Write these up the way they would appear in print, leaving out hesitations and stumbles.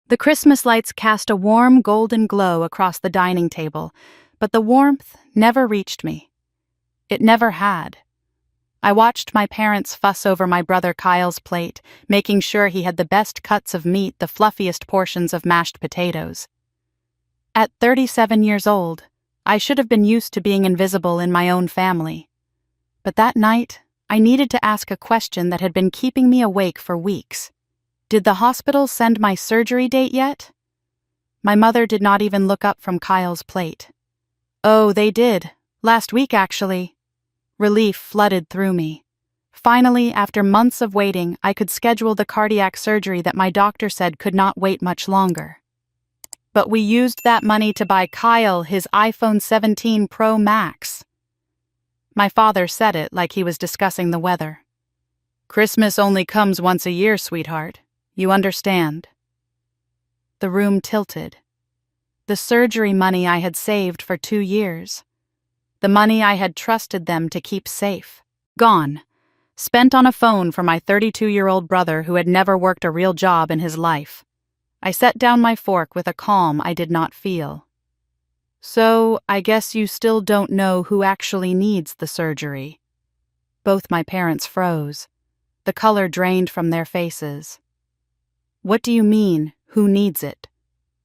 The Christmas lights cast a warm golden glow across the dining table, but the warmth never reached me. It never had. I watched my parents fuss over my brother Kyle's plate, making sure he had the best cuts of meat, the fluffiest portions of mashed potatoes. At 37 years old, I should have been used to being invisible in my own family. But that night, I needed to ask a question that had been keeping me awake for weeks. Did the hospital send my surgery date yet? My mother did not even look up from Kyle's plate. Oh, they did. Last week, actually. Relief flooded through me. Finally, after months of waiting, I could schedule the cardiac surgery that my doctor said could not wait much longer. But we used that money to buy Kyle his iPhone 17 Pro Max. My father said it like he was discussing the weather. Christmas only comes once a year, sweetheart. You understand. The room tilted. The surgery money I had saved for 2 years. The money I had trusted them to keep safe. Gone. Spent on a phone for my 32-year-old brother who had never worked a real job in his life. I set down my fork with a calm I did not feel. So, I guess you still don't know who actually needs the surgery. Both my parents froze. The color drained from their faces. What do you mean, who needs it?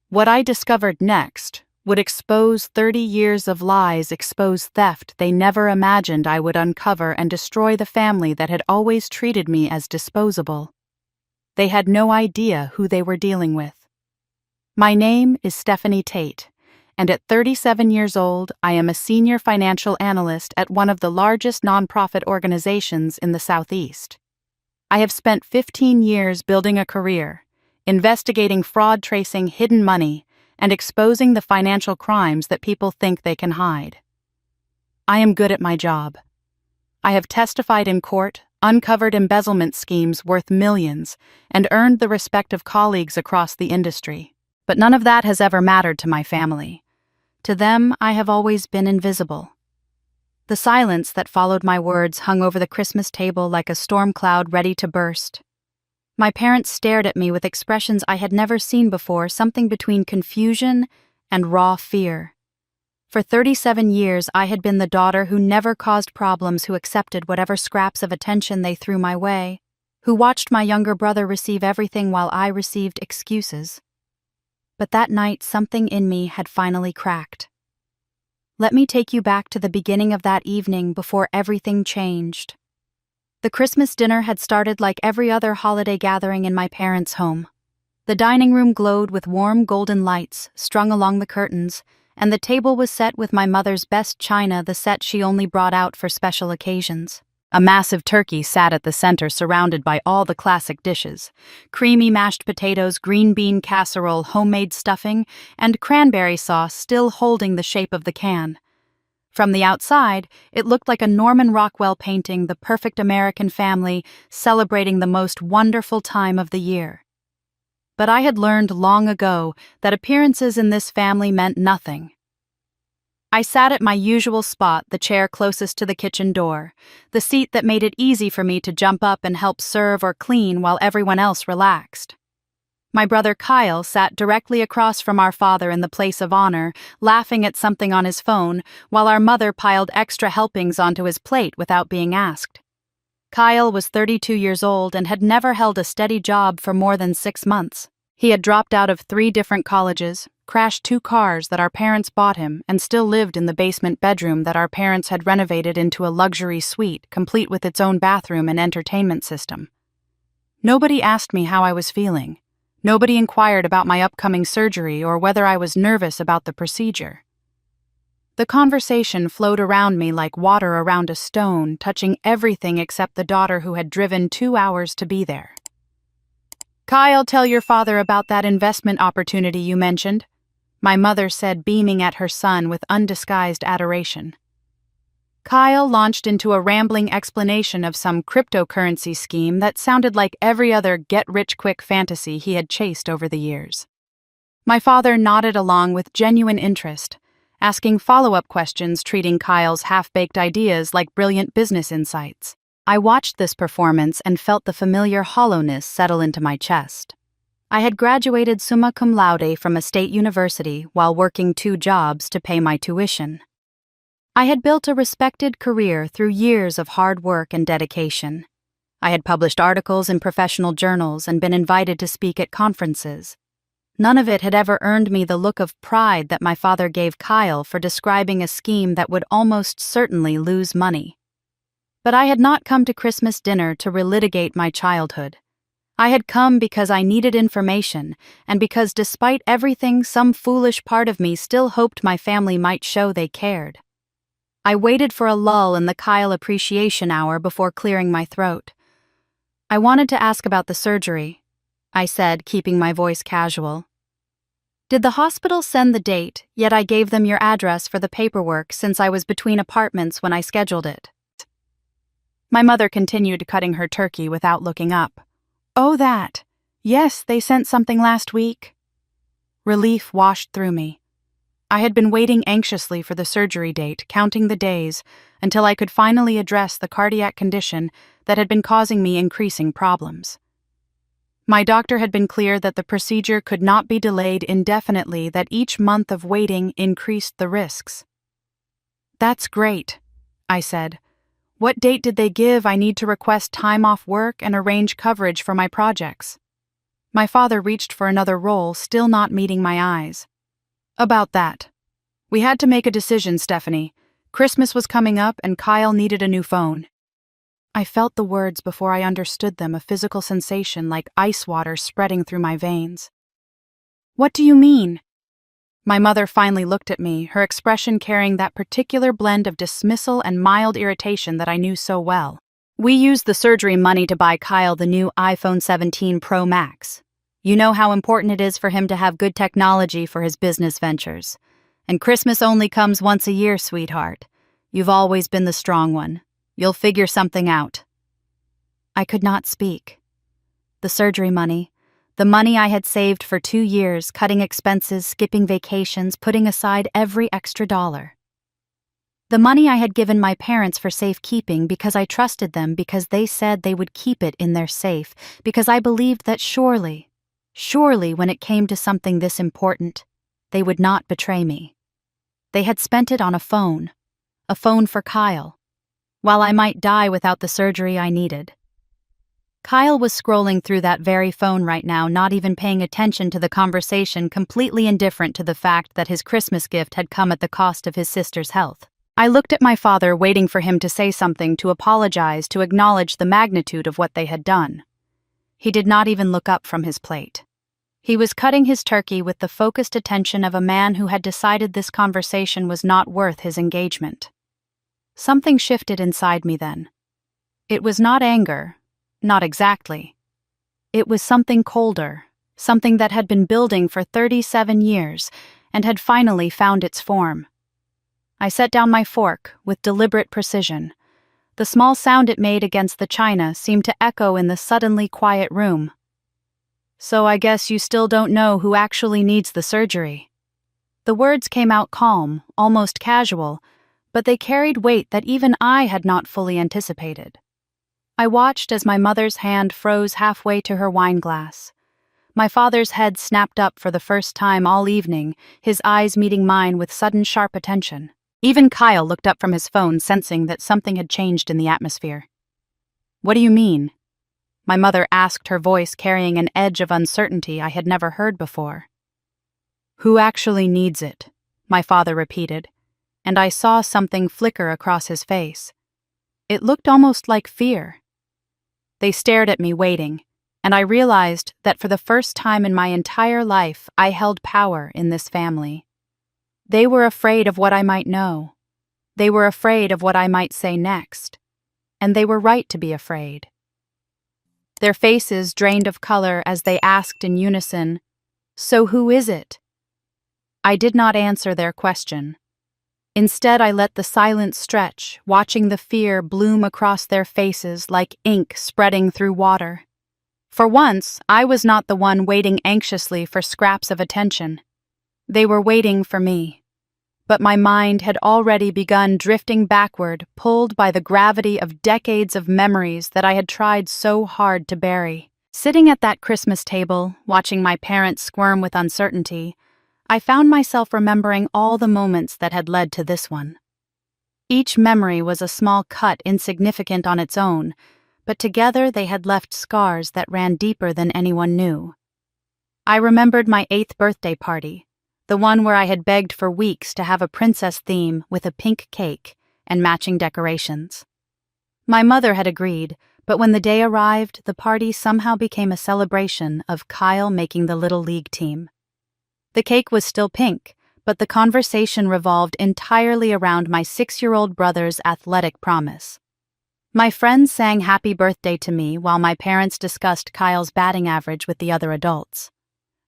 What I discovered next would expose 30 years of lies, expose theft they never imagined I would uncover, and destroy the family that had always treated me as disposable. They had no idea who they were dealing with. My name is Stephanie Tate, and at 37 years old, I am a senior financial analyst at one of the largest nonprofit organizations in the Southeast. I have spent 15 years building a career, investigating fraud, tracing hidden money, and exposing the financial crimes that people think they can hide. I am good at my job. I have testified in court, uncovered embezzlement schemes worth millions, and earned the respect of colleagues across the industry. But none of that has ever mattered to my family. To them, I have always been invisible. The silence that followed my words hung over the Christmas table like a storm cloud ready to burst. My parents stared at me with expressions I had never seen before, something between confusion and raw fear. For 37 years, I had been the daughter who never caused problems, who accepted whatever scraps of attention they threw my way, who watched my younger brother receive everything while I received excuses. But that night, something in me had finally cracked. Let me take you back to the beginning of that evening before everything changed. The Christmas dinner had started like every other holiday gathering in my parents' home. The dining room glowed with warm golden lights strung along the curtains, and the table was set with my mother's best china, the set she only brought out for special occasions. A massive turkey sat at the center, surrounded by all the classic dishes: creamy mashed potatoes, green bean casserole, homemade stuffing, and cranberry sauce still holding the shape of the can. From the outside, it looked like a Norman Rockwell painting, the perfect American family celebrating the most wonderful time of the year. But I had learned long ago that appearances in this family meant nothing. I sat at my usual spot, the chair closest to the kitchen door, the seat that made it easy for me to jump up and help serve or clean while everyone else relaxed. My brother Kyle sat directly across from our father in the place of honor, laughing at something on his phone, while our mother piled extra helpings onto his plate without being asked. Kyle was 32 years old and had never held a steady job for more than 6 months. He had dropped out of 3 different colleges, crashed 2 cars that our parents bought him, and still lived in the basement bedroom that our parents had renovated into a luxury suite, complete with its own bathroom and entertainment system. Nobody asked me how I was feeling. Nobody inquired about my upcoming surgery or whether I was nervous about the procedure. The conversation flowed around me like water around a stone, touching everything except the daughter who had driven 2 hours to be there. "Kyle, tell your father about that investment opportunity you mentioned," my mother said, beaming at her son with undisguised adoration. Kyle launched into a rambling explanation of some cryptocurrency scheme that sounded like every other get-rich-quick fantasy he had chased over the years. My father nodded along with genuine interest, asking follow-up questions, treating Kyle's half-baked ideas like brilliant business insights. I watched this performance and felt the familiar hollowness settle into my chest. I had graduated summa cum laude from a state university while working 2 jobs to pay my tuition. I had built a respected career through years of hard work and dedication. I had published articles in professional journals and been invited to speak at conferences. None of it had ever earned me the look of pride that my father gave Kyle for describing a scheme that would almost certainly lose money. But I had not come to Christmas dinner to relitigate my childhood. I had come because I needed information, and because despite everything, some foolish part of me still hoped my family might show they cared. I waited for a lull in the Kyle appreciation hour before clearing my throat. "I wanted to ask about the surgery," I said, keeping my voice casual. "Did the hospital send the date, yet I gave them your address for the paperwork since I was between apartments when I scheduled it?" My mother continued cutting her turkey without looking up. "Oh, that. Yes, they sent something last week." Relief washed through me. I had been waiting anxiously for the surgery date, counting the days, until I could finally address the cardiac condition that had been causing me increasing problems. My doctor had been clear that the procedure could not be delayed indefinitely, that each month of waiting increased the risks. "That's great," I said. "What date did they give? I need to request time off work and arrange coverage for my projects." My father reached for another roll, still not meeting my eyes. "About that. We had to make a decision, Stephanie. Christmas was coming up and Kyle needed a new phone." I felt the words before I understood them, a physical sensation like ice water spreading through my veins. "What do you mean?" My mother finally looked at me, her expression carrying that particular blend of dismissal and mild irritation that I knew so well. "We used the surgery money to buy Kyle the new iPhone 17 Pro Max. You know how important it is for him to have good technology for his business ventures. And Christmas only comes once a year, sweetheart. You've always been the strong one. You'll figure something out." I could not speak. The surgery money, the money I had saved for 2 years, cutting expenses, skipping vacations, putting aside every extra dollar. The money I had given my parents for safekeeping because I trusted them, because they said they would keep it in their safe, because I believed that surely, when it came to something this important, they would not betray me. They had spent it on a phone for Kyle, while I might die without the surgery I needed. Kyle was scrolling through that very phone right now, not even paying attention to the conversation, completely indifferent to the fact that his Christmas gift had come at the cost of his sister's health. I looked at my father, waiting for him to say something, to apologize, to acknowledge the magnitude of what they had done. He did not even look up from his plate. He was cutting his turkey with the focused attention of a man who had decided this conversation was not worth his engagement. Something shifted inside me then. It was not anger, not exactly. It was something colder, something that had been building for 37 years and had finally found its form. I set down my fork with deliberate precision. The small sound it made against the china seemed to echo in the suddenly quiet room. "So I guess you still don't know who actually needs the surgery." The words came out calm, almost casual, but they carried weight that even I had not fully anticipated. I watched as my mother's hand froze halfway to her wine glass. My father's head snapped up for the first time all evening, his eyes meeting mine with sudden sharp attention. Even Kyle looked up from his phone, sensing that something had changed in the atmosphere. "What do you mean?" My mother asked, her voice carrying an edge of uncertainty I had never heard before. "Who actually needs it?" my father repeated, and I saw something flicker across his face. It looked almost like fear. They stared at me, waiting, and I realized that for the first time in my entire life I held power in this family. They were afraid of what I might know. They were afraid of what I might say next. And they were right to be afraid. Their faces drained of color as they asked in unison, "So who is it?" I did not answer their question. Instead, I let the silence stretch, watching the fear bloom across their faces like ink spreading through water. For once, I was not the one waiting anxiously for scraps of attention. They were waiting for me. But my mind had already begun drifting backward, pulled by the gravity of decades of memories that I had tried so hard to bury. Sitting at that Christmas table, watching my parents squirm with uncertainty, I found myself remembering all the moments that had led to this one. Each memory was a small cut insignificant on its own, but together they had left scars that ran deeper than anyone knew. I remembered my 8th birthday party, the one where I had begged for weeks to have a princess theme with a pink cake and matching decorations. My mother had agreed, but when the day arrived, the party somehow became a celebration of Kyle making the Little League team. The cake was still pink, but the conversation revolved entirely around my 6-year-old brother's athletic promise. My friends sang happy birthday to me while my parents discussed Kyle's batting average with the other adults.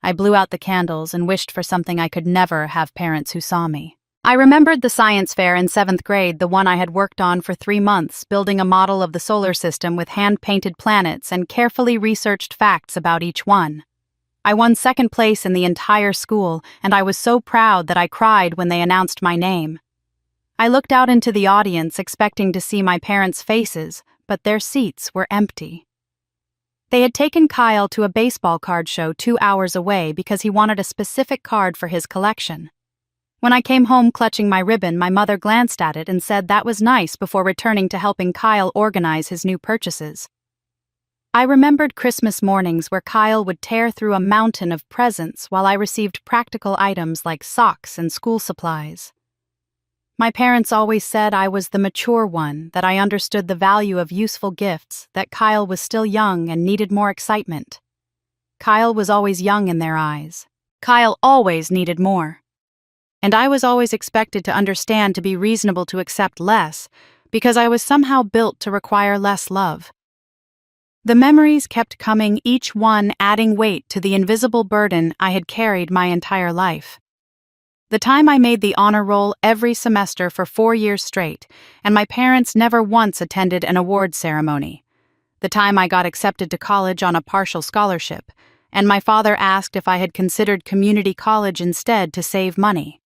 I blew out the candles and wished for something I could never have parents who saw me. I remembered the science fair in 7th grade, the one I had worked on for 3 months, building a model of the solar system with hand-painted planets and carefully researched facts about each one. I won 2nd place in the entire school, and I was so proud that I cried when they announced my name. I looked out into the audience expecting to see my parents' faces, but their seats were empty. They had taken Kyle to a baseball card show 2 hours away because he wanted a specific card for his collection. When I came home clutching my ribbon, my mother glanced at it and said that was nice before returning to helping Kyle organize his new purchases. I remembered Christmas mornings where Kyle would tear through a mountain of presents while I received practical items like socks and school supplies. My parents always said I was the mature one, that I understood the value of useful gifts, that Kyle was still young and needed more excitement. Kyle was always young in their eyes. Kyle always needed more. And I was always expected to understand, to be reasonable, to accept less, because I was somehow built to require less love. The memories kept coming, each one adding weight to the invisible burden I had carried my entire life. The time I made the honor roll every semester for 4 years straight, and my parents never once attended an award ceremony. The time I got accepted to college on a partial scholarship, and my father asked if I had considered community college instead to save money.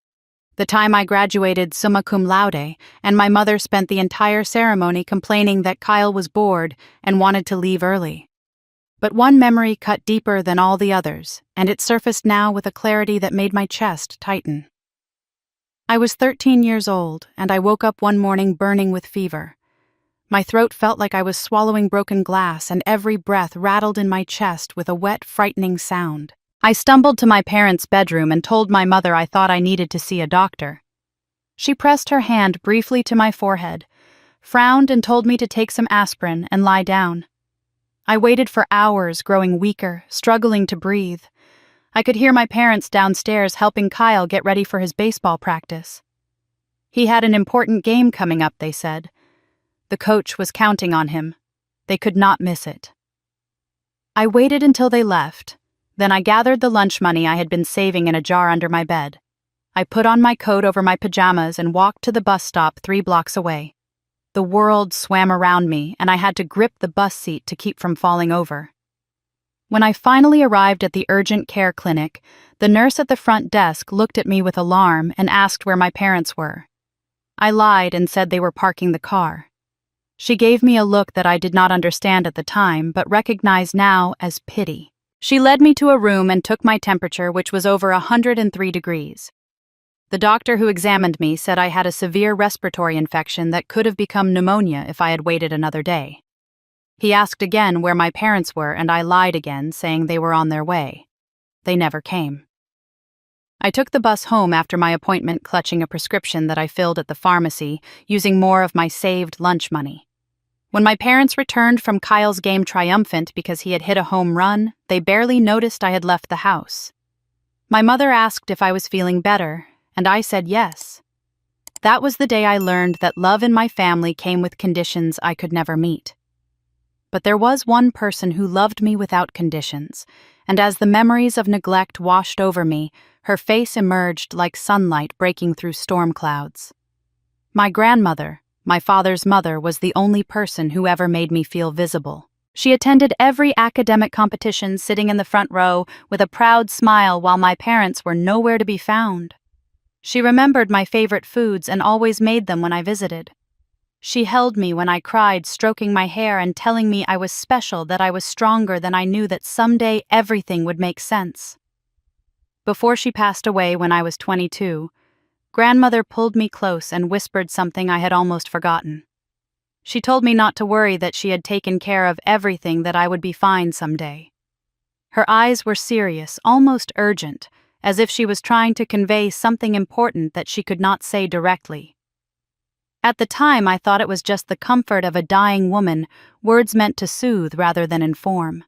The time I graduated summa cum laude, and my mother spent the entire ceremony complaining that Kyle was bored and wanted to leave early. But one memory cut deeper than all the others, and it surfaced now with a clarity that made my chest tighten. I was 13 years old, and I woke up one morning burning with fever. My throat felt like I was swallowing broken glass, and every breath rattled in my chest with a wet, frightening sound. I stumbled to my parents' bedroom and told my mother I thought I needed to see a doctor. She pressed her hand briefly to my forehead, frowned, and told me to take some aspirin and lie down. I waited for hours, growing weaker, struggling to breathe. I could hear my parents downstairs helping Kyle get ready for his baseball practice. He had an important game coming up, they said. The coach was counting on him. They could not miss it. I waited until they left. Then I gathered the lunch money I had been saving in a jar under my bed. I put on my coat over my pajamas and walked to the bus stop 3 blocks away. The world swam around me, and I had to grip the bus seat to keep from falling over. When I finally arrived at the urgent care clinic, the nurse at the front desk looked at me with alarm and asked where my parents were. I lied and said they were parking the car. She gave me a look that I did not understand at the time, but recognized now as pity. She led me to a room and took my temperature, which was over 103 degrees. The doctor who examined me said I had a severe respiratory infection that could have become pneumonia if I had waited another day. He asked again where my parents were, and I lied again, saying they were on their way. They never came. I took the bus home after my appointment, clutching a prescription that I filled at the pharmacy, using more of my saved lunch money. When my parents returned from Kyle's game triumphant because he had hit a home run, they barely noticed I had left the house. My mother asked if I was feeling better, and I said yes. That was the day I learned that love in my family came with conditions I could never meet. But there was one person who loved me without conditions, and as the memories of neglect washed over me, her face emerged like sunlight breaking through storm clouds. My grandmother, my father's mother, was the only person who ever made me feel visible. She attended every academic competition, sitting in the front row with a proud smile while my parents were nowhere to be found. She remembered my favorite foods and always made them when I visited. She held me when I cried, stroking my hair and telling me I was special, that I was stronger than I knew, that someday everything would make sense. Before she passed away when I was 22, Grandmother pulled me close and whispered something I had almost forgotten. She told me not to worry, that she had taken care of everything, that I would be fine someday. Her eyes were serious, almost urgent, as if she was trying to convey something important that she could not say directly. At the time, I thought it was just the comfort of a dying woman, words meant to soothe rather than inform.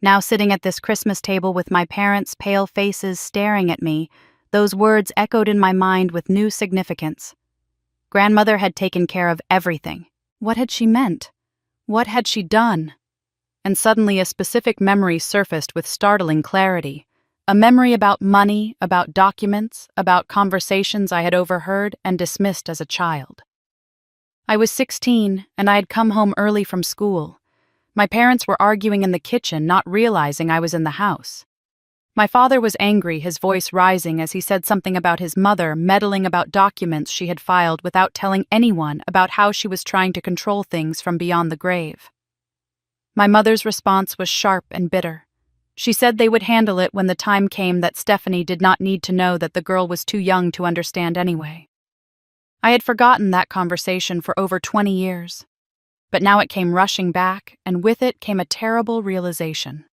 Now, sitting at this Christmas table with my parents' pale faces staring at me, those words echoed in my mind with new significance. Grandmother had taken care of everything. What had she meant? What had she done? And suddenly a specific memory surfaced with startling clarity. A memory about money, about documents, about conversations I had overheard and dismissed as a child. I was 16, and I had come home early from school. My parents were arguing in the kitchen, not realizing I was in the house. My father was angry, his voice rising as he said something about his mother meddling about documents she had filed without telling anyone, about how she was trying to control things from beyond the grave. My mother's response was sharp and bitter. She said they would handle it when the time came, that Stephanie did not need to know, that the girl was too young to understand anyway. I had forgotten that conversation for over 20 years. But now it came rushing back, and with it came a terrible realization.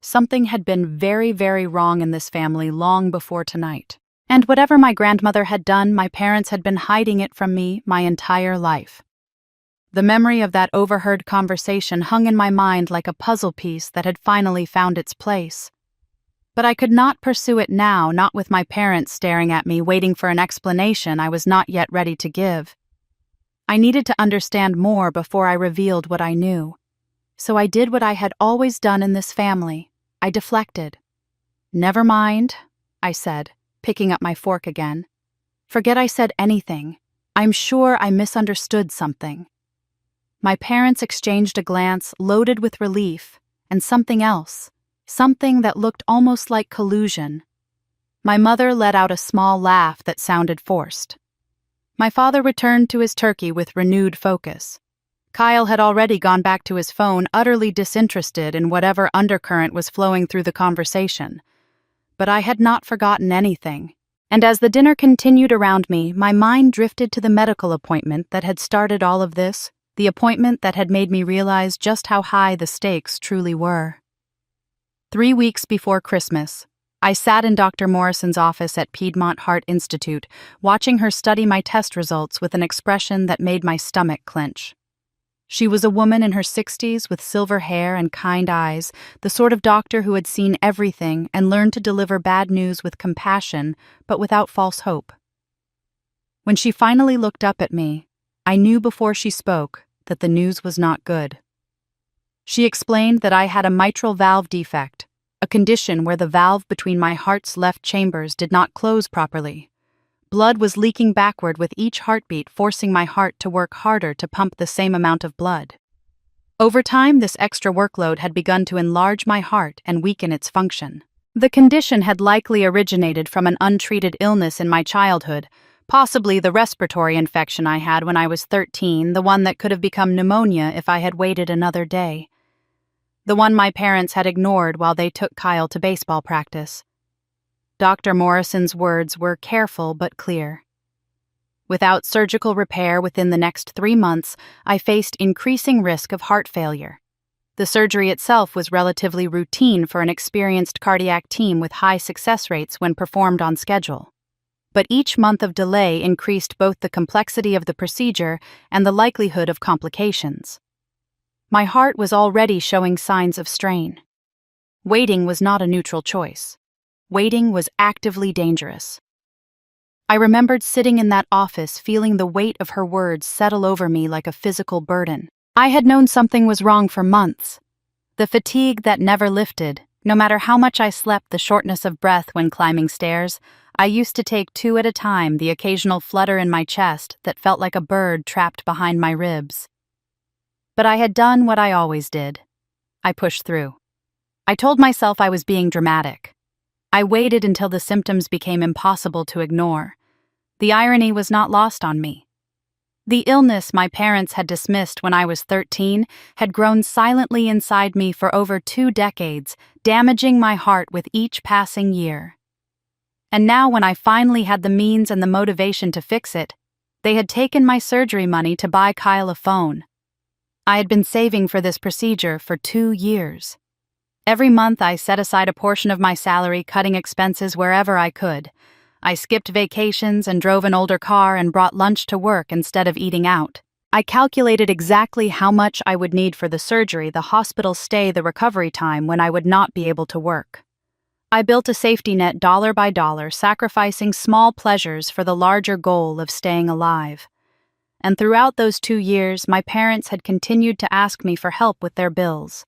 Something had been very, very wrong in this family long before tonight. And whatever my grandmother had done, my parents had been hiding it from me my entire life. The memory of that overheard conversation hung in my mind like a puzzle piece that had finally found its place. But I could not pursue it now, not with my parents staring at me, waiting for an explanation I was not yet ready to give. I needed to understand more before I revealed what I knew. So I did what I had always done in this family. I deflected. "Never mind," I said, picking up my fork again. "Forget I said anything. I'm sure I misunderstood something." My parents exchanged a glance loaded with relief and something else, something that looked almost like collusion. My mother let out a small laugh that sounded forced. My father returned to his turkey with renewed focus. Kyle had already gone back to his phone, utterly disinterested in whatever undercurrent was flowing through the conversation. But I had not forgotten anything, and as the dinner continued around me, my mind drifted to the medical appointment that had started all of this, the appointment that had made me realize just how high the stakes truly were. 3 weeks before Christmas, I sat in Dr. Morrison's office at Piedmont Heart Institute, watching her study my test results with an expression that made my stomach clench. She was a woman in her 60s with silver hair and kind eyes, the sort of doctor who had seen everything and learned to deliver bad news with compassion, but without false hope. When she finally looked up at me, I knew before she spoke that the news was not good. She explained that I had a mitral valve defect, a condition where the valve between my heart's left chambers did not close properly. Blood was leaking backward with each heartbeat, forcing my heart to work harder to pump the same amount of blood. Over time, this extra workload had begun to enlarge my heart and weaken its function. The condition had likely originated from an untreated illness in my childhood, possibly the respiratory infection I had when I was 13, the one that could have become pneumonia if I had waited another day. The one my parents had ignored while they took Kyle to baseball practice. Dr. Morrison's words were careful but clear. Without surgical repair within the next 3 months, I faced increasing risk of heart failure. The surgery itself was relatively routine for an experienced cardiac team with high success rates when performed on schedule. But each month of delay increased both the complexity of the procedure and the likelihood of complications. My heart was already showing signs of strain. Waiting was not a neutral choice. Waiting was actively dangerous. I remembered sitting in that office, feeling the weight of her words settle over me like a physical burden. I had known something was wrong for months. The fatigue that never lifted, no matter how much I slept, the shortness of breath when climbing stairs. I used to take 2 at a time, the occasional flutter in my chest that felt like a bird trapped behind my ribs. But I had done what I always did. I pushed through. I told myself I was being dramatic. I waited until the symptoms became impossible to ignore. The irony was not lost on me. The illness my parents had dismissed when I was 13 had grown silently inside me for over 2 decades, damaging my heart with each passing year. And now, when I finally had the means and the motivation to fix it, they had taken my surgery money to buy Kyle a phone. I had been saving for this procedure for 2 years. Every month I set aside a portion of my salary, cutting expenses wherever I could. I skipped vacations and drove an older car and brought lunch to work instead of eating out. I calculated exactly how much I would need for the surgery, the hospital stay, the recovery time when I would not be able to work. I built a safety net dollar by dollar, sacrificing small pleasures for the larger goal of staying alive. And throughout those 2 years, my parents had continued to ask me for help with their bills.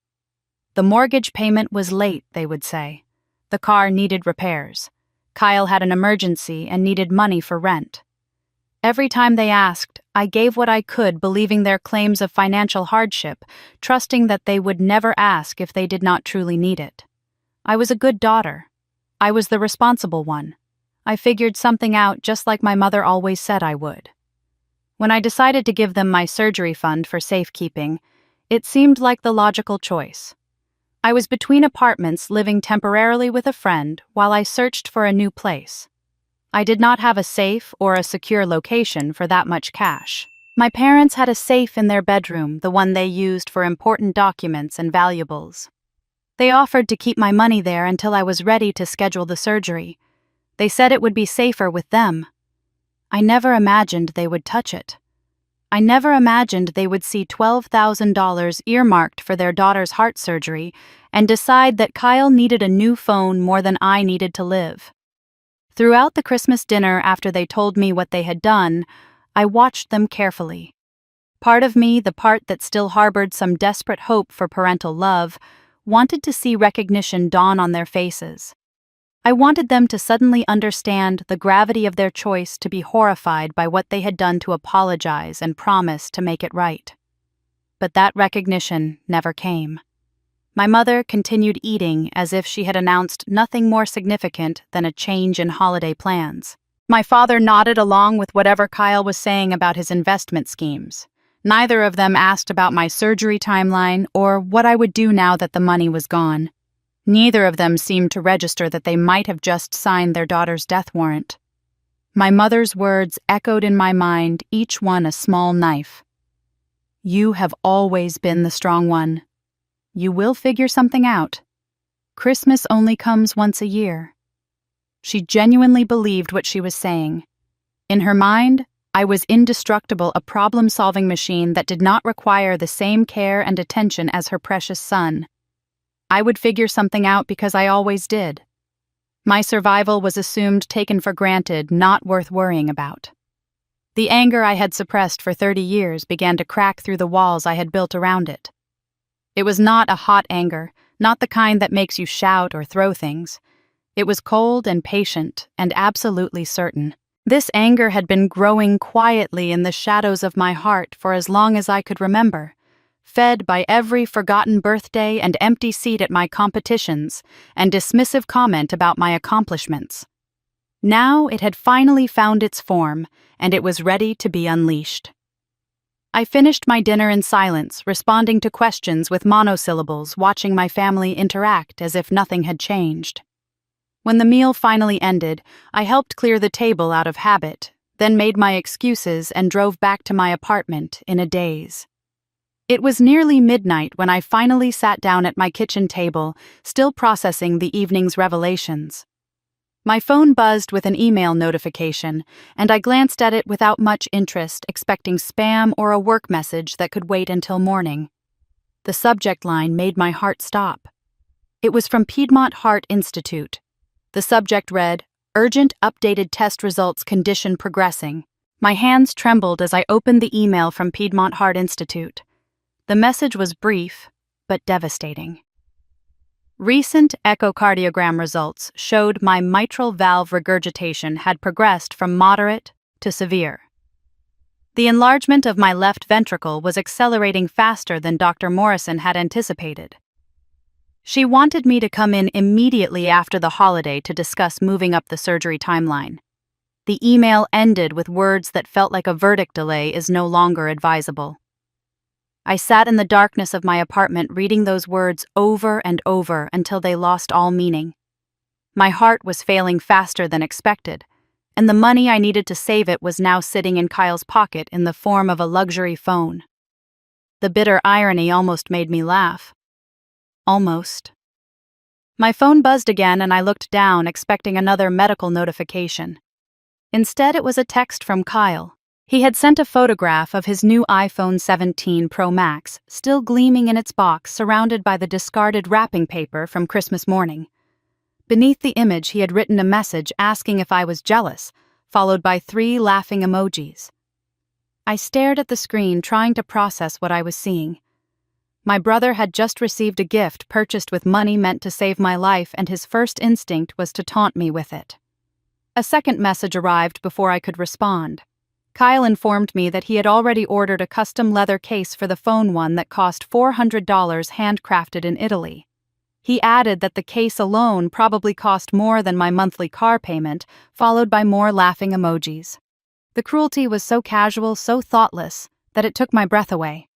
The mortgage payment was late, they would say. The car needed repairs. Kyle had an emergency and needed money for rent. Every time they asked, I gave what I could, believing their claims of financial hardship, trusting that they would never ask if they did not truly need it. I was a good daughter. I was the responsible one. I figured something out just like my mother always said I would. When I decided to give them my surgery fund for safekeeping, it seemed like the logical choice. I was between apartments, living temporarily with a friend while I searched for a new place. I did not have a safe or a secure location for that much cash. My parents had a safe in their bedroom, the one they used for important documents and valuables. They offered to keep my money there until I was ready to schedule the surgery. They said it would be safer with them. I never imagined they would touch it. I never imagined they would see $12,000 earmarked for their daughter's heart surgery and decide that Kyle needed a new phone more than I needed to live. Throughout the Christmas dinner, after they told me what they had done, I watched them carefully. Part of me, the part that still harbored some desperate hope for parental love, wanted to see recognition dawn on their faces. I wanted them to suddenly understand the gravity of their choice, to be horrified by what they had done, to apologize and promise to make it right. But that recognition never came. My mother continued eating as if she had announced nothing more significant than a change in holiday plans. My father nodded along with whatever Kyle was saying about his investment schemes. Neither of them asked about my surgery timeline or what I would do now that the money was gone. Neither of them seemed to register that they might have just signed their daughter's death warrant. My mother's words echoed in my mind, each one a small knife. You have always been the strong one. You will figure something out. Christmas only comes once a year. She genuinely believed what she was saying. In her mind, I was indestructible, a problem-solving machine that did not require the same care and attention as her precious son. I would figure something out because I always did. My survival was assumed, taken for granted, not worth worrying about. The anger I had suppressed for 30 years began to crack through the walls I had built around it. It was not a hot anger, not the kind that makes you shout or throw things. It was cold and patient and absolutely certain. This anger had been growing quietly in the shadows of my heart for as long as I could remember, fed by every forgotten birthday and empty seat at my competitions and dismissive comment about my accomplishments. Now it had finally found its form, and it was ready to be unleashed. I finished my dinner in silence, responding to questions with monosyllables, watching my family interact as if nothing had changed. When the meal finally ended, I helped clear the table out of habit, then made my excuses and drove back to my apartment in a daze. It was nearly midnight when I finally sat down at my kitchen table, still processing the evening's revelations. My phone buzzed with an email notification, and I glanced at it without much interest, expecting spam or a work message that could wait until morning. The subject line made my heart stop. It was from Piedmont Heart Institute. The subject read, "Urgent updated test results, condition progressing." My hands trembled as I opened the email from Piedmont Heart Institute. The message was brief, but devastating. Recent echocardiogram results showed my mitral valve regurgitation had progressed from moderate to severe. The enlargement of my left ventricle was accelerating faster than Dr. Morrison had anticipated. She wanted me to come in immediately after the holiday to discuss moving up the surgery timeline. The email ended with words that felt like a verdict delay is no longer advisable. I sat in the darkness of my apartment reading those words over and over until they lost all meaning. My heart was failing faster than expected, and the money I needed to save it was now sitting in Kyle's pocket in the form of a luxury phone. The bitter irony almost made me laugh. Almost. My phone buzzed again and I looked down, expecting another medical notification. Instead, it was a text from Kyle. He had sent a photograph of his new iPhone 17 Pro Max, still gleaming in its box, surrounded by the discarded wrapping paper from Christmas morning. Beneath the image, he had written a message asking if I was jealous, followed by 3 laughing emojis. I stared at the screen, trying to process what I was seeing. My brother had just received a gift purchased with money meant to save my life, and his first instinct was to taunt me with it. A second message arrived before I could respond. Kyle informed me that he had already ordered a custom leather case for the phone, one that cost $400 handcrafted in Italy. He added that the case alone probably cost more than my monthly car payment, followed by more laughing emojis. The cruelty was so casual, so thoughtless, that it took my breath away.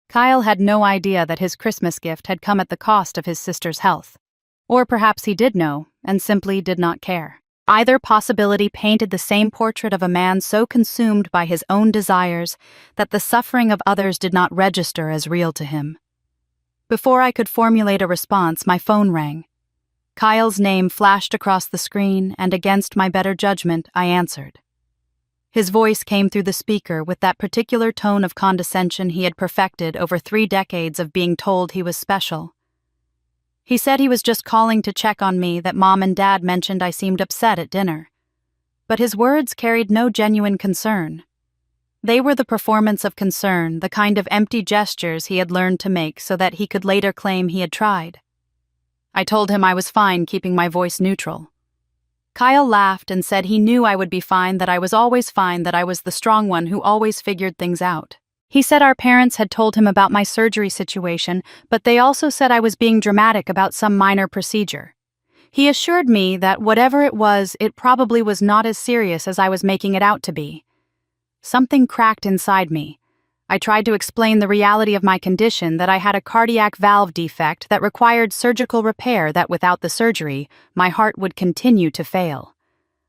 Kyle had no idea that his Christmas gift had come at the cost of his sister's health. Or perhaps he did know, and simply did not care. Either possibility painted the same portrait of a man so consumed by his own desires that the suffering of others did not register as real to him. Before I could formulate a response, my phone rang. Kyle's name flashed across the screen, and against my better judgment, I answered. His voice came through the speaker with that particular tone of condescension he had perfected over 3 decades of being told he was special. He said he was just calling to check on me, that Mom and Dad mentioned I seemed upset at dinner. But his words carried no genuine concern. They were the performance of concern, the kind of empty gestures he had learned to make so that he could later claim he had tried. I told him I was fine keeping my voice neutral. Kyle laughed and said he knew I would be fine, that I was always fine, that I was the strong one who always figured things out. He said our parents had told him about my surgery situation, but they also said I was being dramatic about some minor procedure. He assured me that whatever it was, it probably was not as serious as I was making it out to be. Something cracked inside me. I tried to explain the reality of my condition, that I had a cardiac valve defect that required surgical repair, that without the surgery, my heart would continue to fail.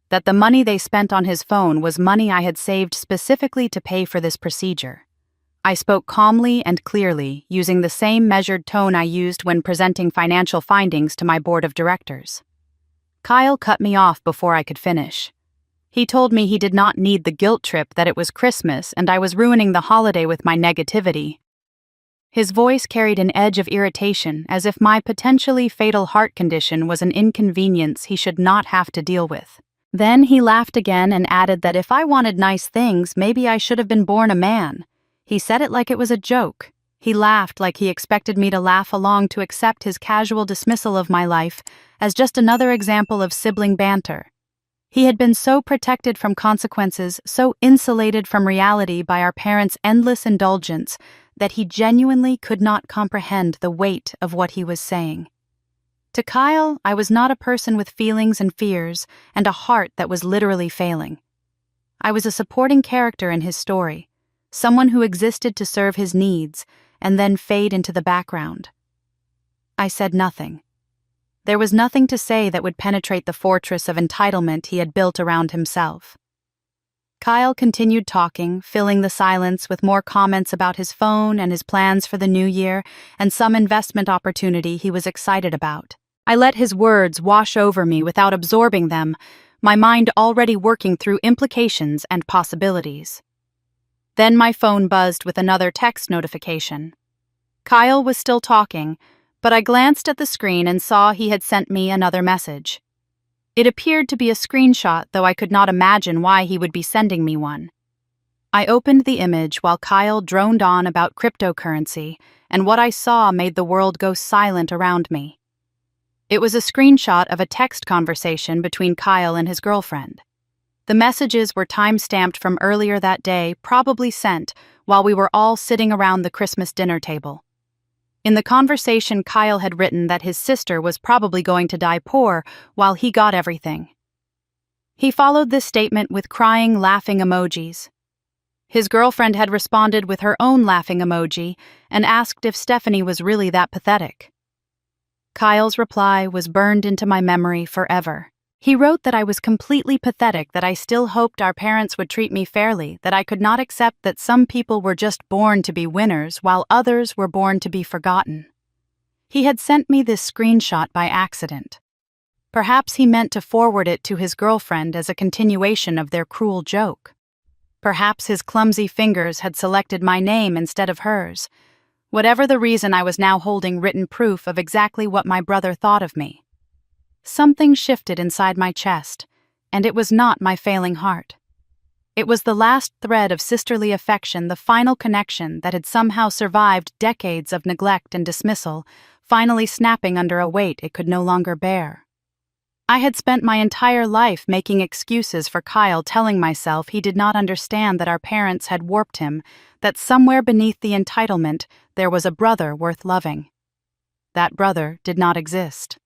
That the money they spent on his phone was money I had saved specifically to pay for this procedure. I spoke calmly and clearly, using the same measured tone I used when presenting financial findings to my board of directors. Kyle cut me off before I could finish. He told me he did not need the guilt trip, that it was Christmas and I was ruining the holiday with my negativity. His voice carried an edge of irritation, as if my potentially fatal heart condition was an inconvenience he should not have to deal with. Then he laughed again and added that if I wanted nice things, maybe I should have been born a man. He said it like it was a joke. He laughed like he expected me to laugh along, to accept his casual dismissal of my life as just another example of sibling banter. He had been so protected from consequences, so insulated from reality by our parents' endless indulgence, that he genuinely could not comprehend the weight of what he was saying. To Kyle, I was not a person with feelings and fears and a heart that was literally failing. I was a supporting character in his story. Someone who existed to serve his needs and then fade into the background. I said nothing. There was nothing to say that would penetrate the fortress of entitlement he had built around himself. Kyle continued talking, filling the silence with more comments about his phone and his plans for the new year and some investment opportunity he was excited about. I let his words wash over me without absorbing them, my mind already working through implications and possibilities. Then my phone buzzed with another text notification. Kyle was still talking, but I glanced at the screen and saw he had sent me another message. It appeared to be a screenshot, though I could not imagine why he would be sending me one. I opened the image while Kyle droned on about cryptocurrency, and what I saw made the world go silent around me. It was a screenshot of a text conversation between Kyle and his girlfriend. The messages were time-stamped from earlier that day, probably sent while we were all sitting around the Christmas dinner table. In the conversation, Kyle had written that his sister was probably going to die poor while he got everything. He followed this statement with crying, laughing emojis. His girlfriend had responded with her own laughing emoji and asked if Stephanie was really that pathetic. Kyle's reply was burned into my memory forever. He wrote that I was completely pathetic, that I still hoped our parents would treat me fairly, that I could not accept that some people were just born to be winners while others were born to be forgotten. He had sent me this screenshot by accident. Perhaps he meant to forward it to his girlfriend as a continuation of their cruel joke. Perhaps his clumsy fingers had selected my name instead of hers. Whatever the reason, I was now holding written proof of exactly what my brother thought of me. Something shifted inside my chest, and it was not my failing heart. It was the last thread of sisterly affection, the final connection that had somehow survived decades of neglect and dismissal, finally snapping under a weight it could no longer bear. I had spent my entire life making excuses for Kyle, telling myself he did not understand that our parents had warped him, that somewhere beneath the entitlement there was a brother worth loving. That brother did not exist.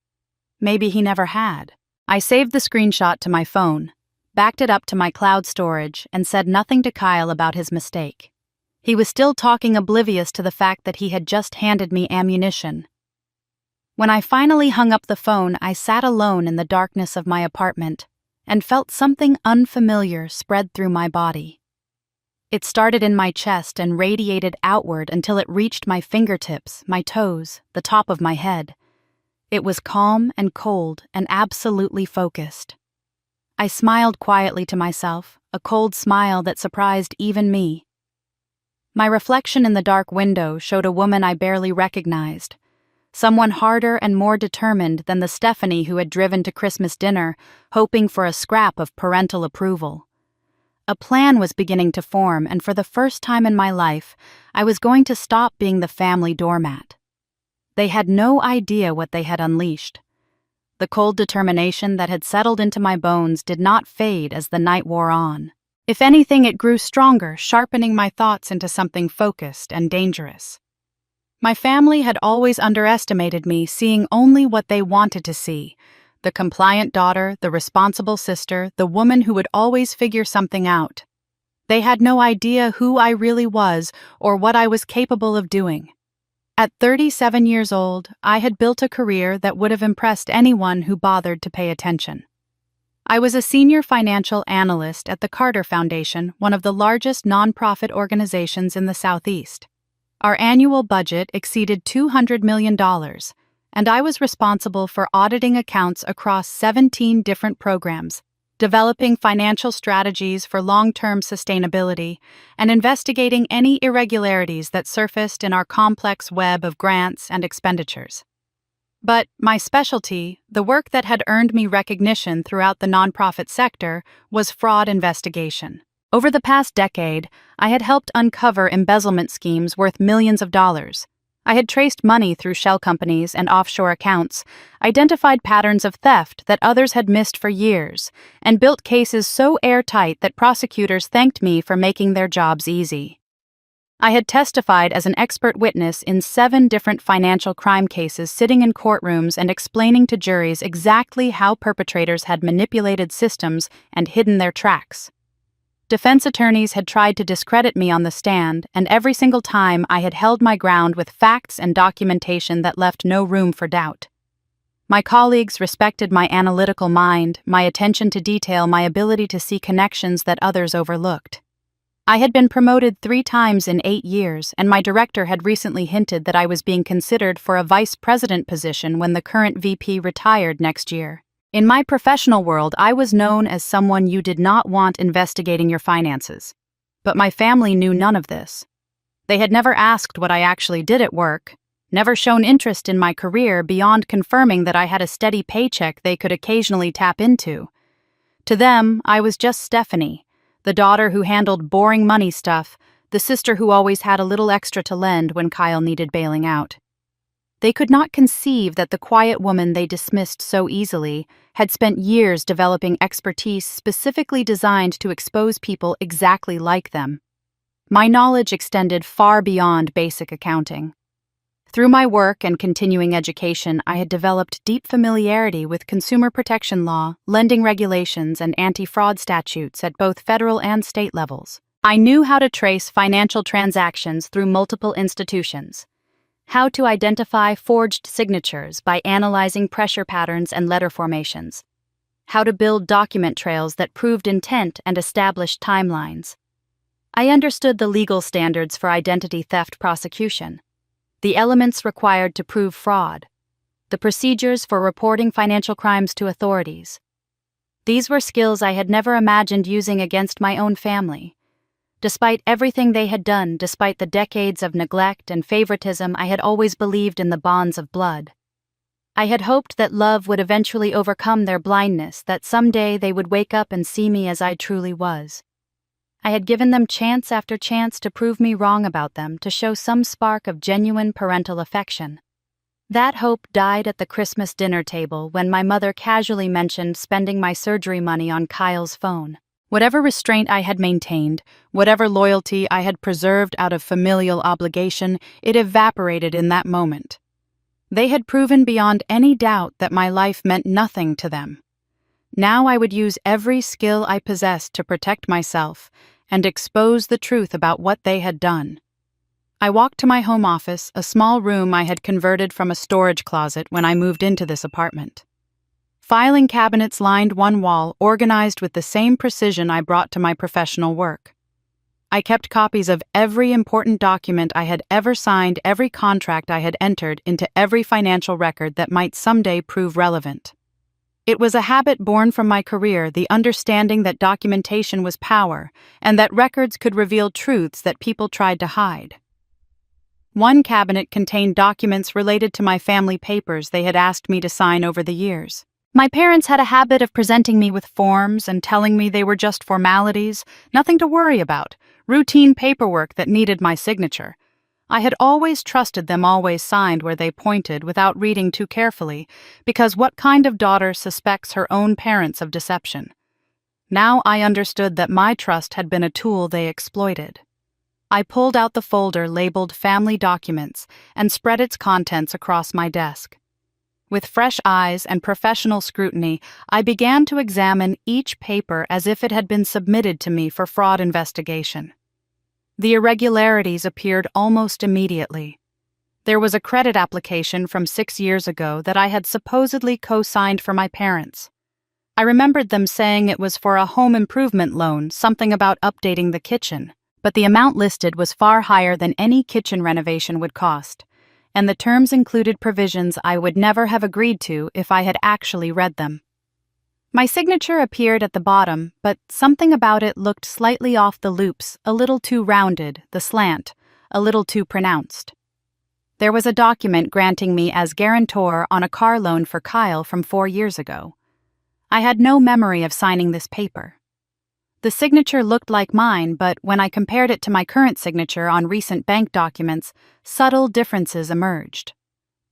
Maybe he never had. I saved the screenshot to my phone, backed it up to my cloud storage, and said nothing to Kyle about his mistake. He was still talking, oblivious to the fact that he had just handed me ammunition. When I finally hung up the phone, I sat alone in the darkness of my apartment and felt something unfamiliar spread through my body. It started in my chest and radiated outward until it reached my fingertips, my toes, the top of my head. It was calm and cold and absolutely focused. I smiled quietly to myself, a cold smile that surprised even me. My reflection in the dark window showed a woman I barely recognized. Someone harder and more determined than the Stephanie who had driven to Christmas dinner, hoping for a scrap of parental approval. A plan was beginning to form, and for the first time in my life, I was going to stop being the family doormat. They had no idea what they had unleashed. The cold determination that had settled into my bones did not fade as the night wore on. If anything, it grew stronger, sharpening my thoughts into something focused and dangerous. My family had always underestimated me, seeing only what they wanted to see: the compliant daughter, the responsible sister, the woman who would always figure something out. They had no idea who I really was or what I was capable of doing. At 37 years old, I had built a career that would have impressed anyone who bothered to pay attention. I was a senior financial analyst at the Carter Foundation, one of the largest nonprofit organizations in the Southeast. Our annual budget exceeded $200 million, and I was responsible for auditing accounts across 17 different programs, developing financial strategies for long-term sustainability, and investigating any irregularities that surfaced in our complex web of grants and expenditures. But my specialty, the work that had earned me recognition throughout the nonprofit sector, was fraud investigation. Over the past decade, I had helped uncover embezzlement schemes worth millions of dollars. I had traced money through shell companies and offshore accounts, identified patterns of theft that others had missed for years, and built cases so airtight that prosecutors thanked me for making their jobs easy. I had testified as an expert witness in 7 different financial crime cases, sitting in courtrooms and explaining to juries exactly how perpetrators had manipulated systems and hidden their tracks. Defense attorneys had tried to discredit me on the stand, and every single time I had held my ground with facts and documentation that left no room for doubt. My colleagues respected my analytical mind, my attention to detail, my ability to see connections that others overlooked. I had been promoted 3 times in 8 years, and my director had recently hinted that I was being considered for a vice president position when the current VP retired next year. In my professional world, I was known as someone you did not want investigating your finances. But my family knew none of this. They had never asked what I actually did at work, never shown interest in my career beyond confirming that I had a steady paycheck they could occasionally tap into. To them, I was just Stephanie, the daughter who handled boring money stuff, the sister who always had a little extra to lend when Kyle needed bailing out. They could not conceive that the quiet woman they dismissed so easily had spent years developing expertise specifically designed to expose people exactly like them. My knowledge extended far beyond basic accounting. Through my work and continuing education, I had developed deep familiarity with consumer protection law, lending regulations, and anti-fraud statutes at both federal and state levels. I knew how to trace financial transactions through multiple institutions, how to identify forged signatures by analyzing pressure patterns and letter formations, how to build document trails that proved intent and established timelines. I understood the legal standards for identity theft prosecution, the elements required to prove fraud, the procedures for reporting financial crimes to authorities. These were skills I had never imagined using against my own family. Despite everything they had done, despite the decades of neglect and favoritism, I had always believed in the bonds of blood. I had hoped that love would eventually overcome their blindness, that someday they would wake up and see me as I truly was. I had given them chance after chance to prove me wrong about them, to show some spark of genuine parental affection. That hope died at the Christmas dinner table when my mother casually mentioned spending my surgery money on Kyle's phone. Whatever restraint I had maintained, whatever loyalty I had preserved out of familial obligation, it evaporated in that moment. They had proven beyond any doubt that my life meant nothing to them. Now I would use every skill I possessed to protect myself and expose the truth about what they had done. I walked to my home office, a small room I had converted from a storage closet when I moved into this apartment. Filing cabinets lined one wall, organized with the same precision I brought to my professional work. I kept copies of every important document I had ever signed, every contract I had entered into every financial record that might someday prove relevant. It was a habit born from my career, the understanding that documentation was power, and that records could reveal truths that people tried to hide. One cabinet contained documents related to my family papers they had asked me to sign over the years. My parents had a habit of presenting me with forms and telling me they were just formalities, nothing to worry about, routine paperwork that needed my signature. I had always trusted them, always signed where they pointed without reading too carefully, because what kind of daughter suspects her own parents of deception? Now I understood that my trust had been a tool they exploited. I pulled out the folder labeled Family Documents and spread its contents across my desk. With fresh eyes and professional scrutiny, I began to examine each paper as if it had been submitted to me for fraud investigation. The irregularities appeared almost immediately. There was a credit application from 6 years ago that I had supposedly co-signed for my parents. I remembered them saying it was for a home improvement loan, something about updating the kitchen, but the amount listed was far higher than any kitchen renovation would cost, and the terms included provisions I would never have agreed to if I had actually read them. My signature appeared at the bottom, but something about it looked slightly off the loops, a little too rounded, the slant, a little too pronounced. There was a document granting me as guarantor on a car loan for Kyle from 4 years ago. I had no memory of signing this paper. The signature looked like mine, but when I compared it to my current signature on recent bank documents, subtle differences emerged.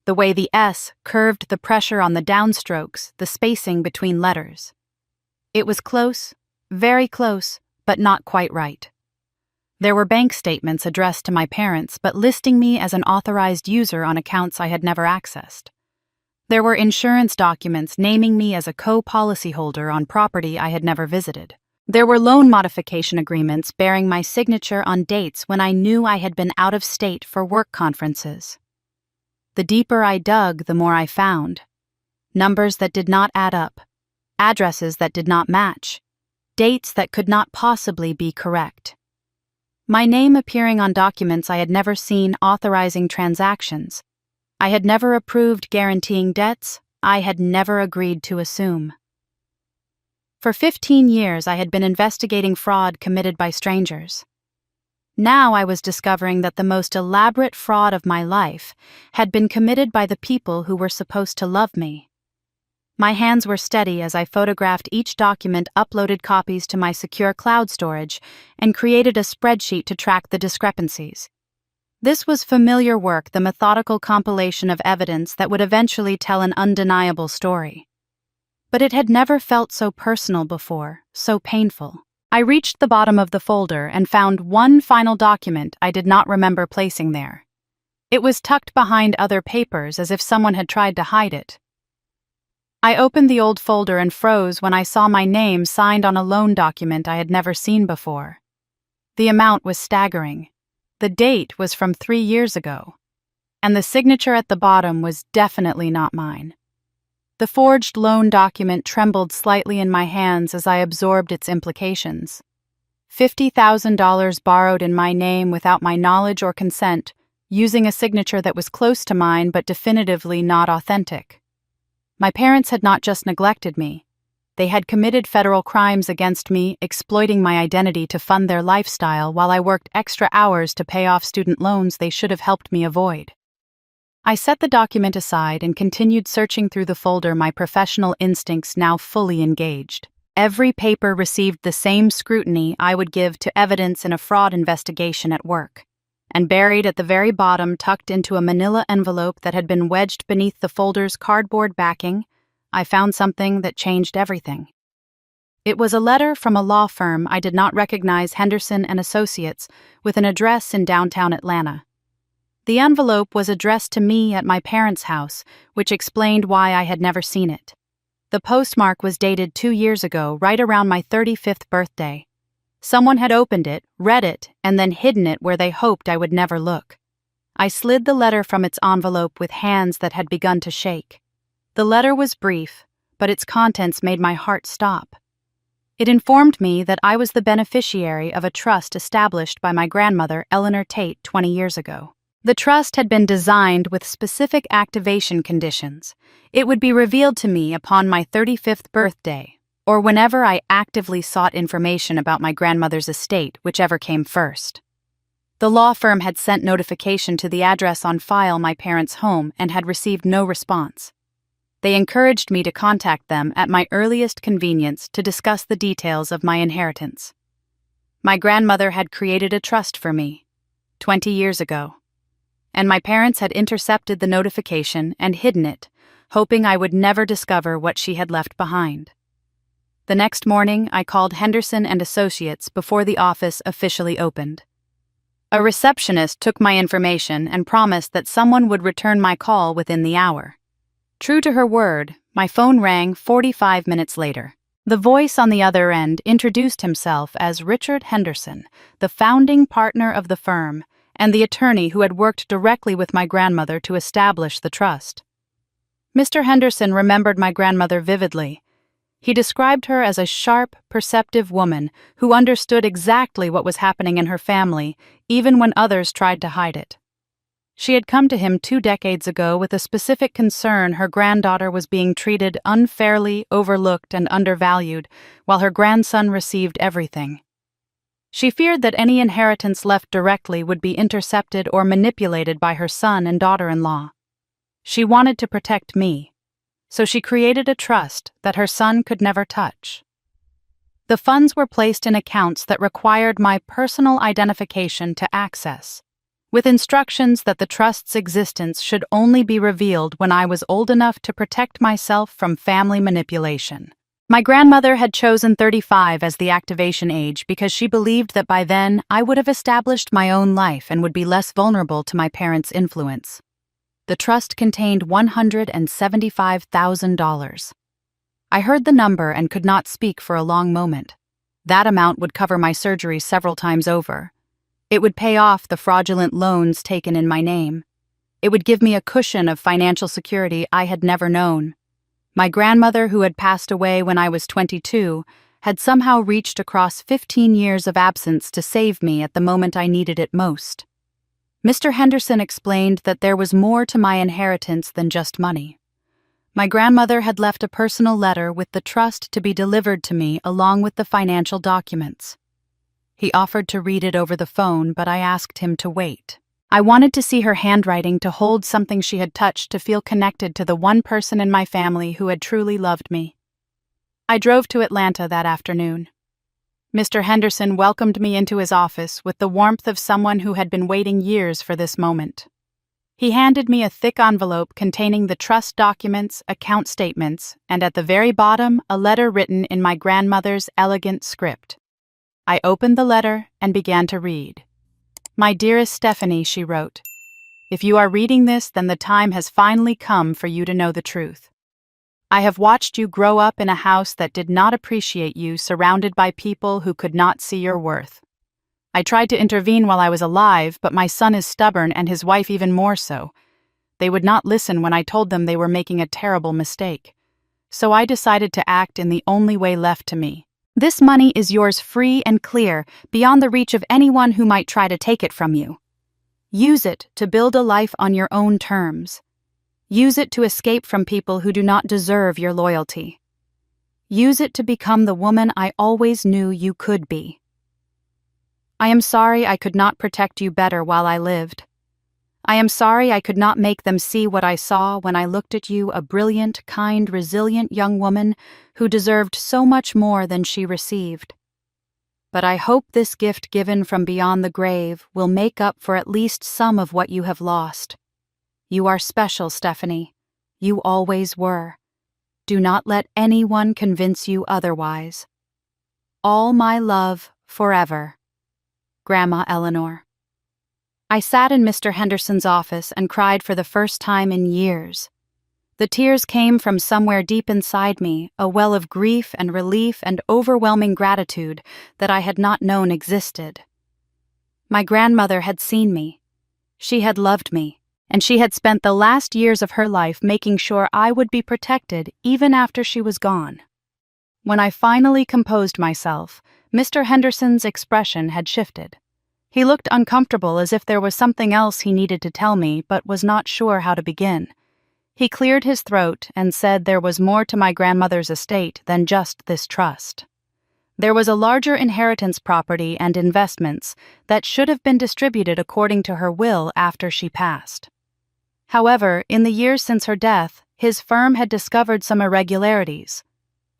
The way the S curved the pressure on the downstrokes, the spacing between letters. It was close, very close, but not quite right. There were bank statements addressed to my parents, but listing me as an authorized user on accounts I had never accessed. There were insurance documents naming me as a co-policyholder on property I had never visited. There were loan modification agreements bearing my signature on dates when I knew I had been out of state for work conferences. The deeper I dug, the more I found. Numbers that did not add up, addresses that did not match, dates that could not possibly be correct. My name appearing on documents I had never seen authorizing transactions. I had never approved guaranteeing debts I had never agreed to assume. For 15 years I had been investigating fraud committed by strangers. Now I was discovering that the most elaborate fraud of my life had been committed by the people who were supposed to love me. My hands were steady as I photographed each document, uploaded copies to my secure cloud storage, and created a spreadsheet to track the discrepancies. This was familiar work, the methodical compilation of evidence that would eventually tell an undeniable story. But it had never felt so personal before, so painful. I reached the bottom of the folder and found one final document I did not remember placing there. It was tucked behind other papers as if someone had tried to hide it. I opened the old folder and froze when I saw my name signed on a loan document I had never seen before. The amount was staggering. The date was from 3 years ago, and the signature at the bottom was definitely not mine. The forged loan document trembled slightly in my hands as I absorbed its implications. $50,000 borrowed in my name without my knowledge or consent, using a signature that was close to mine but definitively not authentic. My parents had not just neglected me. They had committed federal crimes against me, exploiting my identity to fund their lifestyle while I worked extra hours to pay off student loans they should have helped me avoid. I set the document aside and continued searching through the folder, my professional instincts now fully engaged. Every paper received the same scrutiny I would give to evidence in a fraud investigation at work. And buried at the very bottom, tucked into a manila envelope that had been wedged beneath the folder's cardboard backing, I found something that changed everything. It was a letter from a law firm I did not recognize, Henderson and Associates, with an address in downtown Atlanta. The envelope was addressed to me at my parents' house, which explained why I had never seen it. The postmark was dated 2 years ago, right around my 35th birthday. Someone had opened it, read it, and then hidden it where they hoped I would never look. I slid the letter from its envelope with hands that had begun to shake. The letter was brief, but its contents made my heart stop. It informed me that I was the beneficiary of a trust established by my grandmother, Eleanor Tate, 20 years ago. The trust had been designed with specific activation conditions. It would be revealed to me upon my 35th birthday, or whenever I actively sought information about my grandmother's estate, whichever came first. The law firm had sent notification to the address on file, my parents' home, and had received no response. They encouraged me to contact them at my earliest convenience to discuss the details of my inheritance. My grandmother had created a trust for me 20 years ago, and my parents had intercepted the notification and hidden it, hoping I would never discover what she had left behind. The next morning, I called Henderson and Associates before the office officially opened. A receptionist took my information and promised that someone would return my call within the hour. True to her word, my phone rang 45 minutes later. The voice on the other end introduced himself as Richard Henderson, the founding partner of the firm, and the attorney who had worked directly with my grandmother to establish the trust. Mr. Henderson remembered my grandmother vividly. He described her as a sharp, perceptive woman who understood exactly what was happening in her family, even when others tried to hide it. She had come to him 2 decades ago with a specific concern her granddaughter was being treated unfairly, overlooked, and undervalued, while her grandson received everything. She feared that any inheritance left directly would be intercepted or manipulated by her son and daughter-in-law. She wanted to protect me, so she created a trust that her son could never touch. The funds were placed in accounts that required my personal identification to access, with instructions that the trust's existence should only be revealed when I was old enough to protect myself from family manipulation. My grandmother had chosen 35 as the activation age because she believed that by then I would have established my own life and would be less vulnerable to my parents' influence. The trust contained $175,000. I heard the number and could not speak for a long moment. That amount would cover my surgery several times over. It would pay off the fraudulent loans taken in my name. It would give me a cushion of financial security I had never known. My grandmother, who had passed away when I was 22, had somehow reached across 15 years of absence to save me at the moment I needed it most. Mr. Henderson explained that there was more to my inheritance than just money. My grandmother had left a personal letter with the trust to be delivered to me along with the financial documents. He offered to read it over the phone, but I asked him to wait. I wanted to see her handwriting, to hold something she had touched, to feel connected to the one person in my family who had truly loved me. I drove to Atlanta that afternoon. Mr. Henderson welcomed me into his office with the warmth of someone who had been waiting years for this moment. He handed me a thick envelope containing the trust documents, account statements, and at the very bottom, a letter written in my grandmother's elegant script. I opened the letter and began to read. "My dearest Stephanie," she wrote, If you are reading this, then the time has finally come for you to know the truth. I have watched you grow up in a house that did not appreciate you, surrounded by people who could not see your worth. I tried to intervene while I was alive, but my son is stubborn and his wife even more so. They would not listen when I told them they were making a terrible mistake. So I decided to act in the only way left to me. This money is yours free and clear, beyond the reach of anyone who might try to take it from you. Use it to build a life on your own terms. Use it to escape from people who do not deserve your loyalty. Use it to become the woman I always knew you could be. I am sorry I could not protect you better while I lived. I am sorry I could not make them see what I saw when I looked at you, a brilliant, kind, resilient young woman who deserved so much more than she received. But I hope this gift given from beyond the grave will make up for at least some of what you have lost. You are special, Stephanie. You always were. Do not let anyone convince you otherwise. All my love, forever. Grandma Eleanor. I sat in Mr. Henderson's office and cried for the first time in years. The tears came from somewhere deep inside me, a well of grief and relief and overwhelming gratitude that I had not known existed. My grandmother had seen me. She had loved me, and she had spent the last years of her life making sure I would be protected even after she was gone. When I finally composed myself, Mr. Henderson's expression had shifted. He looked uncomfortable, as if there was something else he needed to tell me but was not sure how to begin. He cleared his throat and said there was more to my grandmother's estate than just this trust. There was a larger inheritance property and investments that should have been distributed according to her will after she passed. However, in the years since her death, his firm had discovered some irregularities.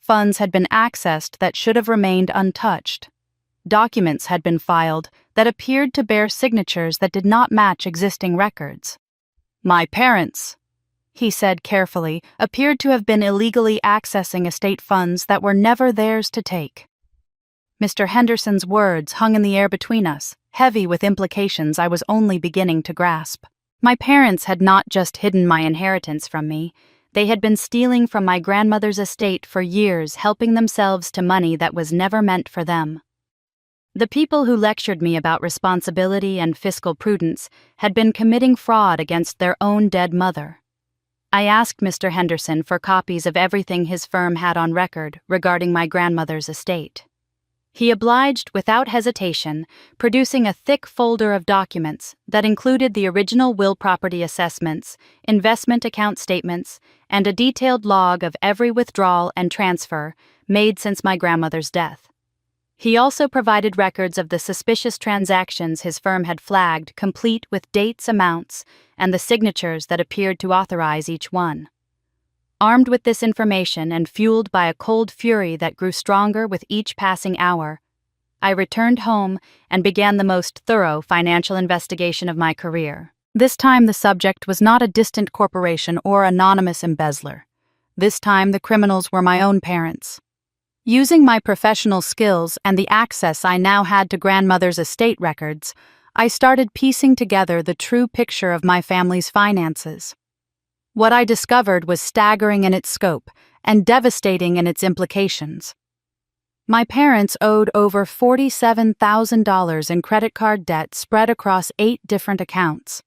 Funds had been accessed that should have remained untouched. Documents had been filed that appeared to bear signatures that did not match existing records. My parents, he said carefully, appeared to have been illegally accessing estate funds that were never theirs to take. Mr. Henderson's words hung in the air between us, heavy with implications I was only beginning to grasp. My parents had not just hidden my inheritance from me. They had been stealing from my grandmother's estate for years, helping themselves to money that was never meant for them. The people who lectured me about responsibility and fiscal prudence had been committing fraud against their own dead mother. I asked Mr. Henderson for copies of everything his firm had on record regarding my grandmother's estate. He obliged without hesitation, producing a thick folder of documents that included the original will property assessments, investment account statements, and a detailed log of every withdrawal and transfer made since my grandmother's death. He also provided records of the suspicious transactions his firm had flagged, complete with dates, amounts, and the signatures that appeared to authorize each one. Armed with this information and fueled by a cold fury that grew stronger with each passing hour, I returned home and began the most thorough financial investigation of my career. This time the subject was not a distant corporation or anonymous embezzler. This time the criminals were my own parents. Using my professional skills and the access I now had to grandmother's estate records, I started piecing together the true picture of my family's finances. What I discovered was staggering in its scope and devastating in its implications. My parents owed over $47,000 in credit card debt spread across 8 different accounts.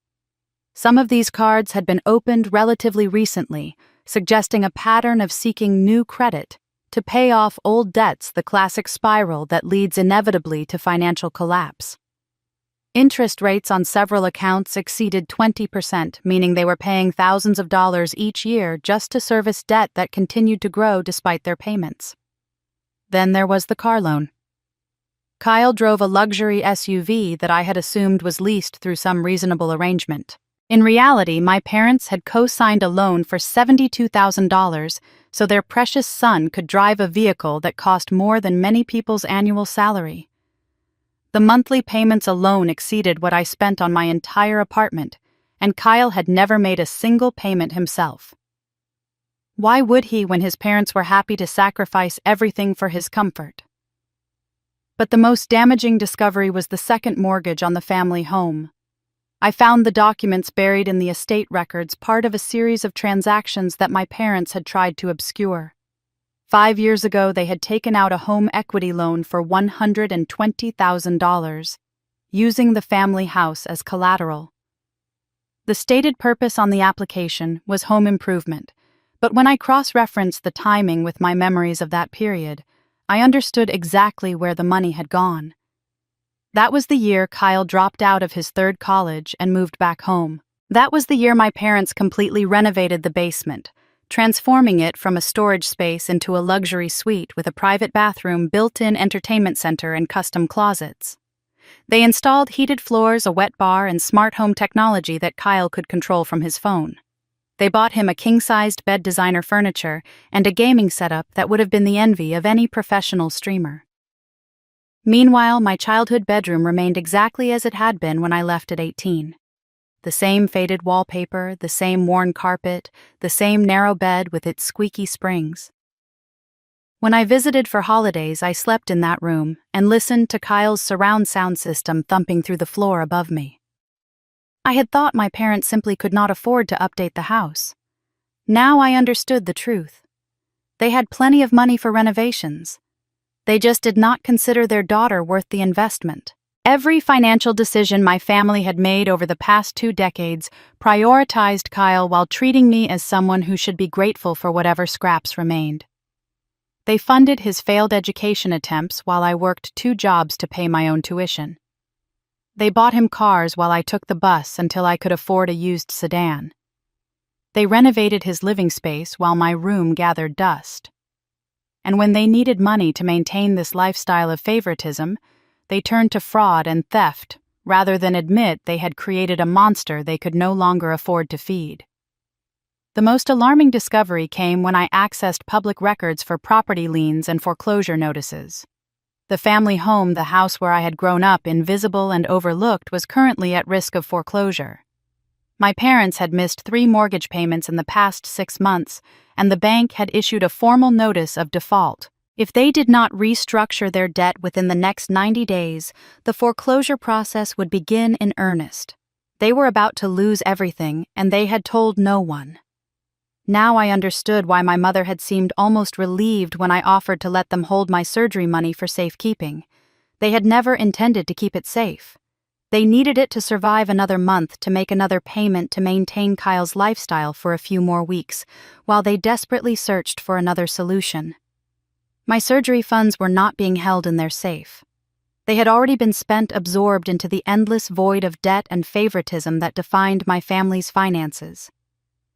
Some of these cards had been opened relatively recently, suggesting a pattern of seeking new credit to pay off old debts, the classic spiral that leads inevitably to financial collapse. Interest rates on several accounts exceeded 20%, meaning they were paying thousands of dollars each year just to service debt that continued to grow despite their payments. Then there was the car loan. Kyle drove a luxury SUV that I had assumed was leased through some reasonable arrangement. In reality, my parents had co-signed a loan for $72,000 so their precious son could drive a vehicle that cost more than many people's annual salary. The monthly payments alone exceeded what I spent on my entire apartment, and Kyle had never made a single payment himself. Why would he when his parents were happy to sacrifice everything for his comfort? But the most damaging discovery was the second mortgage on the family home. I found the documents buried in the estate records, part of a series of transactions that my parents had tried to obscure. 5 years ago, they had taken out a home equity loan for $120,000, using the family house as collateral. The stated purpose on the application was home improvement, but when I cross-referenced the timing with my memories of that period, I understood exactly where the money had gone. That was the year Kyle dropped out of his third college and moved back home. That was the year my parents completely renovated the basement, transforming it from a storage space into a luxury suite with a private bathroom, built-in entertainment center, and custom closets. They installed heated floors, a wet bar, and smart home technology that Kyle could control from his phone. They bought him a king-sized bed, designer furniture, and a gaming setup that would have been the envy of any professional streamer. Meanwhile, my childhood bedroom remained exactly as it had been when I left at 18. The same faded wallpaper, the same worn carpet, the same narrow bed with its squeaky springs. When I visited for holidays, I slept in that room and listened to Kyle's surround sound system thumping through the floor above me. I had thought my parents simply could not afford to update the house. Now I understood the truth. They had plenty of money for renovations. They just did not consider their daughter worth the investment. Every financial decision my family had made over the past 2 decades prioritized Kyle while treating me as someone who should be grateful for whatever scraps remained. They funded his failed education attempts while I worked 2 jobs to pay my own tuition. They bought him cars while I took the bus until I could afford a used sedan. They renovated his living space while my room gathered dust. And when they needed money to maintain this lifestyle of favoritism, they turned to fraud and theft rather than admit they had created a monster they could no longer afford to feed. The most alarming discovery came when I accessed public records for property liens and foreclosure notices. The family home, the house where I had grown up, invisible and overlooked, was currently at risk of foreclosure. My parents had missed 3 mortgage payments in the past 6 months, and the bank had issued a formal notice of default. If they did not restructure their debt within the next 90 days, the foreclosure process would begin in earnest. They were about to lose everything, and they had told no one. Now I understood why my mother had seemed almost relieved when I offered to let them hold my surgery money for safekeeping. They had never intended to keep it safe. They needed it to survive another month, to make another payment, to maintain Kyle's lifestyle for a few more weeks, while they desperately searched for another solution. My surgery funds were not being held in their safe. They had already been spent, absorbed into the endless void of debt and favoritism that defined my family's finances.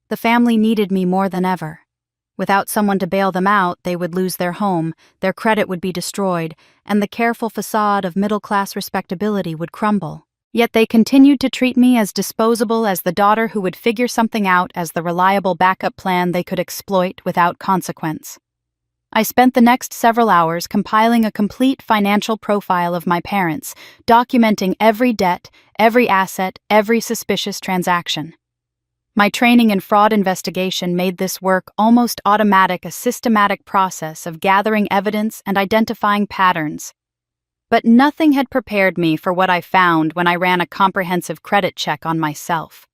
The family needed me more than ever. Without someone to bail them out, they would lose their home, their credit would be destroyed, and the careful facade of middle-class respectability would crumble. Yet they continued to treat me as disposable as the daughter who would figure something out, as the reliable backup plan they could exploit without consequence. I spent the next several hours compiling a complete financial profile of my parents, documenting every debt, every asset, every suspicious transaction. My training in fraud investigation made this work almost automatic, a systematic process of gathering evidence and identifying patterns. But nothing had prepared me for what I found when I ran a comprehensive credit check on myself.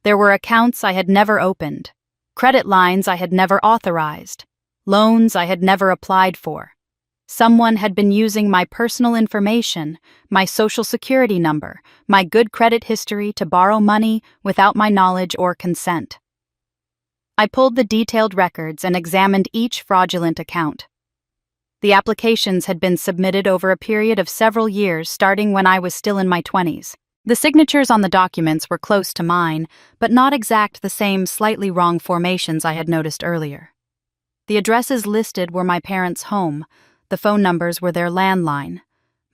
There were accounts I had never opened, credit lines I had never authorized, loans I had never applied for. Someone had been using my personal information, my social security number, my good credit history to borrow money without my knowledge or consent. I pulled the detailed records and examined each fraudulent account. The applications had been submitted over a period of several years, starting when I was still in my 20s. The signatures on the documents were close to mine, but not exact the same slightly wrong formations I had noticed earlier. The addresses listed were my parents' home. The phone numbers were their landline.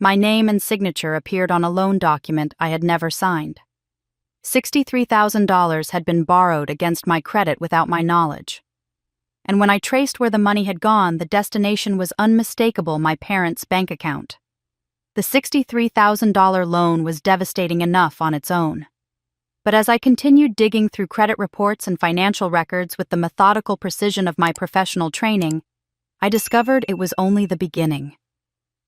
My name and signature appeared on a loan document I had never signed. $63,000 had been borrowed against my credit without my knowledge. And when I traced where the money had gone, the destination was unmistakable: my parents' bank account. The $63,000 loan was devastating enough on its own. But as I continued digging through credit reports and financial records with the methodical precision of my professional training, I discovered it was only the beginning.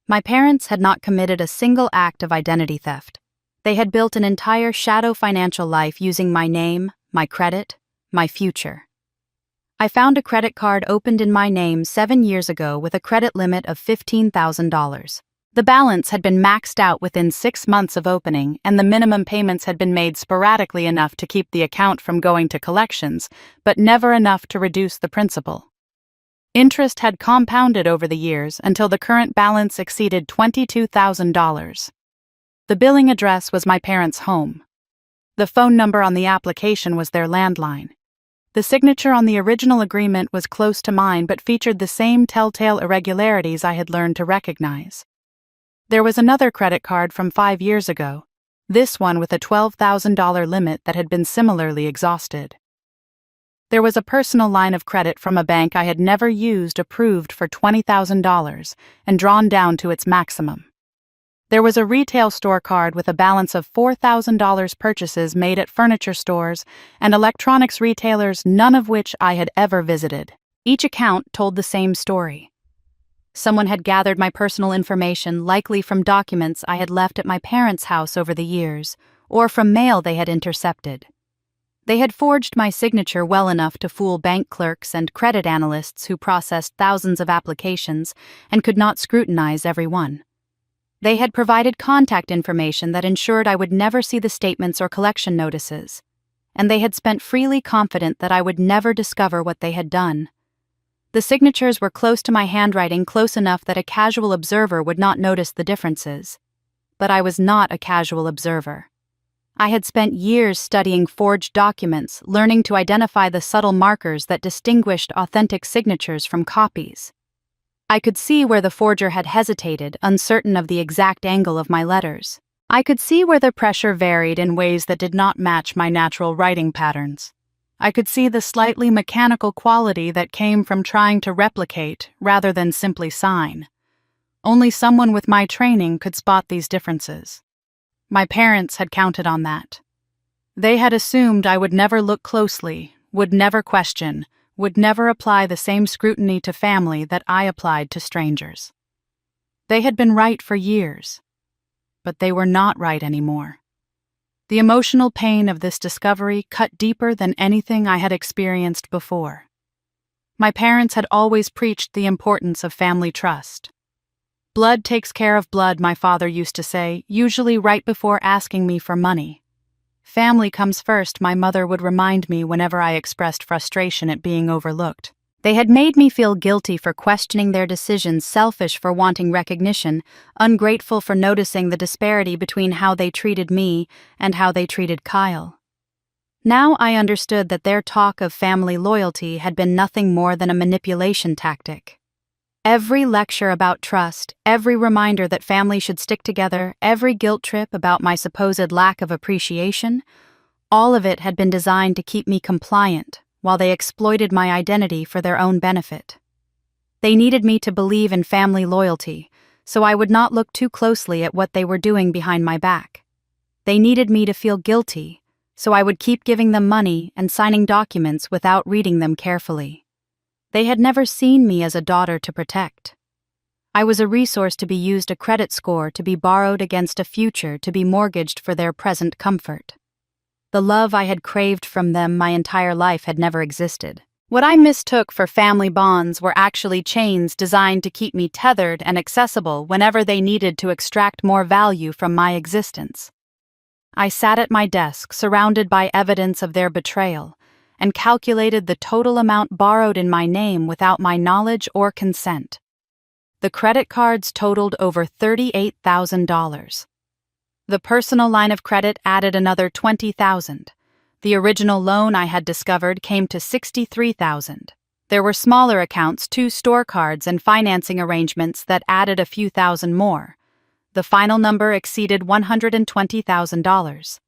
My parents had not committed a single act of identity theft. They had built an entire shadow financial life using my name, my credit, my future. I found a credit card opened in my name 7 years ago with a credit limit of $15,000. The balance had been maxed out within 6 months of opening, and the minimum payments had been made sporadically enough to keep the account from going to collections, but never enough to reduce the principal. Interest had compounded over the years until the current balance exceeded $22,000. The billing address was my parents' home. The phone number on the application was their landline. The signature on the original agreement was close to mine but featured the same telltale irregularities I had learned to recognize. There was another credit card from 5 years ago, this one with a $12,000 limit that had been similarly exhausted. There was a personal line of credit from a bank I had never used approved for $20,000 and drawn down to its maximum. There was a retail store card with a balance of $4,000 purchases made at furniture stores and electronics retailers, none of which I had ever visited. Each account told the same story. Someone had gathered my personal information, likely from documents I had left at my parents' house over the years, or from mail they had intercepted. They had forged my signature well enough to fool bank clerks and credit analysts who processed thousands of applications and could not scrutinize every one. They had provided contact information that ensured I would never see the statements or collection notices, and they had spent freely confident that I would never discover what they had done. The signatures were close to my handwriting, close enough that a casual observer would not notice the differences. But I was not a casual observer. I had spent years studying forged documents, learning to identify the subtle markers that distinguished authentic signatures from copies. I could see where the forger had hesitated, uncertain of the exact angle of my letters. I could see where the pressure varied in ways that did not match my natural writing patterns. I could see the slightly mechanical quality that came from trying to replicate rather than simply sign. Only someone with my training could spot these differences. My parents had counted on that. They had assumed I would never look closely, would never question, would never apply the same scrutiny to family that I applied to strangers. They had been right for years, but they were not right anymore. The emotional pain of this discovery cut deeper than anything I had experienced before. My parents had always preached the importance of family trust. Blood takes care of blood, my father used to say, usually right before asking me for money. Family comes first, my mother would remind me whenever I expressed frustration at being overlooked. They had made me feel guilty for questioning their decisions, selfish for wanting recognition, ungrateful for noticing the disparity between how they treated me and how they treated Kyle. Now I understood that their talk of family loyalty had been nothing more than a manipulation tactic. Every lecture about trust, every reminder that family should stick together, every guilt trip about my supposed lack of appreciation, all of it had been designed to keep me compliant, while they exploited my identity for their own benefit. They needed me to believe in family loyalty, so I would not look too closely at what they were doing behind my back. They needed me to feel guilty, so I would keep giving them money and signing documents without reading them carefully. They had never seen me as a daughter to protect. I was a resource to be used, a credit score to be borrowed against a future to be mortgaged for their present comfort. The love I had craved from them my entire life had never existed. What I mistook for family bonds were actually chains designed to keep me tethered and accessible whenever they needed to extract more value from my existence. I sat at my desk, surrounded by evidence of their betrayal, and calculated the total amount borrowed in my name without my knowledge or consent. The credit cards totaled over $38,000. The personal line of credit added another $20,000. The original loan I had discovered came to $63,000. There were smaller accounts, 2 store cards and financing arrangements that added a few thousand more. The final number exceeded $120,000.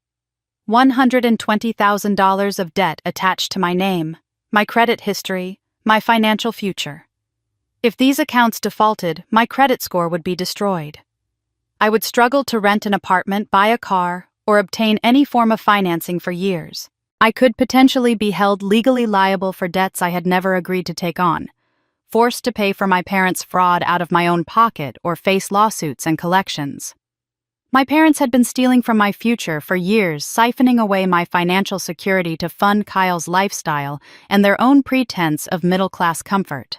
$120,000 of debt attached to my name, my credit history, my financial future. If these accounts defaulted, my credit score would be destroyed. I would struggle to rent an apartment, buy a car, or obtain any form of financing for years. I could potentially be held legally liable for debts I had never agreed to take on, forced to pay for my parents' fraud out of my own pocket or face lawsuits and collections. My parents had been stealing from my future for years, siphoning away my financial security to fund Kyle's lifestyle and their own pretense of middle-class comfort.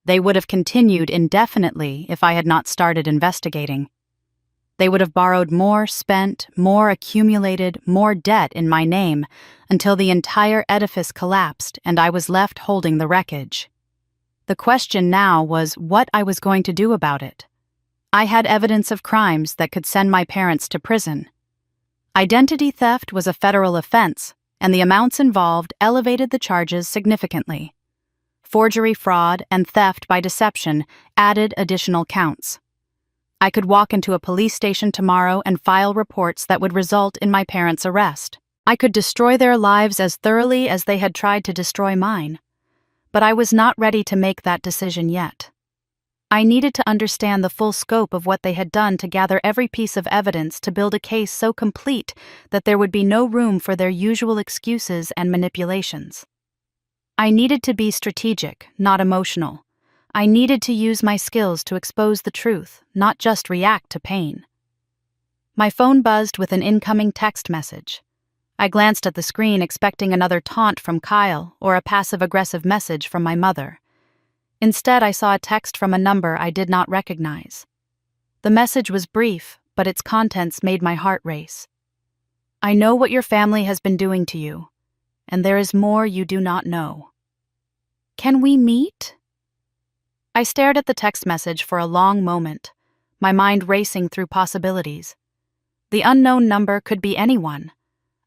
They would have continued indefinitely if I had not started investigating. They would have borrowed more, spent more, accumulated more debt in my name until the entire edifice collapsed and I was left holding the wreckage. The question now was what I was going to do about it. I had evidence of crimes that could send my parents to prison. Identity theft was a federal offense, and the amounts involved elevated the charges significantly. Forgery, fraud, and theft by deception added additional counts. I could walk into a police station tomorrow and file reports that would result in my parents' arrest. I could destroy their lives as thoroughly as they had tried to destroy mine. But I was not ready to make that decision yet. I needed to understand the full scope of what they had done to gather every piece of evidence to build a case so complete that there would be no room for their usual excuses and manipulations. I needed to be strategic, not emotional. I needed to use my skills to expose the truth, not just react to pain. My phone buzzed with an incoming text message. I glanced at the screen expecting another taunt from Kyle or a passive-aggressive message from my mother. Instead, I saw a text from a number I did not recognize. The message was brief, but its contents made my heart race. I know what your family has been doing to you, and there is more you do not know. Can we meet? I stared at the text message for a long moment, my mind racing through possibilities. The unknown number could be anyone.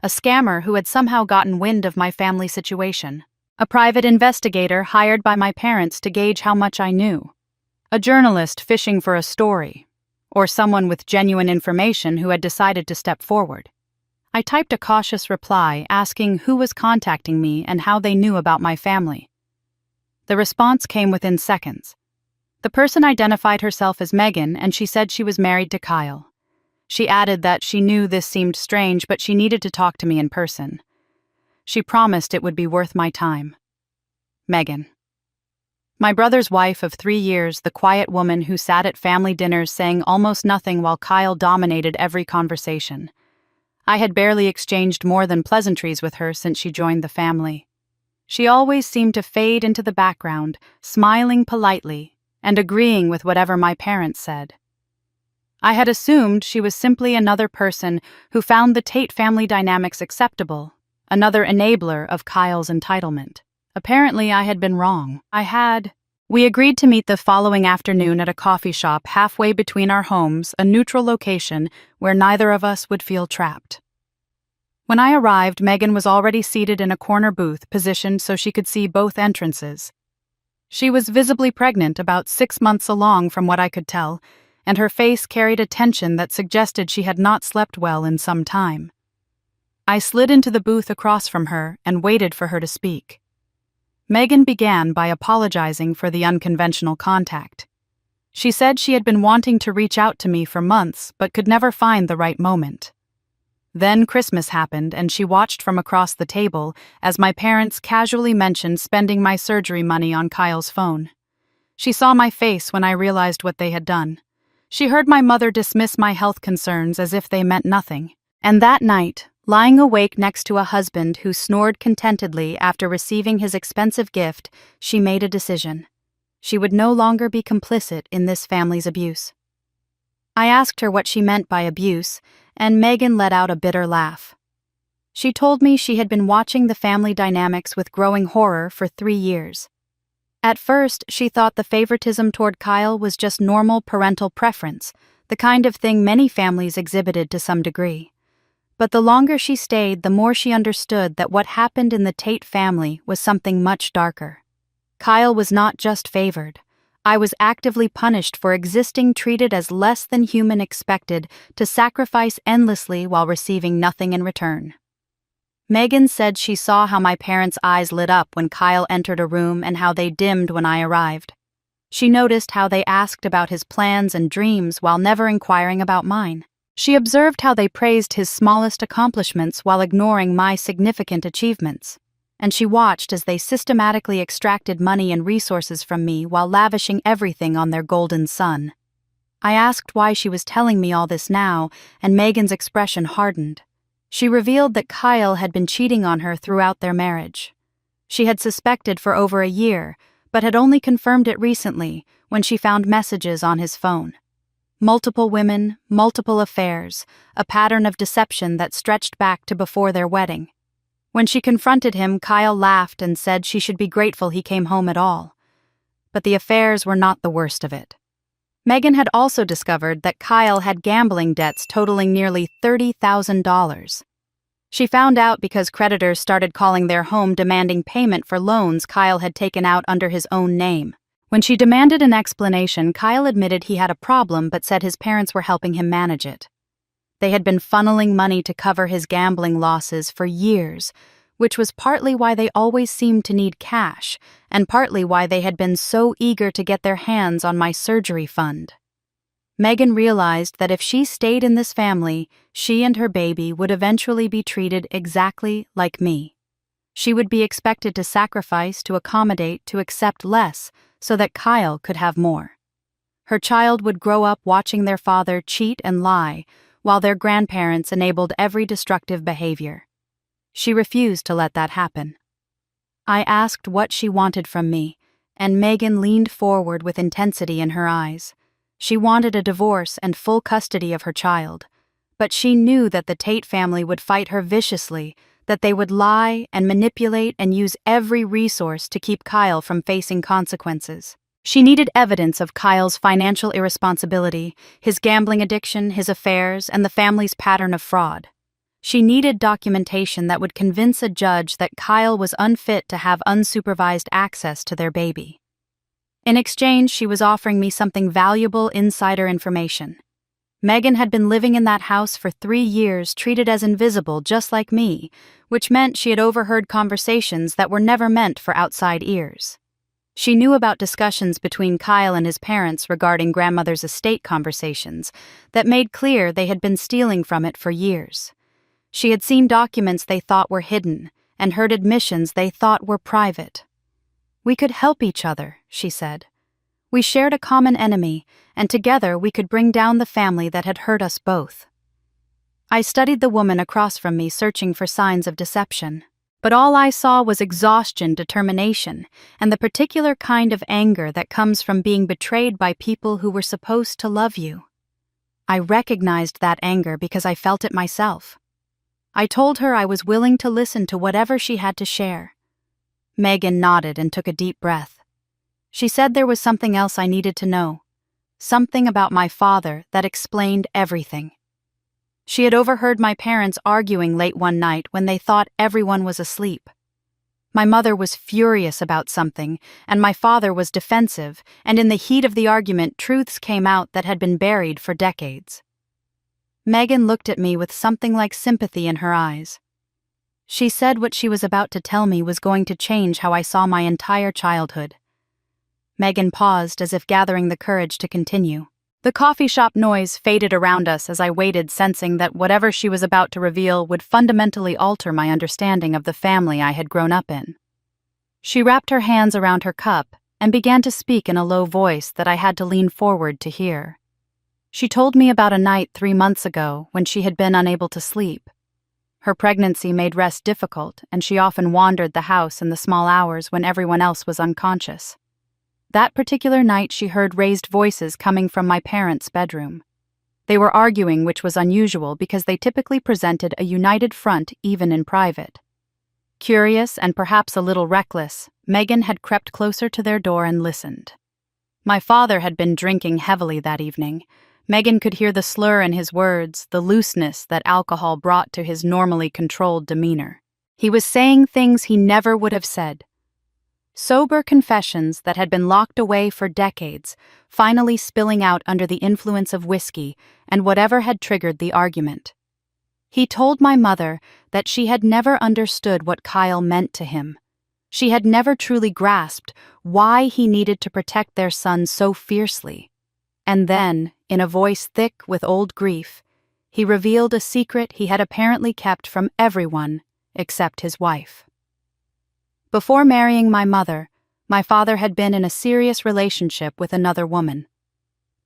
A scammer who had somehow gotten wind of my family situation. A private investigator hired by my parents to gauge how much I knew. A journalist fishing for a story. Or someone with genuine information who had decided to step forward. I typed a cautious reply asking who was contacting me and how they knew about my family. The response came within seconds. The person identified herself as Megan, and she said she was married to Kyle. She added that she knew this seemed strange, but she needed to talk to me in person. She promised it would be worth my time. Megan. My brother's wife of 3 years, the quiet woman who sat at family dinners saying almost nothing while Kyle dominated every conversation. I had barely exchanged more than pleasantries with her since she joined the family. She always seemed to fade into the background, smiling politely and agreeing with whatever my parents said. I had assumed she was simply another person who found the Tate family dynamics acceptable, another enabler of Kyle's entitlement. Apparently, I had been wrong. We agreed to meet the following afternoon at a coffee shop halfway between our homes, a neutral location where neither of us would feel trapped. When I arrived, Megan was already seated in a corner booth positioned so she could see both entrances. She was visibly pregnant, about 6 months along from what I could tell, and her face carried a tension that suggested she had not slept well in some time. I slid into the booth across from her and waited for her to speak. Megan began by apologizing for the unconventional contact. She said she had been wanting to reach out to me for months but could never find the right moment. Then Christmas happened and she watched from across the table as my parents casually mentioned spending my surgery money on Kyle's phone. She saw my face when I realized what they had done. She heard my mother dismiss my health concerns as if they meant nothing. And that night, lying awake next to a husband who snored contentedly after receiving his expensive gift, she made a decision. She would no longer be complicit in this family's abuse. I asked her what she meant by abuse, and Megan let out a bitter laugh. She told me she had been watching the family dynamics with growing horror for 3 years. At first, she thought the favoritism toward Kyle was just normal parental preference, the kind of thing many families exhibited to some degree. But the longer she stayed, the more she understood that what happened in the Tate family was something much darker. Kyle was not just favored. I was actively punished for existing treated as less than human, expected to sacrifice endlessly while receiving nothing in return. Megan said she saw how my parents' eyes lit up when Kyle entered a room and how they dimmed when I arrived. She noticed how they asked about his plans and dreams while never inquiring about mine. She observed how they praised his smallest accomplishments while ignoring my significant achievements. And she watched as they systematically extracted money and resources from me while lavishing everything on their golden son. I asked why she was telling me all this now, and Megan's expression hardened. She revealed that Kyle had been cheating on her throughout their marriage. She had suspected for over a year, but had only confirmed it recently when she found messages on his phone. Multiple women, multiple affairs, a pattern of deception that stretched back to before their wedding. When she confronted him, Kyle laughed and said she should be grateful he came home at all. But the affairs were not the worst of it. Megan had also discovered that Kyle had gambling debts totaling nearly $30,000. She found out because creditors started calling their home demanding payment for loans Kyle had taken out under his own name. When she demanded an explanation, Kyle admitted he had a problem but said his parents were helping him manage it. They had been funneling money to cover his gambling losses for years, which was partly why they always seemed to need cash, and partly why they had been so eager to get their hands on my surgery fund. Megan realized that if she stayed in this family, she and her baby would eventually be treated exactly like me. She would be expected to sacrifice, to accommodate, to accept less, so that Kyle could have more. Her child would grow up watching their father cheat and lie, while their grandparents enabled every destructive behavior. She refused to let that happen. I asked what she wanted from me, and Megan leaned forward with intensity in her eyes. She wanted a divorce and full custody of her child, but she knew that the Tate family would fight her viciously, that they would lie and manipulate and use every resource to keep Kyle from facing consequences. She needed evidence of Kyle's financial irresponsibility, his gambling addiction, his affairs, and the family's pattern of fraud. She needed documentation that would convince a judge that Kyle was unfit to have unsupervised access to their baby. In exchange, she was offering me something valuable insider information. Megan had been living in that house for 3 years, treated as invisible just like me, which meant she had overheard conversations that were never meant for outside ears. She knew about discussions between Kyle and his parents regarding grandmother's estate conversations that made clear they had been stealing from it for years. She had seen documents they thought were hidden and heard admissions they thought were private. "We could help each other," she said. "We shared a common enemy, and together we could bring down the family that had hurt us both." I studied the woman across from me, searching for signs of deception. But all I saw was exhaustion, determination, and the particular kind of anger that comes from being betrayed by people who were supposed to love you. I recognized that anger because I felt it myself. I told her I was willing to listen to whatever she had to share. Megan nodded and took a deep breath. She said there was something else I needed to know, something about my father that explained everything. She had overheard my parents arguing late one night when they thought everyone was asleep. My mother was furious about something, and my father was defensive, and in the heat of the argument, truths came out that had been buried for decades. Megan looked at me with something like sympathy in her eyes. She said what she was about to tell me was going to change how I saw my entire childhood. Megan paused as if gathering the courage to continue. The coffee shop noise faded around us as I waited, sensing that whatever she was about to reveal would fundamentally alter my understanding of the family I had grown up in. She wrapped her hands around her cup and began to speak in a low voice that I had to lean forward to hear. She told me about a night 3 months ago when she had been unable to sleep. Her pregnancy made rest difficult, and she often wandered the house in the small hours when everyone else was unconscious. That particular night she heard raised voices coming from my parents' bedroom. They were arguing, which was unusual because they typically presented a united front even in private. Curious and perhaps a little reckless, Megan had crept closer to their door and listened. My father had been drinking heavily that evening. Megan could hear the slur in his words, the looseness that alcohol brought to his normally controlled demeanor. He was saying things he never would have said. Sober confessions that had been locked away for decades, finally spilling out under the influence of whiskey and whatever had triggered the argument. He told my mother that she had never understood what Kyle meant to him. She had never truly grasped why he needed to protect their son so fiercely. And then, in a voice thick with old grief, he revealed a secret he had apparently kept from everyone except his wife. Before marrying my mother, my father had been in a serious relationship with another woman.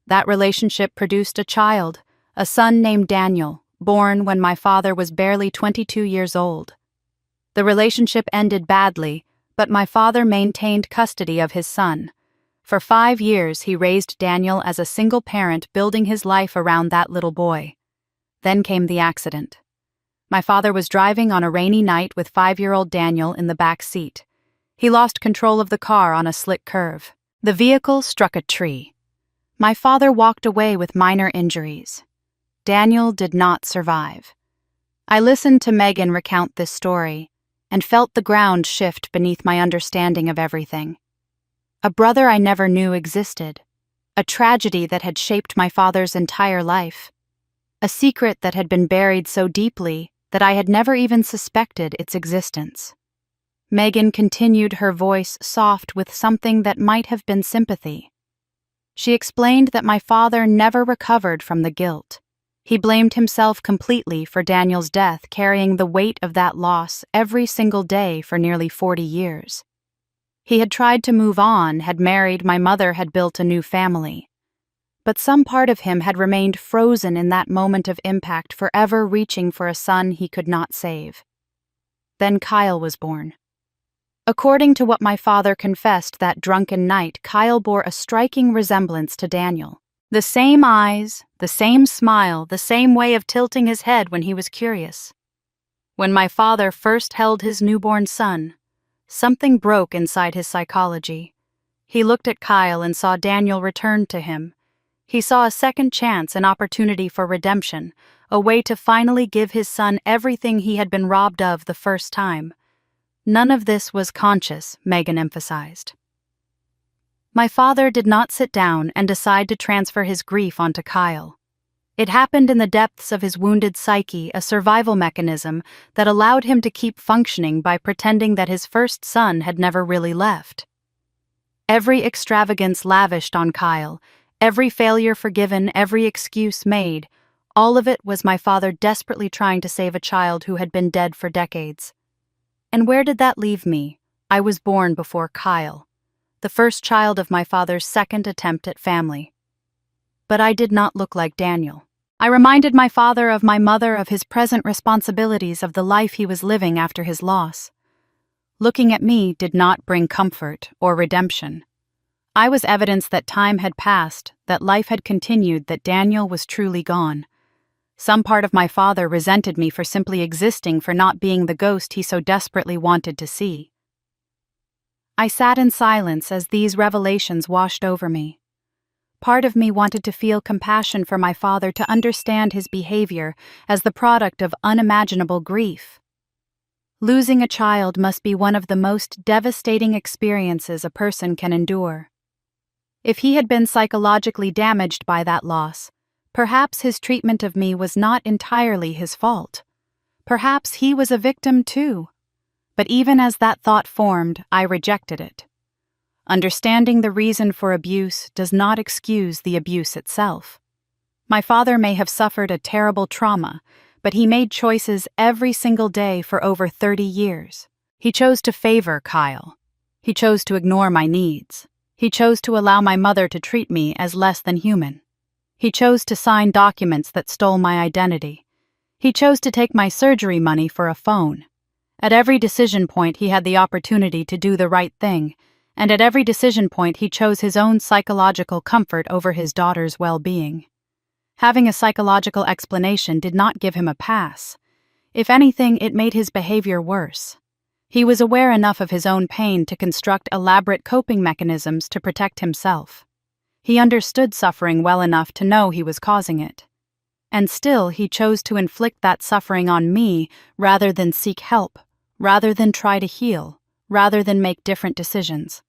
That relationship produced a child, a son named Daniel, born when my father was barely 22 years old. The relationship ended badly, but my father maintained custody of his son. For 5 years, he raised Daniel as a single parent, building his life around that little boy. Then came the accident. My father was driving on a rainy night with 5-year-old Daniel in the back seat. He lost control of the car on a slick curve. The vehicle struck a tree. My father walked away with minor injuries. Daniel did not survive. I listened to Megan recount this story and felt the ground shift beneath my understanding of everything. A brother I never knew existed. A tragedy that had shaped my father's entire life. A secret that had been buried so deeply that I had never even suspected its existence. Megan continued, her voice soft with something that might have been sympathy. She explained that my father never recovered from the guilt. He blamed himself completely for Daniel's death, carrying the weight of that loss every single day for nearly 40 years. He had tried to move on, had married, my mother had built a new family. But some part of him had remained frozen in that moment of impact, forever reaching for a son he could not save. Then Kyle was born. According to what my father confessed that drunken night, Kyle bore a striking resemblance to Daniel. The same eyes, the same smile, the same way of tilting his head when he was curious. When my father first held his newborn son, something broke inside his psychology. He looked at Kyle and saw Daniel return to him. He saw a second chance, an opportunity for redemption, a way to finally give his son everything he had been robbed of the first time. None of this was conscious, Megan emphasized. My father did not sit down and decide to transfer his grief onto Kyle. It happened in the depths of his wounded psyche, a survival mechanism that allowed him to keep functioning by pretending that his first son had never really left. Every extravagance lavished on Kyle, every failure forgiven, every excuse made, all of it was my father desperately trying to save a child who had been dead for decades. And where did that leave me? I was born before Kyle, the first child of my father's second attempt at family. But I did not look like Daniel. I reminded my father of my mother, of his present responsibilities, of the life he was living after his loss. Looking at me did not bring comfort or redemption. I was evidence that time had passed, that life had continued, that Daniel was truly gone. Some part of my father resented me for simply existing, for not being the ghost he so desperately wanted to see. I sat in silence as these revelations washed over me. Part of me wanted to feel compassion for my father, to understand his behavior as the product of unimaginable grief. Losing a child must be one of the most devastating experiences a person can endure. If he had been psychologically damaged by that loss, perhaps his treatment of me was not entirely his fault. Perhaps he was a victim too. But even as that thought formed, I rejected it. Understanding the reason for abuse does not excuse the abuse itself. My father may have suffered a terrible trauma, but he made choices every single day for over 30 years. He chose to favor Kyle. He chose to ignore my needs. He chose to allow my mother to treat me as less than human. He chose to sign documents that stole my identity. He chose to take my surgery money for a phone. At every decision point, he had the opportunity to do the right thing, and at every decision point, he chose his own psychological comfort over his daughter's well-being. Having a psychological explanation did not give him a pass. If anything, it made his behavior worse. He was aware enough of his own pain to construct elaborate coping mechanisms to protect himself. He understood suffering well enough to know he was causing it. And still, he chose to inflict that suffering on me rather than seek help, rather than try to heal, rather than make different decisions.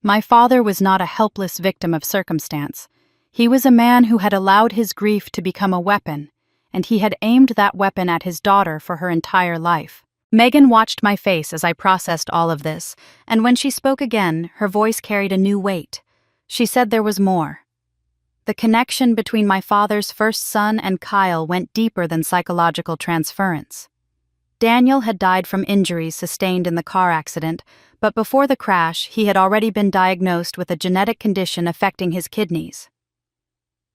My father was not a helpless victim of circumstance. He was a man who had allowed his grief to become a weapon, and he had aimed that weapon at his daughter for her entire life. Megan watched my face as I processed all of this, and when she spoke again, her voice carried a new weight. She said there was more. The connection between my father's first son and Kyle went deeper than psychological transference. Daniel had died from injuries sustained in the car accident, but before the crash, he had already been diagnosed with a genetic condition affecting his kidneys.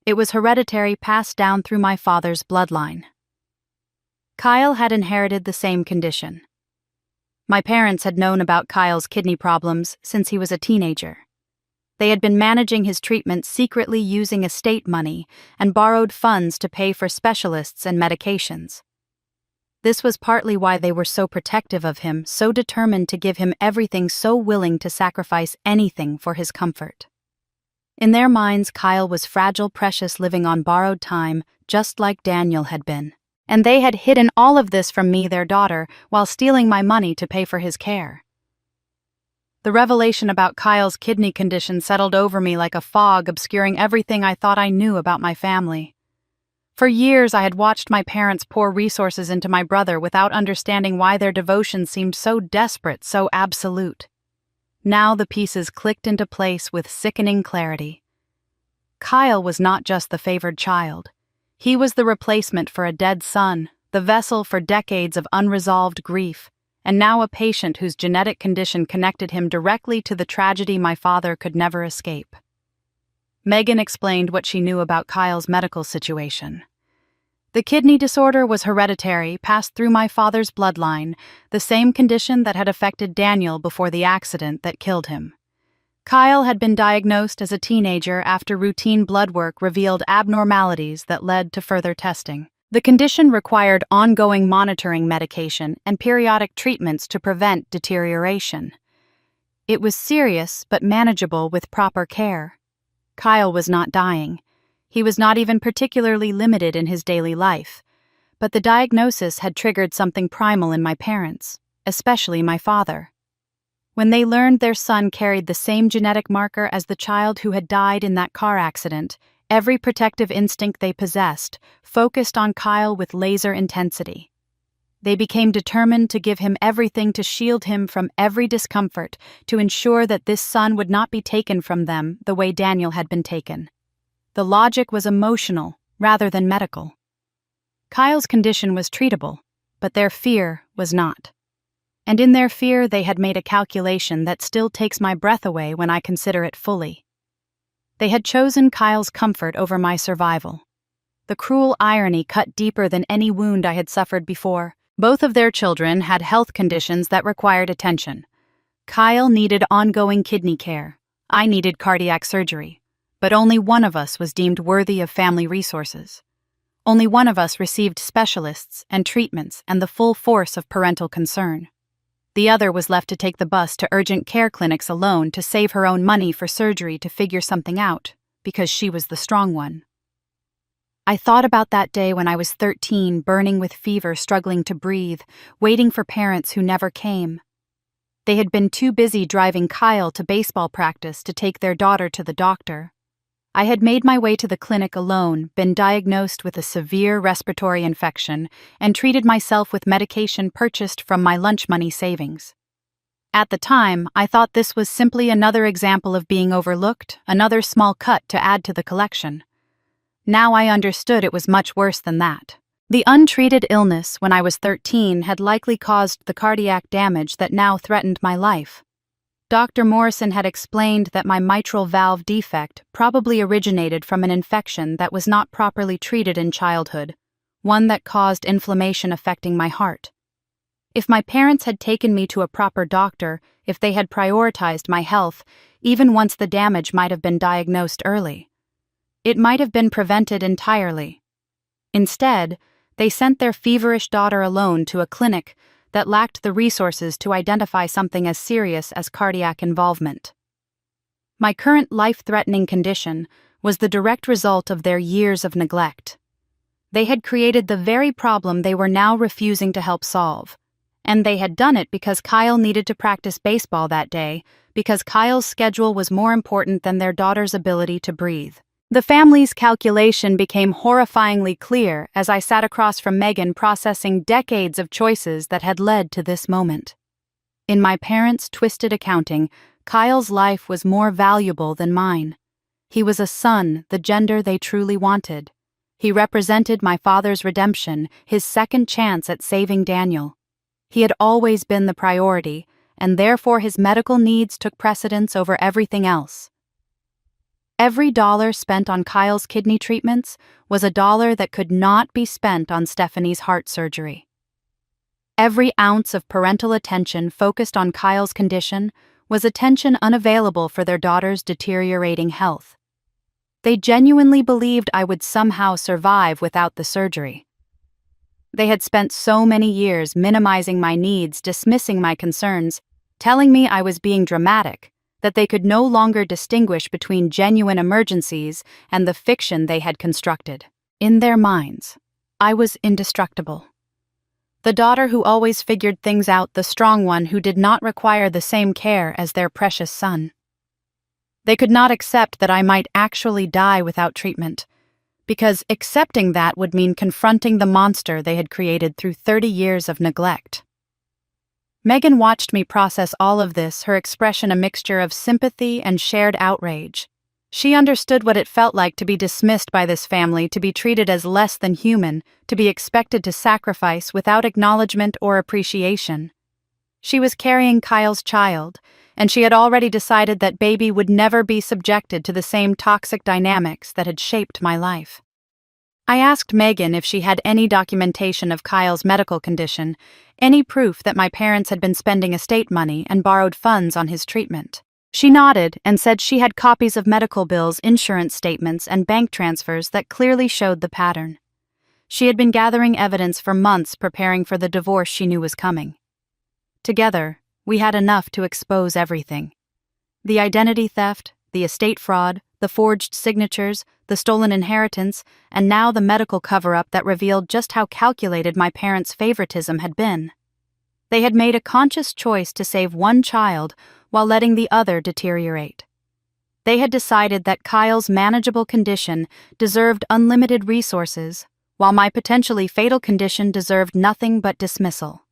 It was hereditary, passed down through my father's bloodline. Kyle had inherited the same condition. My parents had known about Kyle's kidney problems since he was a teenager. They had been managing his treatment secretly using estate money and borrowed funds to pay for specialists and medications. This was partly why they were so protective of him, so determined to give him everything, so willing to sacrifice anything for his comfort. In their minds, Kyle was fragile, precious, living on borrowed time, just like Daniel had been. And they had hidden all of this from me, their daughter, while stealing my money to pay for his care. The revelation about Kyle's kidney condition settled over me like a fog, obscuring everything I thought I knew about my family. For years, I had watched my parents pour resources into my brother without understanding why their devotion seemed so desperate, so absolute. Now the pieces clicked into place with sickening clarity. Kyle was not just the favored child. He was the replacement for a dead son, the vessel for decades of unresolved grief, and now a patient whose genetic condition connected him directly to the tragedy my father could never escape. Megan explained what she knew about Kyle's medical situation. The kidney disorder was hereditary, passed through my father's bloodline, the same condition that had affected Daniel before the accident that killed him. Kyle had been diagnosed as a teenager after routine blood work revealed abnormalities that led to further testing. The condition required ongoing monitoring medication and periodic treatments to prevent deterioration. It was serious but manageable with proper care. Kyle was not dying. He was not even particularly limited in his daily life. But the diagnosis had triggered something primal in my parents, especially my father. When they learned their son carried the same genetic marker as the child who had died in that car accident, every protective instinct they possessed focused on Kyle with laser intensity. They became determined to give him everything to shield him from every discomfort, to ensure that this son would not be taken from them the way Daniel had been taken. The logic was emotional rather than medical. Kyle's condition was treatable, but their fear was not. And in their fear, they had made a calculation that still takes my breath away when I consider it fully. They had chosen Kyle's comfort over my survival. The cruel irony cut deeper than any wound I had suffered before. Both of their children had health conditions that required attention. Kyle needed ongoing kidney care. I needed cardiac surgery. But only one of us was deemed worthy of family resources. Only one of us received specialists and treatments and the full force of parental concern. The other was left to take the bus to urgent care clinics alone to save her own money for surgery to figure something out, because she was the strong one. I thought about that day when I was 13, burning with fever, struggling to breathe, waiting for parents who never came. They had been too busy driving Kyle to baseball practice to take their daughter to the doctor. I had made my way to the clinic alone, been diagnosed with a severe respiratory infection, and treated myself with medication purchased from my lunch money savings. At the time, I thought this was simply another example of being overlooked, another small cut to add to the collection. Now I understood it was much worse than that. The untreated illness when I was 13 had likely caused the cardiac damage that now threatened my life. Dr. Morrison had explained that my mitral valve defect probably originated from an infection that was not properly treated in childhood, one that caused inflammation affecting my heart. If my parents had taken me to a proper doctor, if they had prioritized my health, even once the damage might have been diagnosed early, it might have been prevented entirely. Instead, they sent their feverish daughter alone to a clinic that lacked the resources to identify something as serious as cardiac involvement. My current life-threatening condition was the direct result of their years of neglect. They had created the very problem they were now refusing to help solve. And they had done it because Kyle needed to practice baseball that day, because Kyle's schedule was more important than their daughter's ability to breathe. The family's calculation became horrifyingly clear as I sat across from Megan processing decades of choices that had led to this moment. In my parents' twisted accounting, Kyle's life was more valuable than mine. He was a son, the gender they truly wanted. He represented my father's redemption, his second chance at saving Daniel. He had always been the priority, and therefore his medical needs took precedence over everything else. Every dollar spent on Kyle's kidney treatments was a dollar that could not be spent on Stephanie's heart surgery. Every ounce of parental attention focused on Kyle's condition was attention unavailable for their daughter's deteriorating health. They genuinely believed I would somehow survive without the surgery. They had spent so many years minimizing my needs, dismissing my concerns, telling me I was being dramatic, that they could no longer distinguish between genuine emergencies and the fiction they had constructed. In their minds, I was indestructible. The daughter who always figured things out, the strong one who did not require the same care as their precious son. They could not accept that I might actually die without treatment, because accepting that would mean confronting the monster they had created through 30 years of neglect. Megan watched me process all of this, her expression a mixture of sympathy and shared outrage. She understood what it felt like to be dismissed by this family, to be treated as less than human, to be expected to sacrifice without acknowledgement or appreciation. She was carrying Kyle's child, and she had already decided that baby would never be subjected to the same toxic dynamics that had shaped my life. I asked Megan if she had any documentation of Kyle's medical condition, any proof that my parents had been spending estate money and borrowed funds on his treatment. She nodded and said she had copies of medical bills, insurance statements, and bank transfers that clearly showed the pattern. She had been gathering evidence for months, preparing for the divorce she knew was coming. Together, we had enough to expose everything. The identity theft, the estate fraud, the forged signatures, the stolen inheritance, and now the medical cover-up that revealed just how calculated my parents' favoritism had been. They had made a conscious choice to save one child while letting the other deteriorate. They had decided that Kyle's manageable condition deserved unlimited resources, while my potentially fatal condition deserved nothing but dismissal.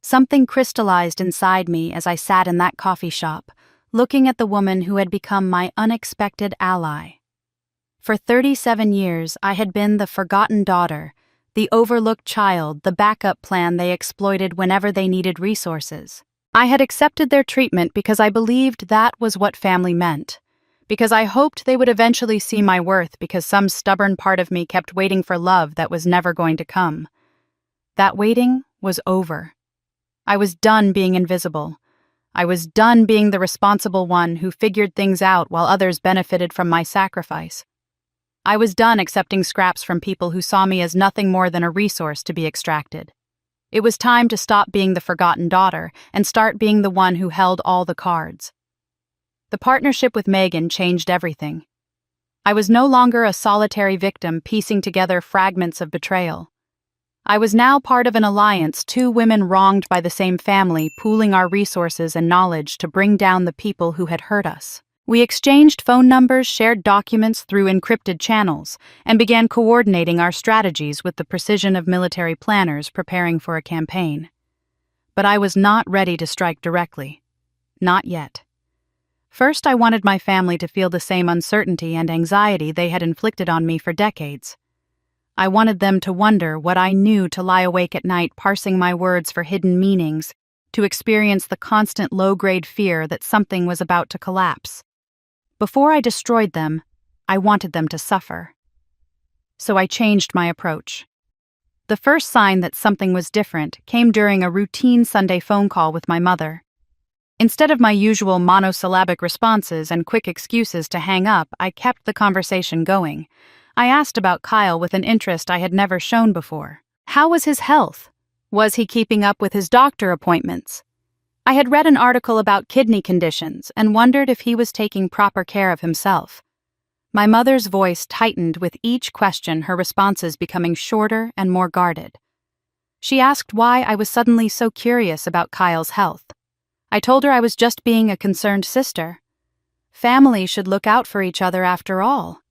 Something crystallized inside me as I sat in that coffee shop, looking at the woman who had become my unexpected ally. For 37 years, I had been the forgotten daughter, the overlooked child, the backup plan they exploited whenever they needed resources. I had accepted their treatment because I believed that was what family meant, because I hoped they would eventually see my worth, because some stubborn part of me kept waiting for love that was never going to come. That waiting was over. I was done being invisible. I was done being the responsible one who figured things out while others benefited from my sacrifice. I was done accepting scraps from people who saw me as nothing more than a resource to be extracted. It was time to stop being the forgotten daughter and start being the one who held all the cards. The partnership with Megan changed everything. I was no longer a solitary victim piecing together fragments of betrayal. I was now part of an alliance, two women wronged by the same family, pooling our resources and knowledge to bring down the people who had hurt us. We exchanged phone numbers, shared documents through encrypted channels, and began coordinating our strategies with the precision of military planners preparing for a campaign. But I was not ready to strike directly. Not yet. First, I wanted my family to feel the same uncertainty and anxiety they had inflicted on me for decades. I wanted them to wonder what I knew, to lie awake at night parsing my words for hidden meanings, to experience the constant low-grade fear that something was about to collapse. Before I destroyed them, I wanted them to suffer. So I changed my approach. The first sign that something was different came during a routine Sunday phone call with my mother. Instead of my usual monosyllabic responses and quick excuses to hang up, I kept the conversation going. I asked about Kyle with an interest I had never shown before. How was his health? Was he keeping up with his doctor appointments? I had read an article about kidney conditions and wondered if he was taking proper care of himself. My mother's voice tightened with each question, her responses becoming shorter and more guarded. She asked why I was suddenly so curious about Kyle's health. I told her I was just being a concerned sister. Family should look out for each other after all.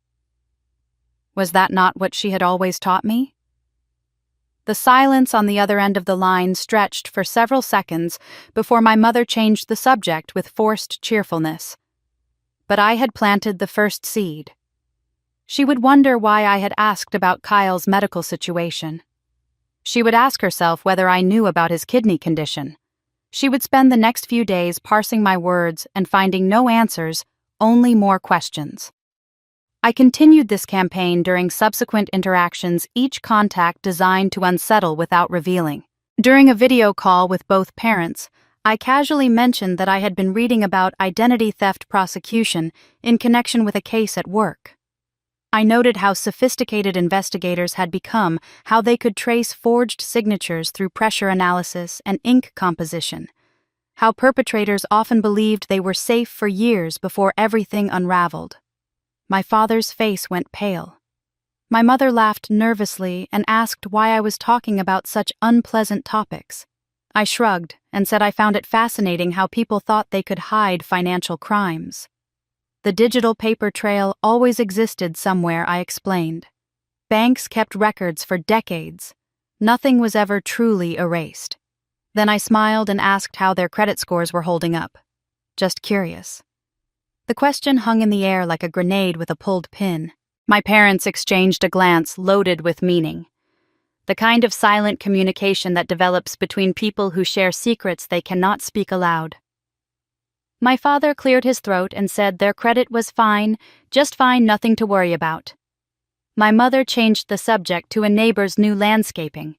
Was that not what she had always taught me? The silence on the other end of the line stretched for several seconds before my mother changed the subject with forced cheerfulness. But I had planted the first seed. She would wonder why I had asked about Kyle's medical situation. She would ask herself whether I knew about his kidney condition. She would spend the next few days parsing my words and finding no answers, only more questions. I continued this campaign during subsequent interactions, each contact designed to unsettle without revealing. During a video call with both parents, I casually mentioned that I had been reading about identity theft prosecution in connection with a case at work. I noted how sophisticated investigators had become, how they could trace forged signatures through pressure analysis and ink composition, how perpetrators often believed they were safe for years before everything unraveled. My father's face went pale. My mother laughed nervously and asked why I was talking about such unpleasant topics. I shrugged and said I found it fascinating how people thought they could hide financial crimes. The digital paper trail always existed somewhere, I explained. Banks kept records for decades. Nothing was ever truly erased. Then I smiled and asked how their credit scores were holding up. Just curious. The question hung in the air like a grenade with a pulled pin. My parents exchanged a glance loaded with meaning. The kind of silent communication that develops between people who share secrets they cannot speak aloud. My father cleared his throat and said their credit was fine, just fine, nothing to worry about. My mother changed the subject to a neighbor's new landscaping.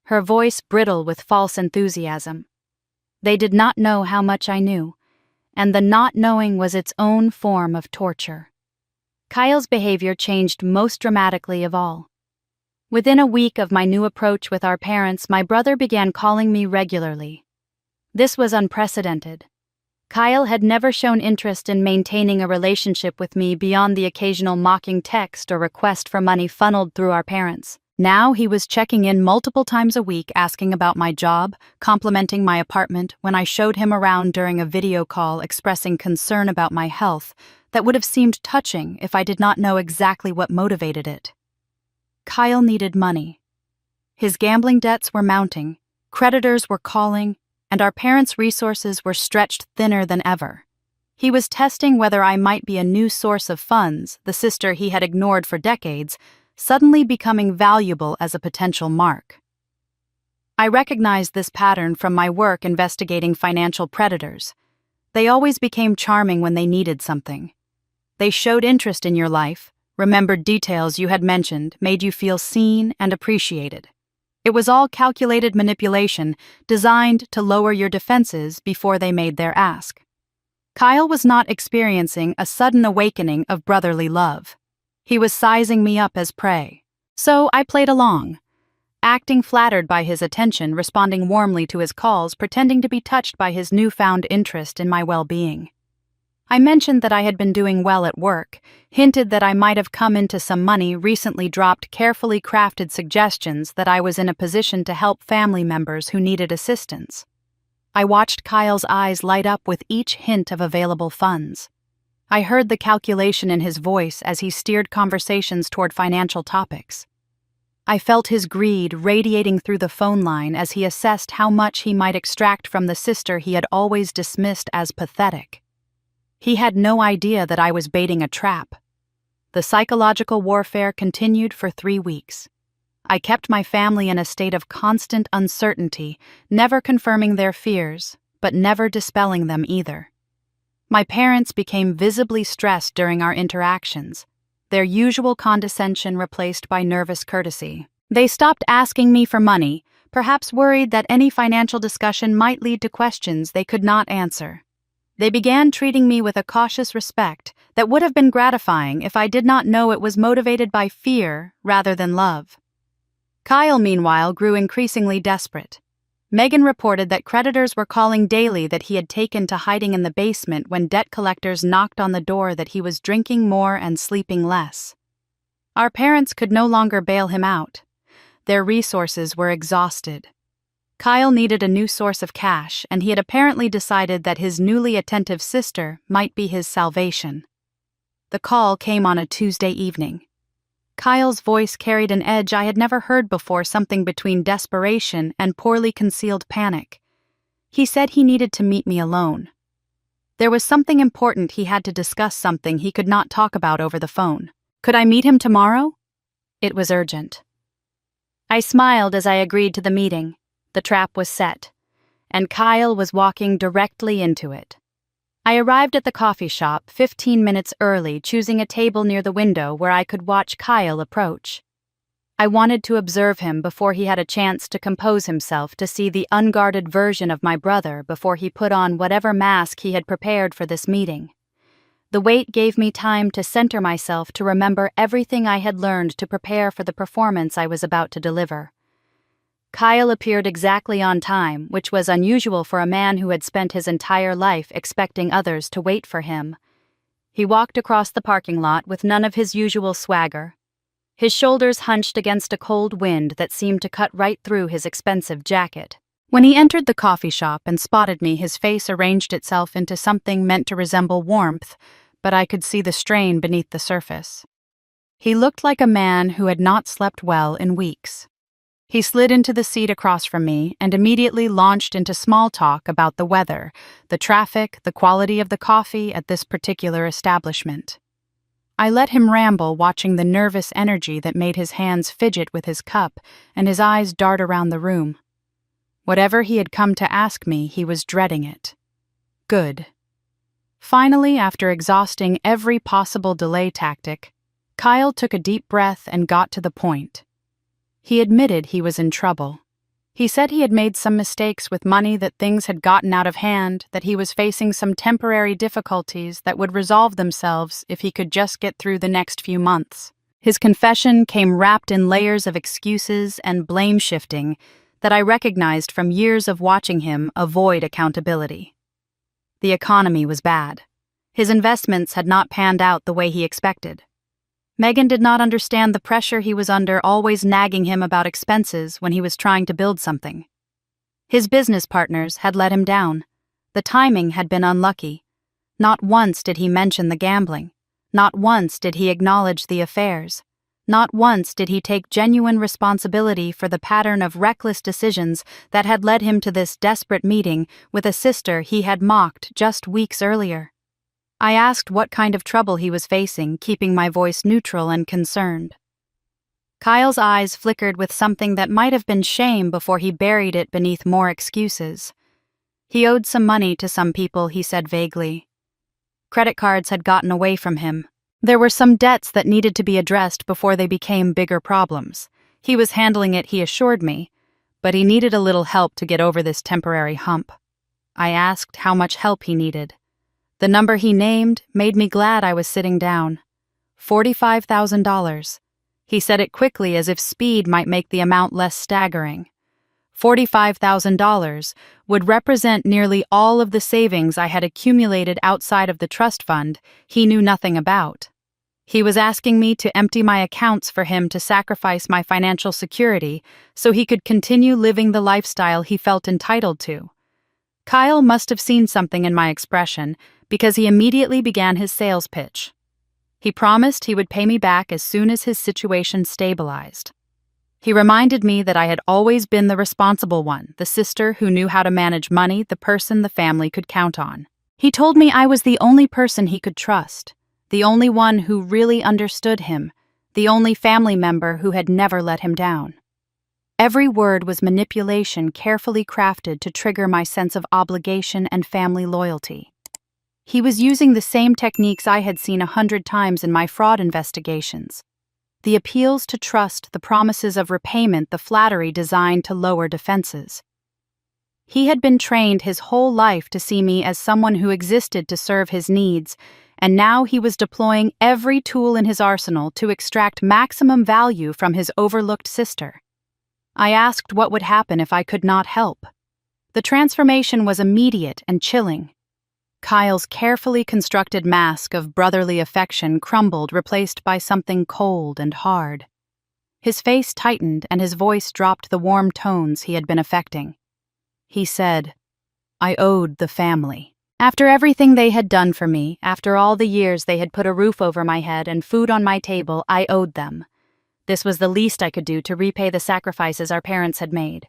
Her voice brittle with false enthusiasm. They did not know how much I knew, and the not knowing was its own form of torture. Kyle's behavior changed most dramatically of all. Within a week of my new approach with our parents, my brother began calling me regularly. This was unprecedented. Kyle had never shown interest in maintaining a relationship with me beyond the occasional mocking text or request for money funneled through our parents. Now he was checking in multiple times a week, asking about my job, complimenting my apartment when I showed him around during a video call, expressing concern about my health that would have seemed touching if I did not know exactly what motivated it. Kyle needed money. His gambling debts were mounting, creditors were calling, and our parents' resources were stretched thinner than ever. He was testing whether I might be a new source of funds, the sister he had ignored for decades, suddenly becoming valuable as a potential mark. I recognized this pattern from my work investigating financial predators. They always became charming when they needed something. They showed interest in your life, remembered details you had mentioned, made you feel seen and appreciated. It was all calculated manipulation, designed to lower your defenses before they made their ask. Kyle was not experiencing a sudden awakening of brotherly love. He was sizing me up as prey. So I played along, acting flattered by his attention, responding warmly to his calls, pretending to be touched by his newfound interest in my well-being. I mentioned that I had been doing well at work, hinted that I might have come into some money, recently dropped carefully crafted suggestions that I was in a position to help family members who needed assistance. I watched Kyle's eyes light up with each hint of available funds. I heard the calculation in his voice as he steered conversations toward financial topics. I felt his greed radiating through the phone line as he assessed how much he might extract from the sister he had always dismissed as pathetic. He had no idea that I was baiting a trap. The psychological warfare continued for 3 weeks. I kept my family in a state of constant uncertainty, never confirming their fears, but never dispelling them either. My parents became visibly stressed during our interactions, their usual condescension replaced by nervous courtesy. They stopped asking me for money, perhaps worried that any financial discussion might lead to questions they could not answer. They began treating me with a cautious respect that would have been gratifying if I did not know it was motivated by fear rather than love. Kyle, meanwhile, grew increasingly desperate. Megan reported that creditors were calling daily, that he had taken to hiding in the basement when debt collectors knocked on the door, that he was drinking more and sleeping less. Our parents could no longer bail him out. Their resources were exhausted. Kyle needed a new source of cash, and he had apparently decided that his newly attentive sister might be his salvation. The call came on a Tuesday evening. Kyle's voice carried an edge I had never heard before, something between desperation and poorly concealed panic. He said he needed to meet me alone. There was something important he had to discuss, something he could not talk about over the phone. Could I meet him tomorrow? It was urgent. I smiled as I agreed to the meeting. The trap was set, and Kyle was walking directly into it. I arrived at the coffee shop 15 minutes early, choosing a table near the window where I could watch Kyle approach. I wanted to observe him before he had a chance to compose himself, to see the unguarded version of my brother before he put on whatever mask he had prepared for this meeting. The wait gave me time to center myself, to remember everything I had learned to prepare for the performance I was about to deliver. Kyle appeared exactly on time, which was unusual for a man who had spent his entire life expecting others to wait for him. He walked across the parking lot with none of his usual swagger. His shoulders hunched against a cold wind that seemed to cut right through his expensive jacket. When he entered the coffee shop and spotted me, his face arranged itself into something meant to resemble warmth, but I could see the strain beneath the surface. He looked like a man who had not slept well in weeks. He slid into the seat across from me and immediately launched into small talk about the weather, the traffic, the quality of the coffee at this particular establishment. I let him ramble, watching the nervous energy that made his hands fidget with his cup and his eyes dart around the room. Whatever he had come to ask me, he was dreading it. Good. Finally, after exhausting every possible delay tactic, Kyle took a deep breath and got to the point. He admitted he was in trouble. He said he had made some mistakes with money, that things had gotten out of hand, that he was facing some temporary difficulties that would resolve themselves if he could just get through the next few months. His confession came wrapped in layers of excuses and blame shifting that I recognized from years of watching him avoid accountability. The economy was bad. His investments had not panned out the way he expected. Megan did not understand the pressure he was under, always nagging him about expenses when he was trying to build something. His business partners had let him down. The timing had been unlucky. Not once did he mention the gambling. Not once did he acknowledge the affairs. Not once did he take genuine responsibility for the pattern of reckless decisions that had led him to this desperate meeting with a sister he had mocked just weeks earlier. I asked what kind of trouble he was facing, keeping my voice neutral and concerned. Kyle's eyes flickered with something that might have been shame before he buried it beneath more excuses. He owed some money to some people, he said vaguely. Credit cards had gotten away from him. There were some debts that needed to be addressed before they became bigger problems. He was handling it, he assured me, but he needed a little help to get over this temporary hump. I asked how much help he needed. The number he named made me glad I was sitting down. $45,000. He said it quickly, as if speed might make the amount less staggering. $45,000 would represent nearly all of the savings I had accumulated outside of the trust fund he knew nothing about. He was asking me to empty my accounts for him, to sacrifice my financial security so he could continue living the lifestyle he felt entitled to. Kyle must have seen something in my expression, because he immediately began his sales pitch. He promised he would pay me back as soon as his situation stabilized. He reminded me that I had always been the responsible one, the sister who knew how to manage money, the person the family could count on. He told me I was the only person he could trust, the only one who really understood him, the only family member who had never let him down. Every word was manipulation carefully crafted to trigger my sense of obligation and family loyalty. He was using the same techniques I had seen 100 times in my fraud investigations. The appeals to trust, the promises of repayment, the flattery designed to lower defenses. He had been trained his whole life to see me as someone who existed to serve his needs, and now he was deploying every tool in his arsenal to extract maximum value from his overlooked sister. I asked what would happen if I could not help. The transformation was immediate and chilling. Kyle's carefully constructed mask of brotherly affection crumbled, replaced by something cold and hard. His face tightened and his voice dropped the warm tones he had been affecting. He said, "I owed the family. After everything they had done for me, after all the years they had put a roof over my head and food on my table, I owed them. This was the least I could do to repay the sacrifices our parents had made.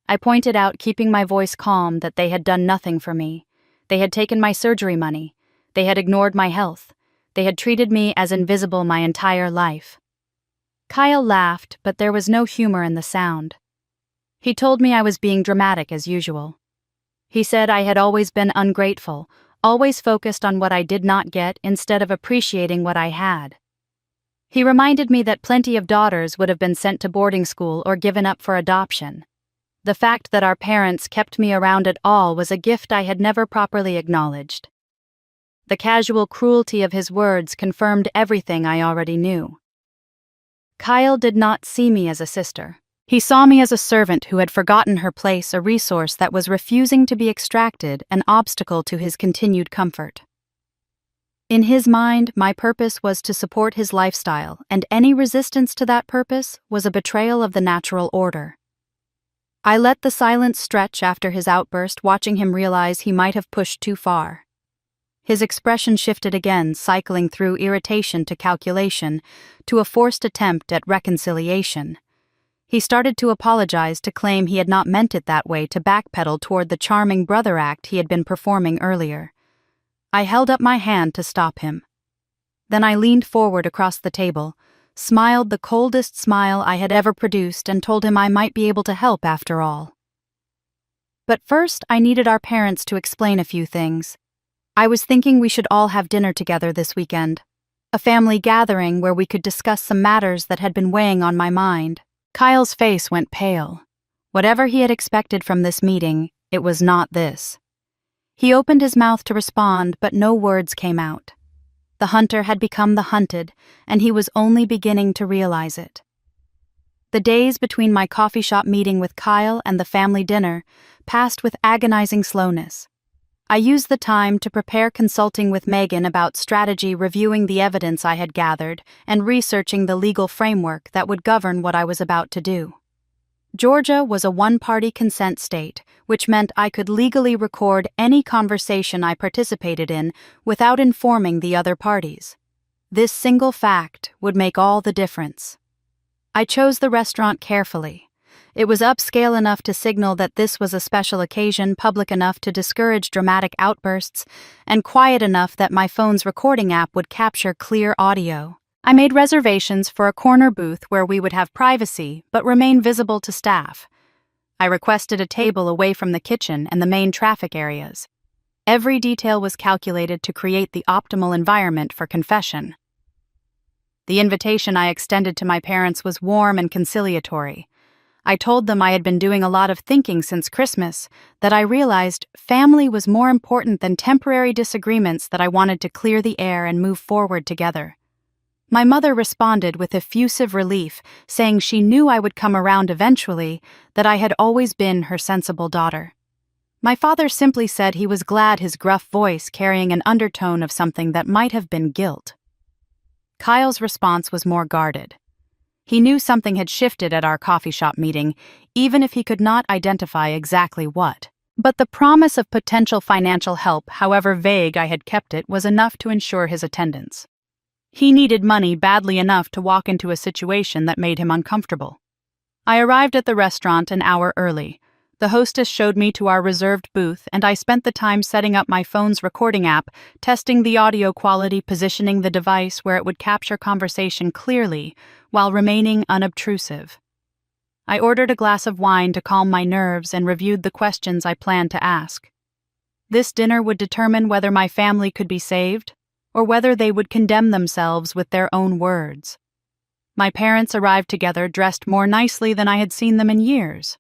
I pointed out, keeping my voice calm, that they had done nothing for me. They had taken my surgery money. They had ignored my health. They had treated me as invisible my entire life." Kyle laughed, but there was no humor in the sound. He told me I was being dramatic as usual. He said I had always been ungrateful, always focused on what I did not get instead of appreciating what I had. He reminded me that plenty of daughters would have been sent to boarding school or given up for adoption. The fact that our parents kept me around at all was a gift I had never properly acknowledged. The casual cruelty of his words confirmed everything I already knew. Kyle did not see me as a sister. He saw me as a servant who had forgotten her place, a resource that was refusing to be extracted, an obstacle to his continued comfort. In his mind, my purpose was to support his lifestyle, and any resistance to that purpose was a betrayal of the natural order. I let the silence stretch after his outburst, watching him realize he might have pushed too far. His expression shifted again, cycling through irritation to calculation, to a forced attempt at reconciliation. He started to apologize, to claim he had not meant it that way, to backpedal toward the charming brother act he had been performing earlier. I held up my hand to stop him. Then I leaned forward across the table, smiled the coldest smile I had ever produced, and told him I might be able to help after all. But first, I needed our parents to explain a few things. I was thinking we should all have dinner together this weekend, a family gathering where we could discuss some matters that had been weighing on my mind. Kyle's face went pale. Whatever he had expected from this meeting, it was not this. He opened his mouth to respond, but no words came out. The hunter had become the hunted, and he was only beginning to realize it. The days between my coffee shop meeting with Kyle and the family dinner passed with agonizing slowness. I used the time to prepare, consulting with Megan about strategy, reviewing the evidence I had gathered, and researching the legal framework that would govern what I was about to do. Georgia was a one-party consent state, which meant I could legally record any conversation I participated in without informing the other parties. This single fact would make all the difference. I chose the restaurant carefully. It was upscale enough to signal that this was a special occasion, public enough to discourage dramatic outbursts, and quiet enough that my phone's recording app would capture clear audio. I made reservations for a corner booth where we would have privacy but remain visible to staff. I requested a table away from the kitchen and the main traffic areas. Every detail was calculated to create the optimal environment for confession. The invitation I extended to my parents was warm and conciliatory. I told them I had been doing a lot of thinking since Christmas, that I realized family was more important than temporary disagreements, that I wanted to clear the air and move forward together. My mother responded with effusive relief, saying she knew I would come around eventually, that I had always been her sensible daughter. My father simply said he was glad, his gruff voice carrying an undertone of something that might have been guilt. Kyle's response was more guarded. He knew something had shifted at our coffee shop meeting, even if he could not identify exactly what. But the promise of potential financial help, however vague I had kept it, was enough to ensure his attendance. He needed money badly enough to walk into a situation that made him uncomfortable. I arrived at the restaurant an hour early. The hostess showed me to our reserved booth, and I spent the time setting up my phone's recording app, testing the audio quality, positioning the device where it would capture conversation clearly while remaining unobtrusive. I ordered a glass of wine to calm my nerves and reviewed the questions I planned to ask. This dinner would determine whether my family could be saved, or whether they would condemn themselves with their own words. My parents arrived together, dressed more nicely than I had seen them in years.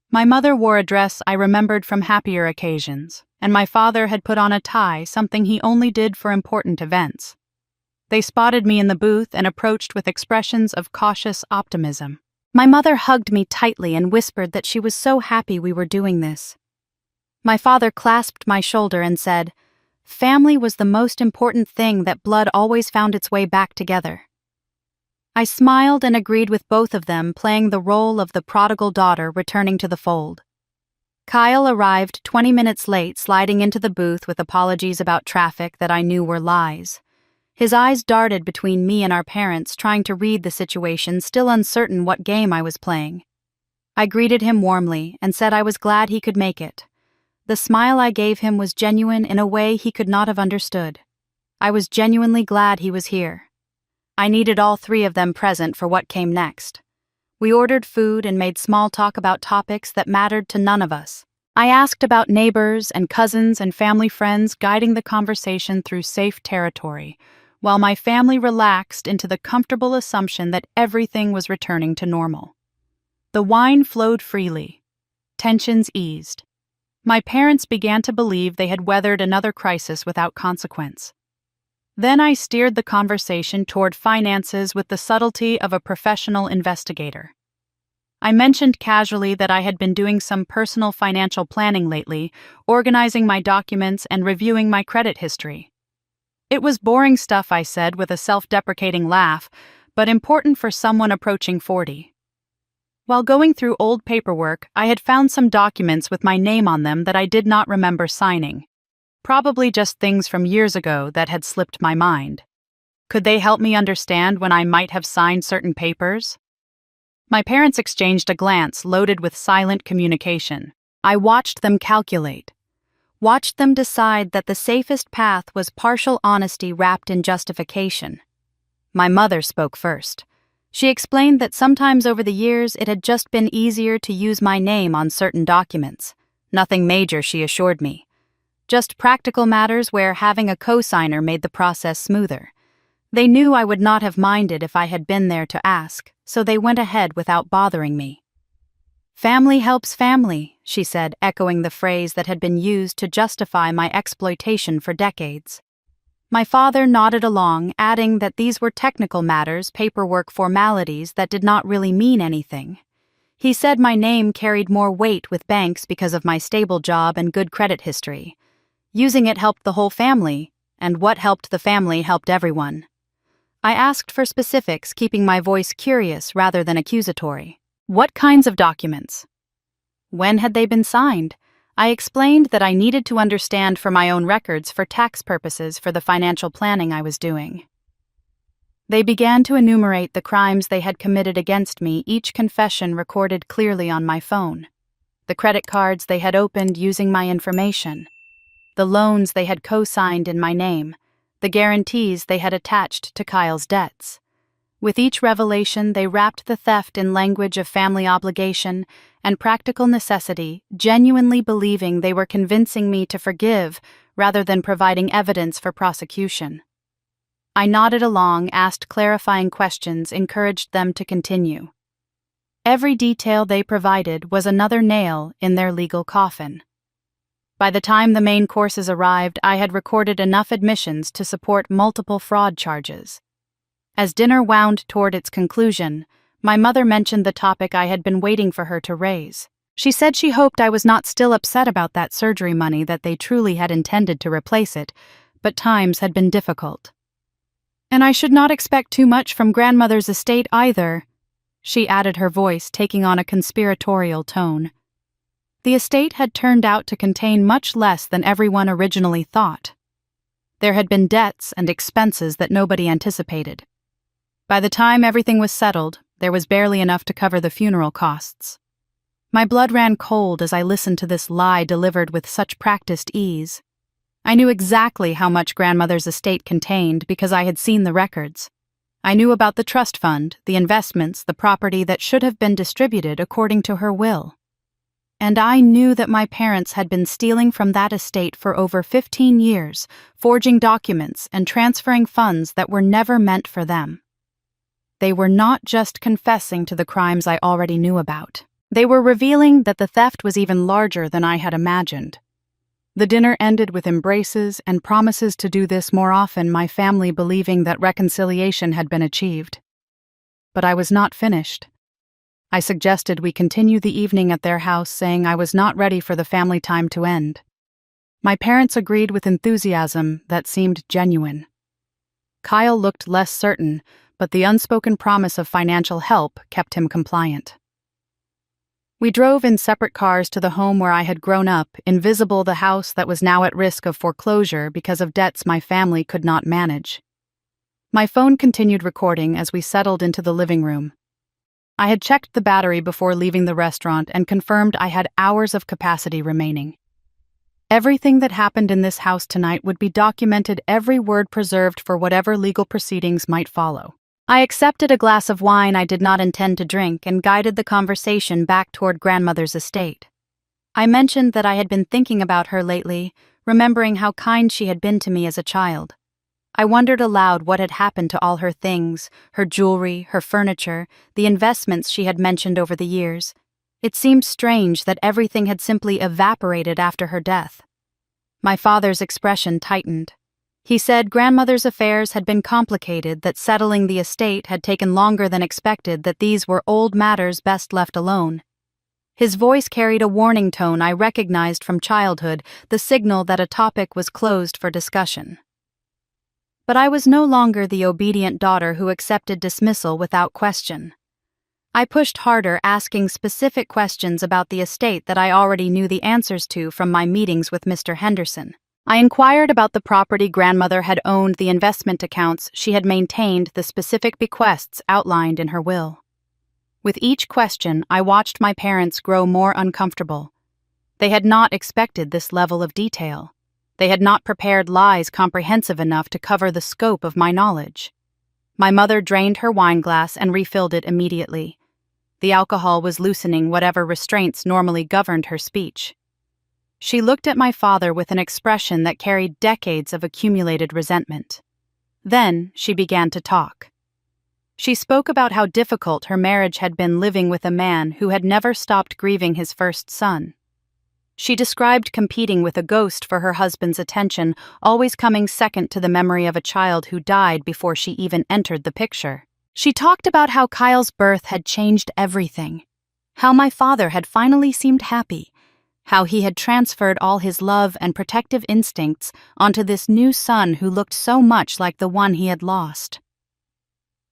My mother wore a dress I remembered from happier occasions, and my father had put on a tie, something he only did for important events. They spotted me in the booth and approached with expressions of cautious optimism. My mother hugged me tightly and whispered that she was so happy we were doing this. My father clasped my shoulder and said, "Family was the most important thing, that blood always found its way back together." I smiled and agreed with both of them, playing the role of the prodigal daughter returning to the fold. Kyle arrived 20 minutes late, sliding into the booth with apologies about traffic that I knew were lies. His eyes darted between me and our parents, trying to read the situation, still uncertain what game I was playing. I greeted him warmly and said I was glad he could make it. The smile I gave him was genuine in a way he could not have understood. I was genuinely glad he was here. I needed all three of them present for what came next. We ordered food and made small talk about topics that mattered to none of us. I asked about neighbors and cousins and family friends, guiding the conversation through safe territory, while my family relaxed into the comfortable assumption that everything was returning to normal. The wine flowed freely. Tensions eased. My parents began to believe they had weathered another crisis without consequence. Then I steered the conversation toward finances with the subtlety of a professional investigator. I mentioned casually that I had been doing some personal financial planning lately, organizing my documents and reviewing my credit history. It was boring stuff, I said with a self-deprecating laugh, but important for someone approaching 40. While going through old paperwork, I had found some documents with my name on them that I did not remember signing. Probably just things from years ago that had slipped my mind. Could they help me understand when I might have signed certain papers? My parents exchanged a glance loaded with silent communication. I watched them calculate. Watched them decide that the safest path was partial honesty wrapped in justification. My mother spoke first. She explained that sometimes over the years it had just been easier to use my name on certain documents. Nothing major, she assured me. Just practical matters where having a co-signer made the process smoother. They knew I would not have minded if I had been there to ask, so they went ahead without bothering me. Family helps family, she said, echoing the phrase that had been used to justify my exploitation for decades. My father nodded along, adding that these were technical matters, paperwork formalities that did not really mean anything. He said my name carried more weight with banks because of my stable job and good credit history. Using it helped the whole family, and what helped the family helped everyone. I asked for specifics, keeping my voice curious rather than accusatory. What kinds of documents? When had they been signed? I explained that I needed to understand for my own records for tax purposes for the financial planning I was doing. They began to enumerate the crimes they had committed against me, each confession recorded clearly on my phone. The credit cards they had opened using my information. The loans they had co-signed in my name, the guarantees they had attached to Kyle's debts. With each revelation, they wrapped the theft in language of family obligation and practical necessity, genuinely believing they were convincing me to forgive rather than providing evidence for prosecution. I nodded along, asked clarifying questions, encouraged them to continue. Every detail they provided was another nail in their legal coffin. By the time the main courses arrived, I had recorded enough admissions to support multiple fraud charges. As dinner wound toward its conclusion, my mother mentioned the topic I had been waiting for her to raise. She said she hoped I was not still upset about that surgery money, that they truly had intended to replace it, but times had been difficult. And I should not expect too much from grandmother's estate either, she added, her voice taking on a conspiratorial tone. The estate had turned out to contain much less than everyone originally thought. There had been debts and expenses that nobody anticipated. By the time everything was settled, there was barely enough to cover the funeral costs. My blood ran cold as I listened to this lie delivered with such practiced ease. I knew exactly how much grandmother's estate contained because I had seen the records. I knew about the trust fund, the investments, the property that should have been distributed according to her will. And I knew that my parents had been stealing from that estate for over 15 years, forging documents and transferring funds that were never meant for them. They were not just confessing to the crimes I already knew about. They were revealing that the theft was even larger than I had imagined. The dinner ended with embraces and promises to do this more often, my family believing that reconciliation had been achieved. But I was not finished. I suggested we continue the evening at their house, saying I was not ready for the family time to end. My parents agreed with enthusiasm that seemed genuine. Kyle looked less certain, but the unspoken promise of financial help kept him compliant. We drove in separate cars to the home where I had grown up, invisible the house that was now at risk of foreclosure because of debts my family could not manage. My phone continued recording as we settled into the living room. I had checked the battery before leaving the restaurant and confirmed I had hours of capacity remaining. Everything that happened in this house tonight would be documented, every word preserved for whatever legal proceedings might follow. I accepted a glass of wine I did not intend to drink and guided the conversation back toward grandmother's estate. I mentioned that I had been thinking about her lately, remembering how kind she had been to me as a child. I wondered aloud what had happened to all her things, her jewelry, her furniture, the investments she had mentioned over the years. It seemed strange that everything had simply evaporated after her death. My father's expression tightened. He said grandmother's affairs had been complicated, that settling the estate had taken longer than expected, that these were old matters best left alone. His voice carried a warning tone I recognized from childhood, the signal that a topic was closed for discussion. But I was no longer the obedient daughter who accepted dismissal without question. I pushed harder, asking specific questions about the estate that I already knew the answers to from my meetings with Mr. Henderson. I inquired about the property grandmother had owned, the investment accounts she had maintained, the specific bequests outlined in her will. With each question, I watched my parents grow more uncomfortable. They had not expected this level of detail. They had not prepared lies comprehensive enough to cover the scope of my knowledge. My mother drained her wineglass and refilled it immediately. The alcohol was loosening whatever restraints normally governed her speech. She looked at my father with an expression that carried decades of accumulated resentment. Then she began to talk. She spoke about how difficult her marriage had been, living with a man who had never stopped grieving his first son. She described competing with a ghost for her husband's attention, always coming second to the memory of a child who died before she even entered the picture. She talked about how Kyle's birth had changed everything, how my father had finally seemed happy, how he had transferred all his love and protective instincts onto this new son who looked so much like the one he had lost.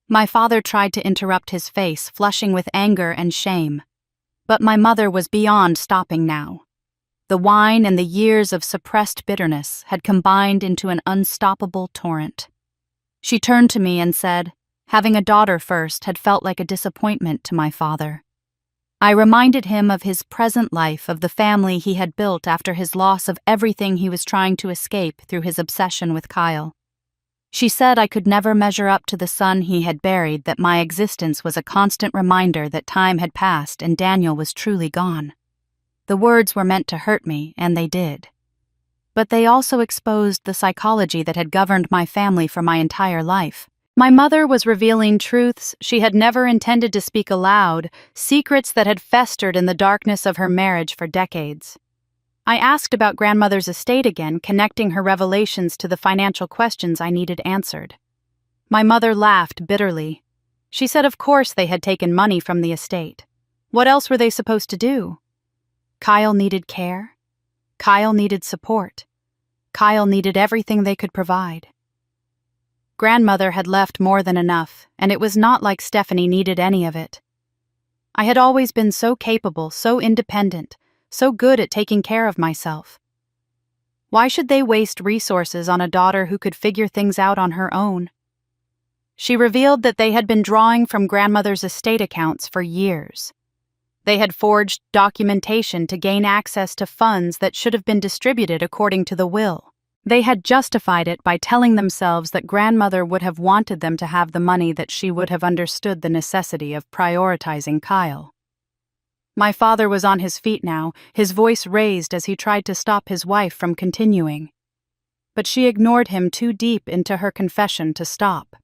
My father tried to interrupt, his face flushing with anger and shame. But my mother was beyond stopping now. The wine and the years of suppressed bitterness had combined into an unstoppable torrent. She turned to me and said, having a daughter first had felt like a disappointment to my father. I reminded him of his present life, of the family he had built after his loss of everything he was trying to escape through his obsession with Kyle. She said I could never measure up to the son he had buried, that my existence was a constant reminder that time had passed and Daniel was truly gone. The words were meant to hurt me, and they did. But they also exposed the psychology that had governed my family for my entire life. My mother was revealing truths she had never intended to speak aloud, secrets that had festered in the darkness of her marriage for decades. I asked about grandmother's estate again, connecting her revelations to the financial questions I needed answered. My mother laughed bitterly. She said of course they had taken money from the estate. What else were they supposed to do? Kyle needed care. Kyle needed support. Kyle needed everything they could provide. Grandmother had left more than enough, and it was not like Stephanie needed any of it. I had always been so capable, so independent, so good at taking care of myself. Why should they waste resources on a daughter who could figure things out on her own? She revealed that they had been drawing from grandmother's estate accounts for years. They had forged documentation to gain access to funds that should have been distributed according to the will. They had justified it by telling themselves that grandmother would have wanted them to have the money, that she would have understood the necessity of prioritizing Kyle. My father was on his feet now, his voice raised as he tried to stop his wife from continuing. But she ignored him too deep into her confession to stop.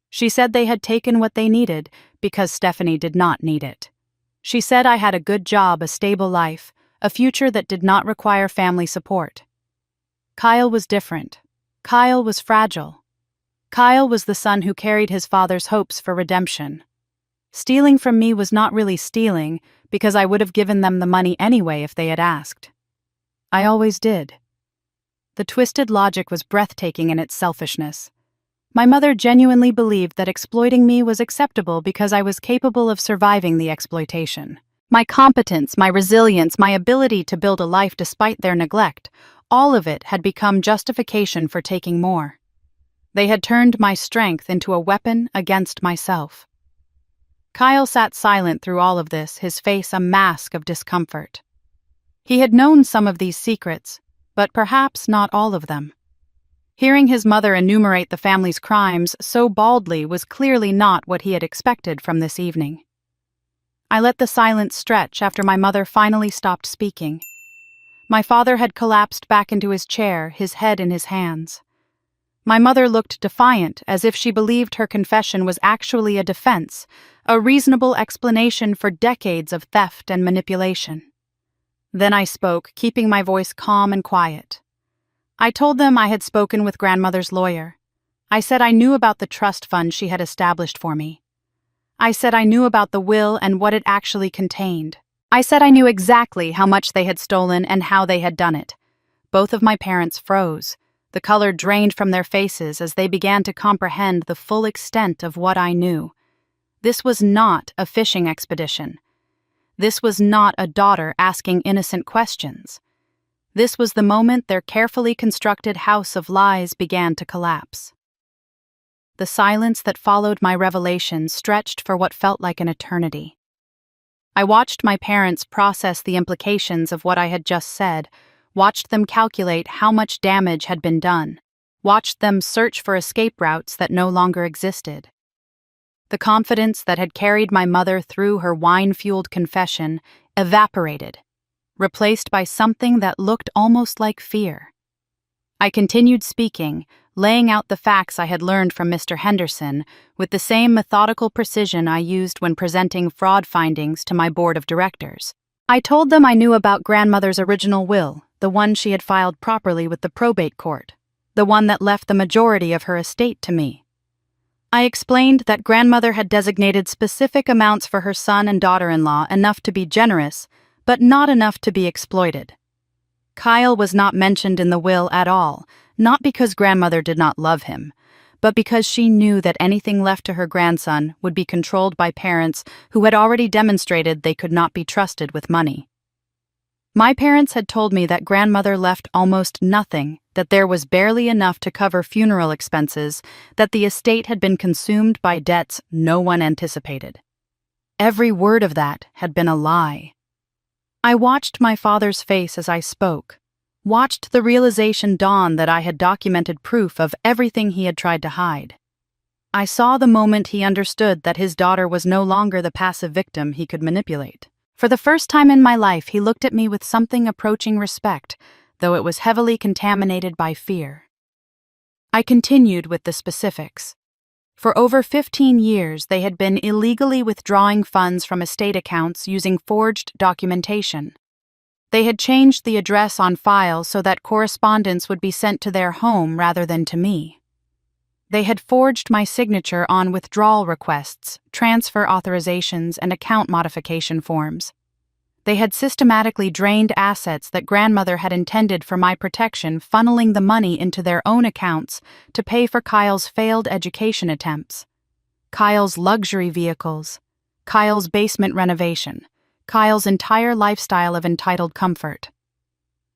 She said they had taken what they needed because Stephanie did not need it. She said I had a good job, a stable life, a future that did not require family support. Kyle was different. Kyle was fragile. Kyle was the son who carried his father's hopes for redemption. Stealing from me was not really stealing, because I would have given them the money anyway if they had asked. I always did. The twisted logic was breathtaking in its selfishness. My mother genuinely believed that exploiting me was acceptable because I was capable of surviving the exploitation. My competence, my resilience, my ability to build a life despite their neglect, all of it had become justification for taking more. They had turned my strength into a weapon against myself. Kyle sat silent through all of this, his face a mask of discomfort. He had known some of these secrets, but perhaps not all of them. Hearing his mother enumerate the family's crimes so baldly was clearly not what he had expected from this evening. I let the silence stretch after my mother finally stopped speaking. My father had collapsed back into his chair, his head in his hands. My mother looked defiant, as if she believed her confession was actually a defense, a reasonable explanation for decades of theft and manipulation. Then I spoke, keeping my voice calm and quiet. I told them I had spoken with grandmother's lawyer. I said I knew about the trust fund she had established for me. I said I knew about the will and what it actually contained. I said I knew exactly how much they had stolen and how they had done it. Both of my parents froze. The color drained from their faces as they began to comprehend the full extent of what I knew. This was not a fishing expedition. This was not a daughter asking innocent questions. This was the moment their carefully constructed house of lies began to collapse. The silence that followed my revelation stretched for what felt like an eternity. I watched my parents process the implications of what I had just said, watched them calculate how much damage had been done, watched them search for escape routes that no longer existed. The confidence that had carried my mother through her wine-fueled confession evaporated, replaced by something that looked almost like fear. I continued speaking, laying out the facts I had learned from Mr. Henderson with the same methodical precision I used when presenting fraud findings to my board of directors. I told them I knew about grandmother's original will, the one she had filed properly with the probate court, the one that left the majority of her estate to me. I explained that grandmother had designated specific amounts for her son and daughter-in-law, enough to be generous, but not enough to be exploited. Kyle was not mentioned in the will at all, not because grandmother did not love him, but because she knew that anything left to her grandson would be controlled by parents who had already demonstrated they could not be trusted with money. My parents had told me that grandmother left almost nothing, that there was barely enough to cover funeral expenses, that the estate had been consumed by debts no one anticipated. Every word of that had been a lie. I watched my father's face as I spoke, watched the realization dawn that I had documented proof of everything he had tried to hide. I saw the moment he understood that his daughter was no longer the passive victim he could manipulate. For the first time in my life, he looked at me with something approaching respect, though it was heavily contaminated by fear. I continued with the specifics. For over 15 years, they had been illegally withdrawing funds from estate accounts using forged documentation. They had changed the address on file so that correspondence would be sent to their home rather than to me. They had forged my signature on withdrawal requests, transfer authorizations, and account modification forms. They had systematically drained assets that grandmother had intended for my protection, funneling the money into their own accounts to pay for Kyle's failed education attempts, Kyle's luxury vehicles, Kyle's basement renovation, Kyle's entire lifestyle of entitled comfort.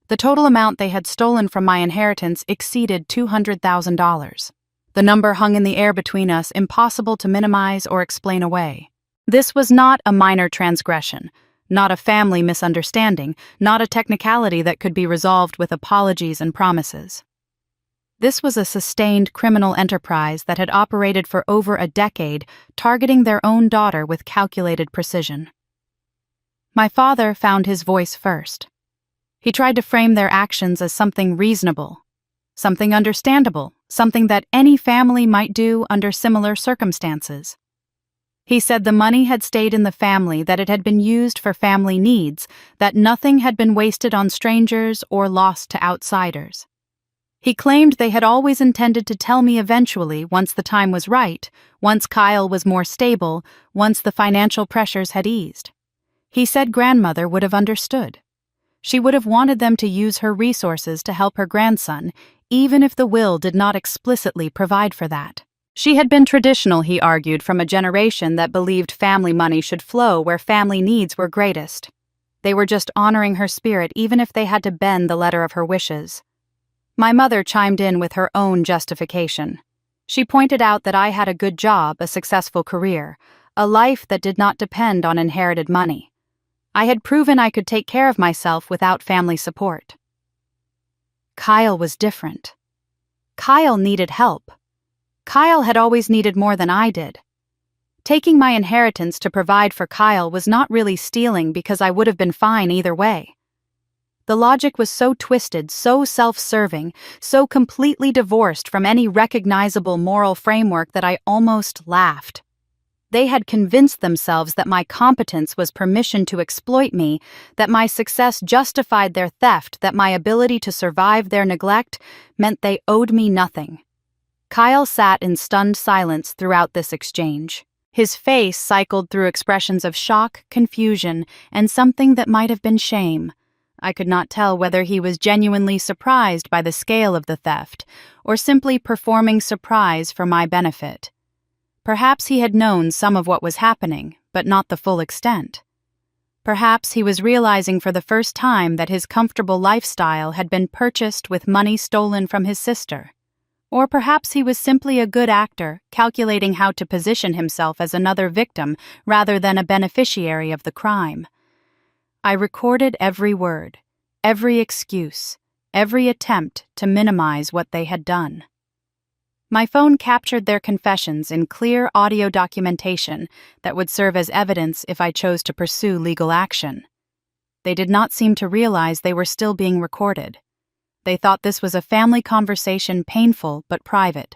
The total amount they had stolen from my inheritance exceeded $200,000. The number hung in the air between us, impossible to minimize or explain away. This was not a minor transgression, not a family misunderstanding, not a technicality that could be resolved with apologies and promises. This was a sustained criminal enterprise that had operated for over a decade, targeting their own daughter with calculated precision. My father found his voice first. He tried to frame their actions as something reasonable, something understandable, something that any family might do under similar circumstances. He said the money had stayed in the family, that it had been used for family needs, that nothing had been wasted on strangers or lost to outsiders. He claimed they had always intended to tell me eventually, once the time was right, once Kyle was more stable, once the financial pressures had eased. He said grandmother would have understood. She would have wanted them to use her resources to help her grandson, even if the will did not explicitly provide for that. She had been traditional, he argued, from a generation that believed family money should flow where family needs were greatest. They were just honoring her spirit even if they had to bend the letter of her wishes. My mother chimed in with her own justification. She pointed out that I had a good job, a successful career, a life that did not depend on inherited money. I had proven I could take care of myself without family support. Kyle was different. Kyle needed help. Kyle had always needed more than I did. Taking my inheritance to provide for Kyle was not really stealing because I would have been fine either way. The logic was so twisted, so self-serving, so completely divorced from any recognizable moral framework that I almost laughed. They had convinced themselves that my competence was permission to exploit me, that my success justified their theft, that my ability to survive their neglect meant they owed me nothing. Kyle sat in stunned silence throughout this exchange. His face cycled through expressions of shock, confusion, and something that might have been shame. I could not tell whether he was genuinely surprised by the scale of the theft, or simply performing surprise for my benefit. Perhaps he had known some of what was happening, but not the full extent. Perhaps he was realizing for the first time that his comfortable lifestyle had been purchased with money stolen from his sister. Or perhaps he was simply a good actor, calculating how to position himself as another victim rather than a beneficiary of the crime. I recorded every word, every excuse, every attempt to minimize what they had done. My phone captured their confessions in clear audio documentation that would serve as evidence if I chose to pursue legal action. They did not seem to realize they were still being recorded. They thought this was a family conversation, painful but private.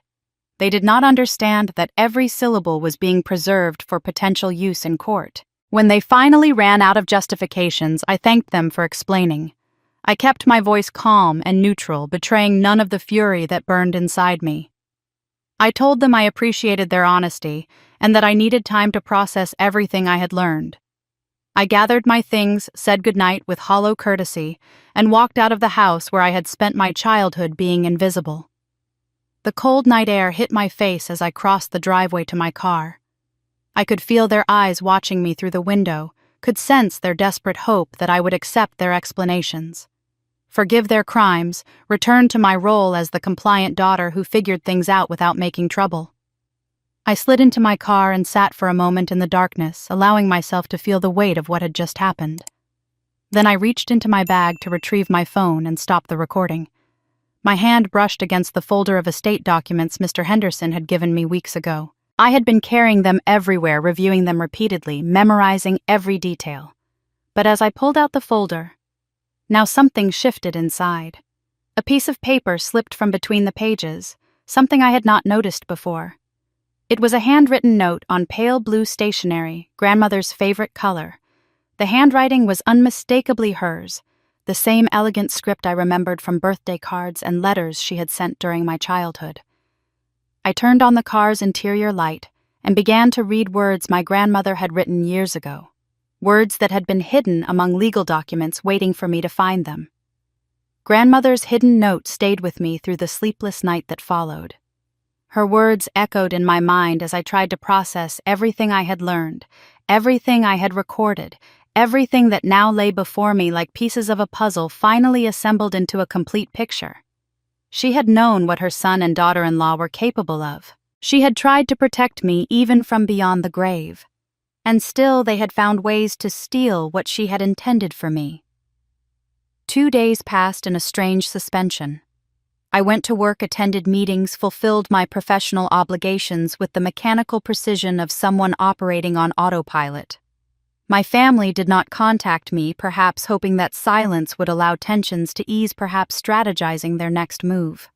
They did not understand that every syllable was being preserved for potential use in court. When they finally ran out of justifications, I thanked them for explaining. I kept my voice calm and neutral, betraying none of the fury that burned inside me. I told them I appreciated their honesty and that I needed time to process everything I had learned. I gathered my things, said goodnight with hollow courtesy, and walked out of the house where I had spent my childhood being invisible. The cold night air hit my face as I crossed the driveway to my car. I could feel their eyes watching me through the window, could sense their desperate hope that I would accept their explanations. Forgive their crimes, return to my role as the compliant daughter who figured things out without making trouble. I slid into my car and sat for a moment in the darkness, allowing myself to feel the weight of what had just happened. Then I reached into my bag to retrieve my phone and stop the recording. My hand brushed against the folder of estate documents Mr. Henderson had given me weeks ago. I had been carrying them everywhere, reviewing them repeatedly, memorizing every detail. But as I pulled out the folder, now something shifted inside. A piece of paper slipped from between the pages, something I had not noticed before. It was a handwritten note on pale blue stationery, grandmother's favorite color. The handwriting was unmistakably hers, the same elegant script I remembered from birthday cards and letters she had sent during my childhood. I turned on the car's interior light and began to read words my grandmother had written years ago. Words that had been hidden among legal documents waiting for me to find them. Grandmother's hidden note stayed with me through the sleepless night that followed. Her words echoed in my mind as I tried to process everything I had learned, everything I had recorded, everything that now lay before me like pieces of a puzzle finally assembled into a complete picture. She had known what her son and daughter-in-law were capable of. She had tried to protect me even from beyond the grave. And still they had found ways to steal what she had intended for me. 2 days passed in a strange suspension. I went to work, attended meetings, fulfilled my professional obligations with the mechanical precision of someone operating on autopilot. My family did not contact me, perhaps hoping that silence would allow tensions to ease, perhaps strategizing their next move.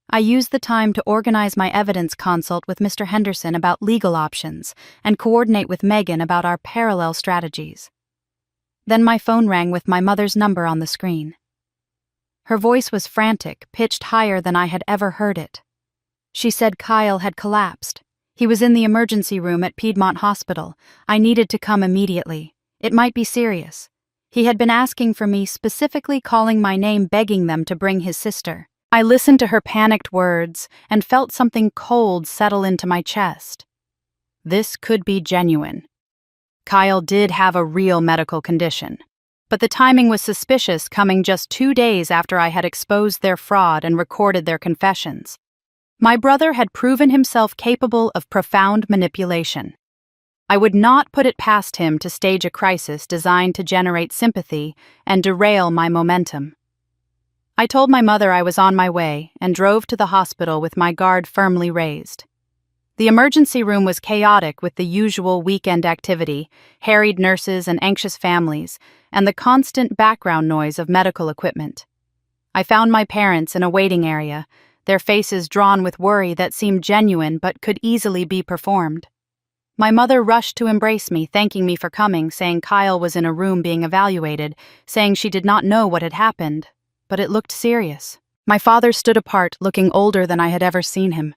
I used the time to organize my evidence consult with Mr. Henderson about legal options and coordinate with Megan about our parallel strategies. Then my phone rang with my mother's number on the screen. Her voice was frantic, pitched higher than I had ever heard it. She said Kyle had collapsed. He was in the emergency room at Piedmont Hospital. I needed to come immediately. It might be serious. He had been asking for me, specifically calling my name, begging them to bring his sister. I listened to her panicked words and felt something cold settle into my chest. This could be genuine. Kyle did have a real medical condition, but the timing was suspicious, coming just 2 days after I had exposed their fraud and recorded their confessions. My brother had proven himself capable of profound manipulation. I would not put it past him to stage a crisis designed to generate sympathy and derail my momentum. I told my mother I was on my way and drove to the hospital with my guard firmly raised. The emergency room was chaotic with the usual weekend activity, harried nurses and anxious families, and the constant background noise of medical equipment. I found my parents in a waiting area, their faces drawn with worry that seemed genuine but could easily be performed. My mother rushed to embrace me, thanking me for coming, saying Kyle was in a room being evaluated, saying she did not know what had happened, but it looked serious. My father stood apart, looking older than I had ever seen him.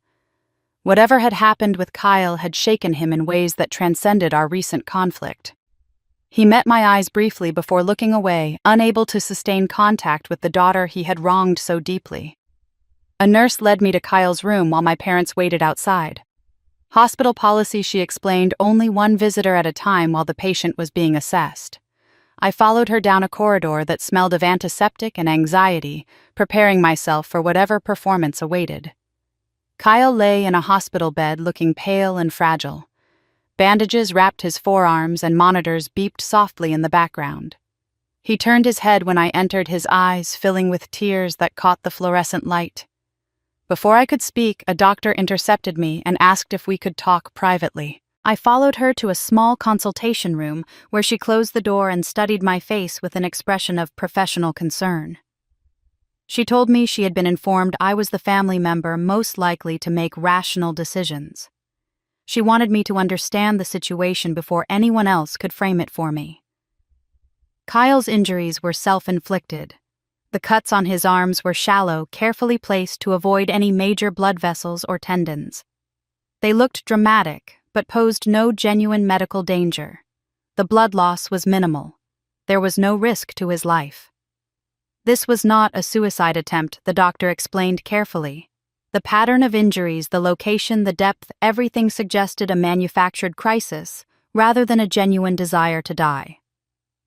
Whatever had happened with Kyle had shaken him in ways that transcended our recent conflict. He met my eyes briefly before looking away, unable to sustain contact with the daughter he had wronged so deeply. A nurse led me to Kyle's room while my parents waited outside. Hospital policy, she explained, only one visitor at a time while the patient was being assessed. I followed her down a corridor that smelled of antiseptic and anxiety, preparing myself for whatever performance awaited. Kyle lay in a hospital bed looking pale and fragile. Bandages wrapped his forearms and monitors beeped softly in the background. He turned his head when I entered, his eyes filling with tears that caught the fluorescent light. Before I could speak, a doctor intercepted me and asked if we could talk privately. I followed her to a small consultation room where she closed the door and studied my face with an expression of professional concern. She told me she had been informed I was the family member most likely to make rational decisions. She wanted me to understand the situation before anyone else could frame it for me. Kyle's injuries were self-inflicted. The cuts on his arms were shallow, carefully placed to avoid any major blood vessels or tendons. They looked dramatic, but posed no genuine medical danger. The blood loss was minimal. There was no risk to his life. This was not a suicide attempt, the doctor explained carefully. The pattern of injuries, the location, the depth, everything suggested a manufactured crisis, rather than a genuine desire to die.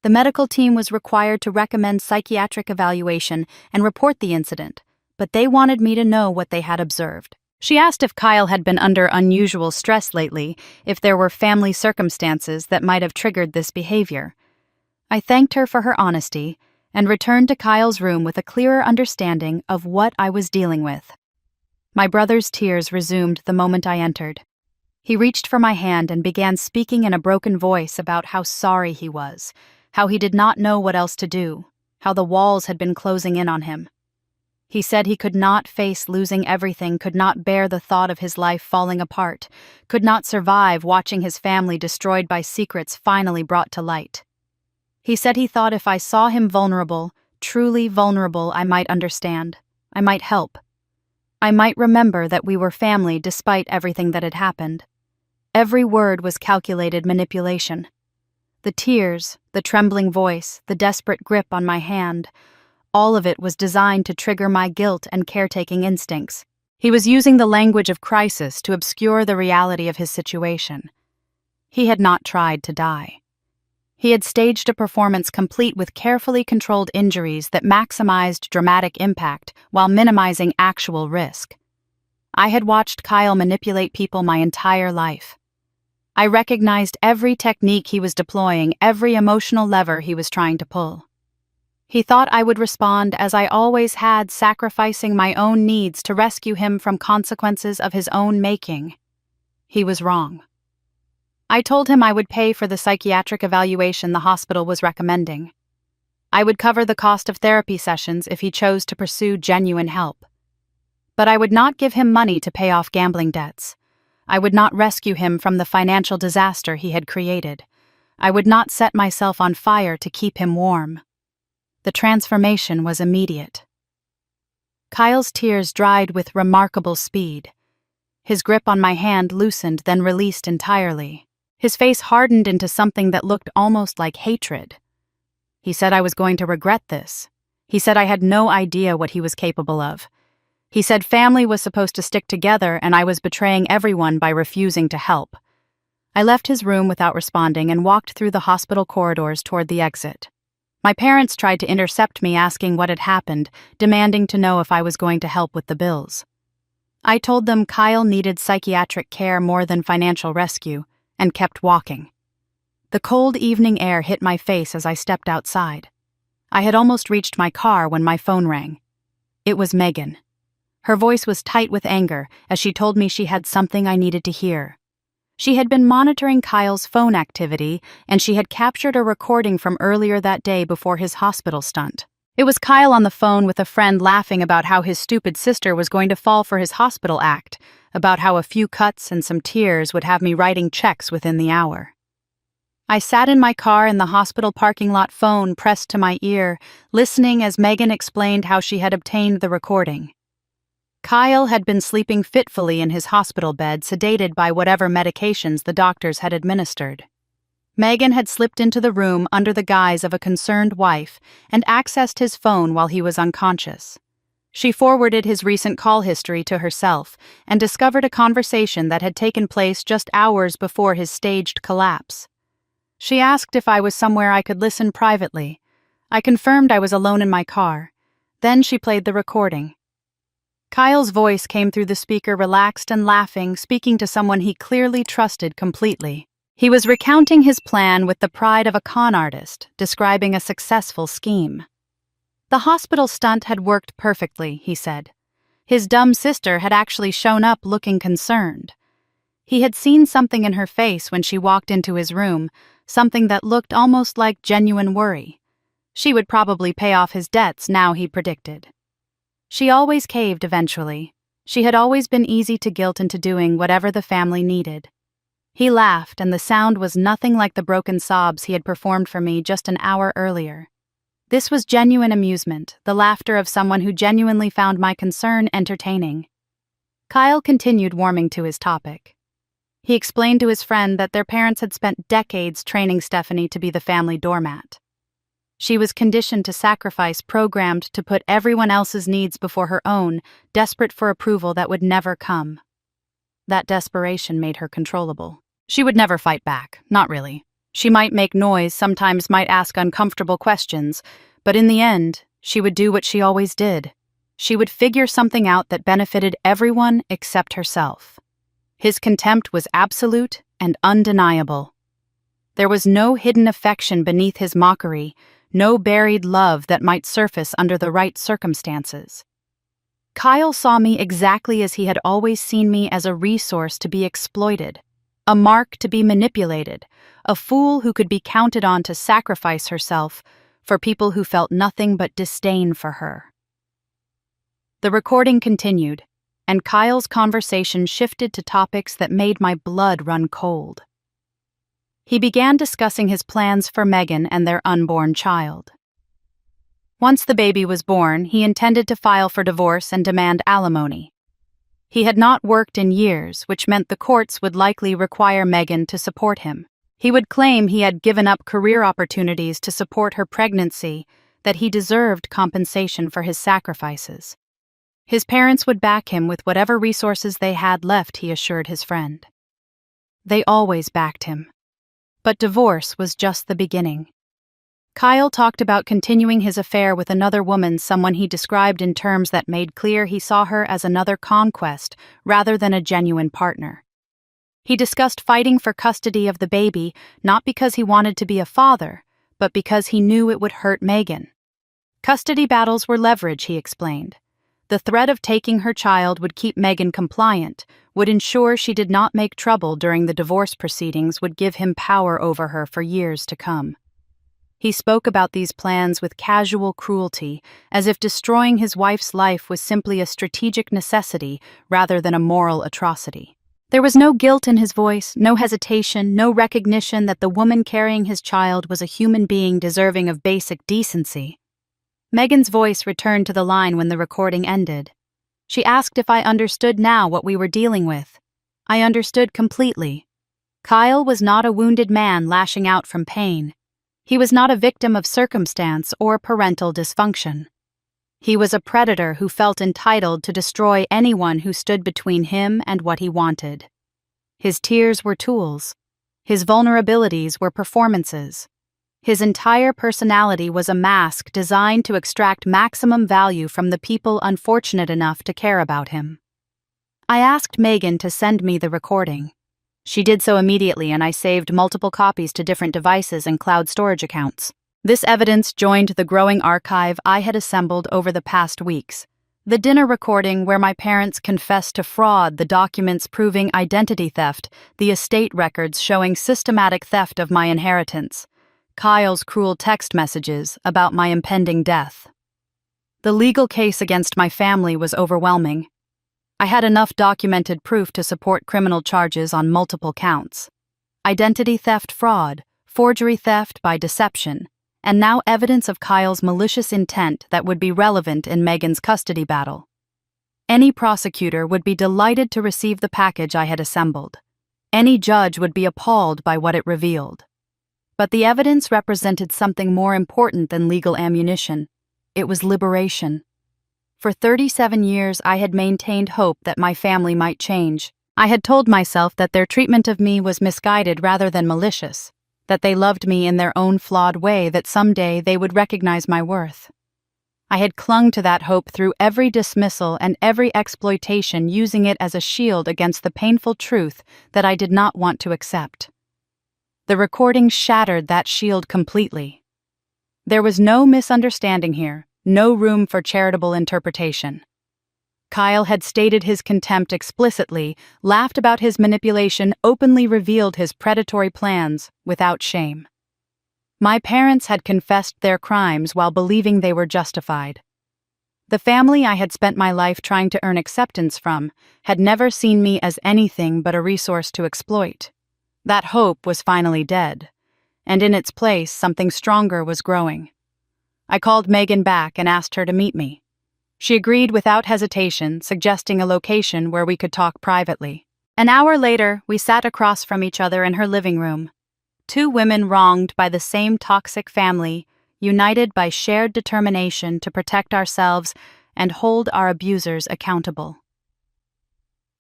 The medical team was required to recommend psychiatric evaluation and report the incident, but they wanted me to know what they had observed. She asked if Kyle had been under unusual stress lately, if there were family circumstances that might have triggered this behavior. I thanked her for her honesty and returned to Kyle's room with a clearer understanding of what I was dealing with. My brother's tears resumed the moment I entered. He reached for my hand and began speaking in a broken voice about how sorry he was, how he did not know what else to do, how the walls had been closing in on him. He said he could not face losing everything, could not bear the thought of his life falling apart, could not survive watching his family destroyed by secrets finally brought to light. He said he thought if I saw him vulnerable, truly vulnerable, I might understand. I might help. I might remember that we were family despite everything that had happened. Every word was calculated manipulation. The tears, the trembling voice, the desperate grip on my hand, all of it was designed to trigger my guilt and caretaking instincts. He was using the language of crisis to obscure the reality of his situation. He had not tried to die. He had staged a performance complete with carefully controlled injuries that maximized dramatic impact while minimizing actual risk. I had watched Kyle manipulate people my entire life. I recognized every technique he was deploying, every emotional lever he was trying to pull. He thought I would respond as I always had, sacrificing my own needs to rescue him from consequences of his own making. He was wrong. I told him I would pay for the psychiatric evaluation the hospital was recommending. I would cover the cost of therapy sessions if he chose to pursue genuine help. But I would not give him money to pay off gambling debts. I would not rescue him from the financial disaster he had created. I would not set myself on fire to keep him warm. The transformation was immediate. Kyle's tears dried with remarkable speed. His grip on my hand loosened, then released entirely. His face hardened into something that looked almost like hatred. He said I was going to regret this. He said I had no idea what he was capable of. He said family was supposed to stick together and I was betraying everyone by refusing to help. I left his room without responding and walked through the hospital corridors toward the exit. My parents tried to intercept me, asking what had happened, demanding to know if I was going to help with the bills. I told them Kyle needed psychiatric care more than financial rescue, and kept walking. The cold evening air hit my face as I stepped outside. I had almost reached my car when my phone rang. It was Megan. Her voice was tight with anger as she told me she had something I needed to hear. She had been monitoring Kyle's phone activity, and she had captured a recording from earlier that day before his hospital stunt. It was Kyle on the phone with a friend laughing about how his stupid sister was going to fall for his hospital act, about how a few cuts and some tears would have me writing checks within the hour. I sat in my car in the hospital parking lot, phone pressed to my ear, listening as Megan explained how she had obtained the recording. Kyle had been sleeping fitfully in his hospital bed, sedated by whatever medications the doctors had administered. Megan had slipped into the room under the guise of a concerned wife and accessed his phone while he was unconscious. She forwarded his recent call history to herself and discovered a conversation that had taken place just hours before his staged collapse. She asked if I was somewhere I could listen privately. I confirmed I was alone in my car. Then she played the recording. Kyle's voice came through the speaker, relaxed and laughing, speaking to someone he clearly trusted completely. He was recounting his plan with the pride of a con artist, describing a successful scheme. The hospital stunt had worked perfectly, he said. His dumb sister had actually shown up looking concerned. He had seen something in her face when she walked into his room, something that looked almost like genuine worry. She would probably pay off his debts now, he predicted. She always caved eventually. She had always been easy to guilt into doing whatever the family needed. He laughed, and the sound was nothing like the broken sobs he had performed for me just an hour earlier. This was genuine amusement, the laughter of someone who genuinely found my concern entertaining. Kyle continued warming to his topic. He explained to his friend that their parents had spent decades training Stephanie to be the family doormat. She was conditioned to sacrifice, programmed to put everyone else's needs before her own, desperate for approval that would never come. That desperation made her controllable. She would never fight back, not really. She might make noise, sometimes might ask uncomfortable questions, but in the end, she would do what she always did. She would figure something out that benefited everyone except herself. His contempt was absolute and undeniable. There was no hidden affection beneath his mockery, no buried love that might surface under the right circumstances. Kyle saw me exactly as he had always seen me, as a resource to be exploited, a mark to be manipulated, a fool who could be counted on to sacrifice herself for people who felt nothing but disdain for her. The recording continued, and Kyle's conversation shifted to topics that made my blood run cold. He began discussing his plans for Megan and their unborn child. Once the baby was born, he intended to file for divorce and demand alimony. He had not worked in years, which meant the courts would likely require Megan to support him. He would claim he had given up career opportunities to support her pregnancy, that he deserved compensation for his sacrifices. His parents would back him with whatever resources they had left, he assured his friend. They always backed him. But divorce was just the beginning. Kyle talked about continuing his affair with another woman, someone he described in terms that made clear he saw her as another conquest rather than a genuine partner. He discussed fighting for custody of the baby, not because he wanted to be a father, but because he knew it would hurt Megan. Custody battles were leverage, he explained. The threat of taking her child would keep Megan compliant, would ensure she did not make trouble during the divorce proceedings, would give him power over her for years to come. He spoke about these plans with casual cruelty, as if destroying his wife's life was simply a strategic necessity rather than a moral atrocity. There was no guilt in his voice, no hesitation, no recognition that the woman carrying his child was a human being deserving of basic decency. Megan's voice returned to the line when the recording ended. She asked if I understood now what we were dealing with. I understood completely. Kyle was not a wounded man lashing out from pain. He was not a victim of circumstance or parental dysfunction. He was a predator who felt entitled to destroy anyone who stood between him and what he wanted. His tears were tools. His vulnerabilities were performances. His entire personality was a mask designed to extract maximum value from the people unfortunate enough to care about him. I asked Megan to send me the recording. She did so immediately, and I saved multiple copies to different devices and cloud storage accounts. This evidence joined the growing archive I had assembled over the past weeks, The dinner recording where my parents confessed to fraud, the documents proving identity theft, the estate records showing systematic theft of my inheritance, Kyle's cruel text messages about my impending death. The legal case against my family was overwhelming. I had enough documented proof to support criminal charges on multiple counts. Identity theft fraud, forgery theft by deception, and now evidence of Kyle's malicious intent that would be relevant in Megan's custody battle. Any prosecutor would be delighted to receive the package I had assembled. Any judge would be appalled by what it revealed. But the evidence represented something more important than legal ammunition. It was liberation. For 37 years, I had maintained hope that my family might change. I had told myself that their treatment of me was misguided rather than malicious, that they loved me in their own flawed way, that someday they would recognize my worth. I had clung to that hope through every dismissal and every exploitation, using it as a shield against the painful truth that I did not want to accept. The recording shattered that shield completely. There was no misunderstanding here, no room for charitable interpretation. Kyle had stated his contempt explicitly, laughed about his manipulation, openly revealed his predatory plans without shame. My parents had confessed their crimes while believing they were justified. The family I had spent my life trying to earn acceptance from had never seen me as anything but a resource to exploit. That hope was finally dead, and in its place something stronger was growing. I called Megan back and asked her to meet me. She agreed without hesitation, suggesting a location where we could talk privately. An hour later, we sat across from each other in her living room. Two women wronged by the same toxic family, united by shared determination to protect ourselves and hold our abusers accountable.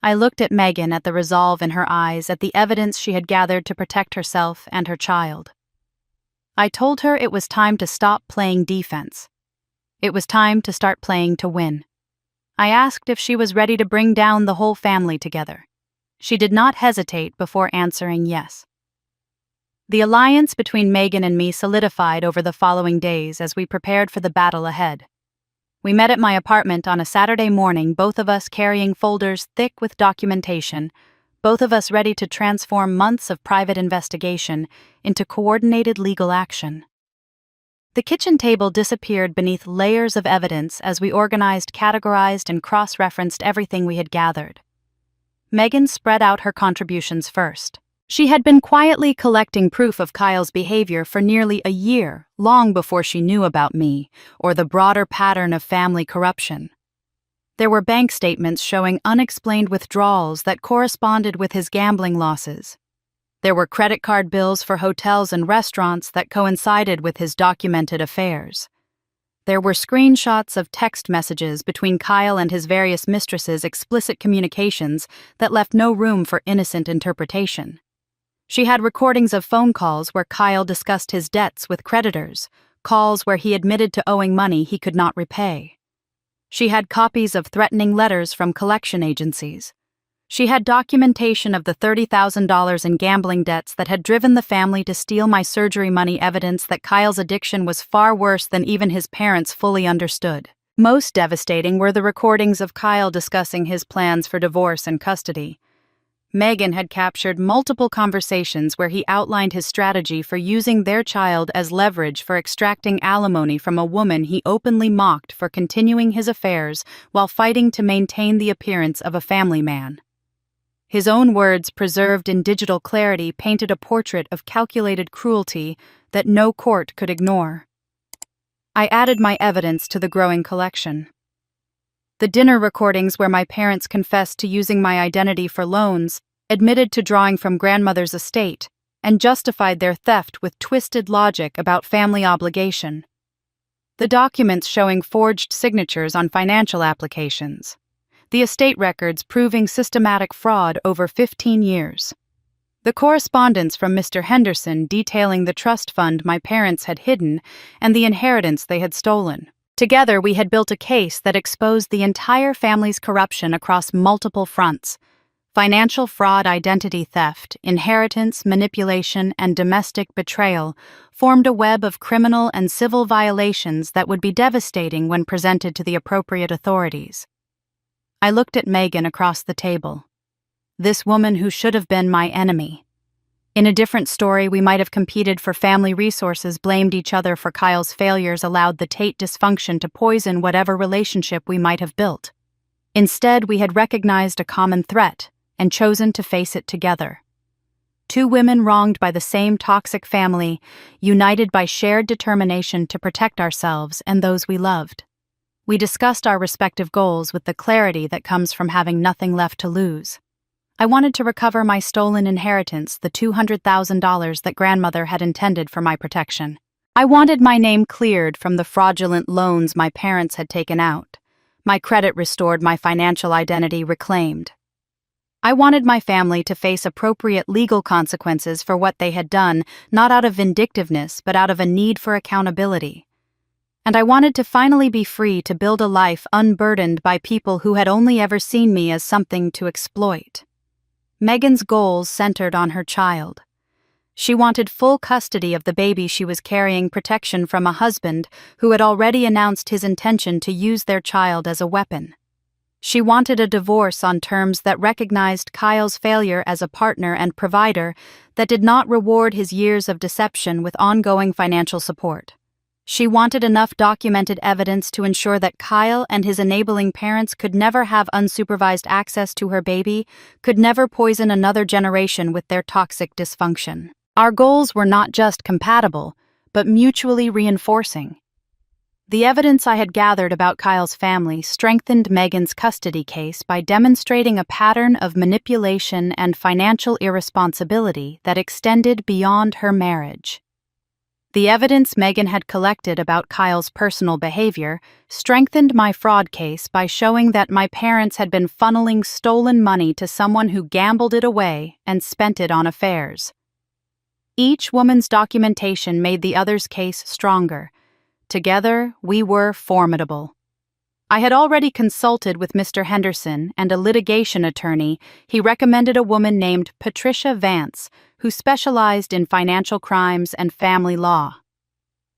I looked at Megan, at the resolve in her eyes, at the evidence she had gathered to protect herself and her child. I told her it was time to stop playing defense. It was time to start playing to win. I asked if she was ready to bring down the whole family together. She did not hesitate before answering yes. The alliance between Megan and me solidified over the following days as we prepared for the battle ahead. We met at my apartment on a Saturday morning, both of us carrying folders thick with documentation, both of us ready to transform months of private investigation into coordinated legal action. The kitchen table disappeared beneath layers of evidence as we organized, categorized, and cross-referenced everything we had gathered. Megan spread out her contributions first. She had been quietly collecting proof of Kyle's behavior for nearly a year, long before she knew about me or the broader pattern of family corruption. There were bank statements showing unexplained withdrawals that corresponded with his gambling losses. There were credit card bills for hotels and restaurants that coincided with his documented affairs. There were screenshots of text messages between Kyle and his various mistresses, explicit communications that left no room for innocent interpretation. She had recordings of phone calls where Kyle discussed his debts with creditors, calls where he admitted to owing money he could not repay. She had copies of threatening letters from collection agencies. She had documentation of the $30,000 in gambling debts that had driven the family to steal my surgery money, evidence that Kyle's addiction was far worse than even his parents fully understood. Most devastating were the recordings of Kyle discussing his plans for divorce and custody. Megan had captured multiple conversations where he outlined his strategy for using their child as leverage for extracting alimony from a woman he openly mocked for continuing his affairs while fighting to maintain the appearance of a family man. His own words, preserved in digital clarity, painted a portrait of calculated cruelty that no court could ignore. I added my evidence to the growing collection. The dinner recordings where my parents confessed to using my identity for loans, admitted to drawing from grandmother's estate, and justified their theft with twisted logic about family obligation. The documents showing forged signatures on financial applications. The estate records proving systematic fraud over 15 years. The correspondence from Mr. Henderson detailing the trust fund my parents had hidden and the inheritance they had stolen. Together, we had built a case that exposed the entire family's corruption across multiple fronts: Financial fraud, identity theft, inheritance, manipulation, and domestic betrayal formed a web of criminal and civil violations that would be devastating when presented to the appropriate authorities. I looked at Megan across the table. This woman who should have been my enemy. In a different story, we might have competed for family resources, blamed each other for Kyle's failures, allowed the Tate dysfunction to poison whatever relationship we might have built. Instead, we had recognized a common threat and chosen to face it together. Two women wronged by the same toxic family, united by shared determination to protect ourselves and those we loved. We discussed our respective goals with the clarity that comes from having nothing left to lose. I wanted to recover my stolen inheritance, the $200,000 that grandmother had intended for my protection. I wanted my name cleared from the fraudulent loans my parents had taken out, my credit restored, my financial identity reclaimed. I wanted my family to face appropriate legal consequences for what they had done, not out of vindictiveness, but out of a need for accountability. And I wanted to finally be free to build a life unburdened by people who had only ever seen me as something to exploit. Megan's goals centered on her child. She wanted full custody of the baby she was carrying, protection from a husband who had already announced his intention to use their child as a weapon. She wanted a divorce on terms that recognized Kyle's failure as a partner and provider, that did not reward his years of deception with ongoing financial support. She wanted enough documented evidence to ensure that Kyle and his enabling parents could never have unsupervised access to her baby, could never poison another generation with their toxic dysfunction. Our goals were not just compatible, but mutually reinforcing. The evidence I had gathered about Kyle's family strengthened Megan's custody case by demonstrating a pattern of manipulation and financial irresponsibility that extended beyond her marriage. The evidence Megan had collected about Kyle's personal behavior strengthened my fraud case by showing that my parents had been funneling stolen money to someone who gambled it away and spent it on affairs. Each woman's documentation made the other's case stronger. Together, we were formidable. I had already consulted with Mr. Henderson and a litigation attorney. He recommended a woman named Patricia Vance, who specialized in financial crimes and family law.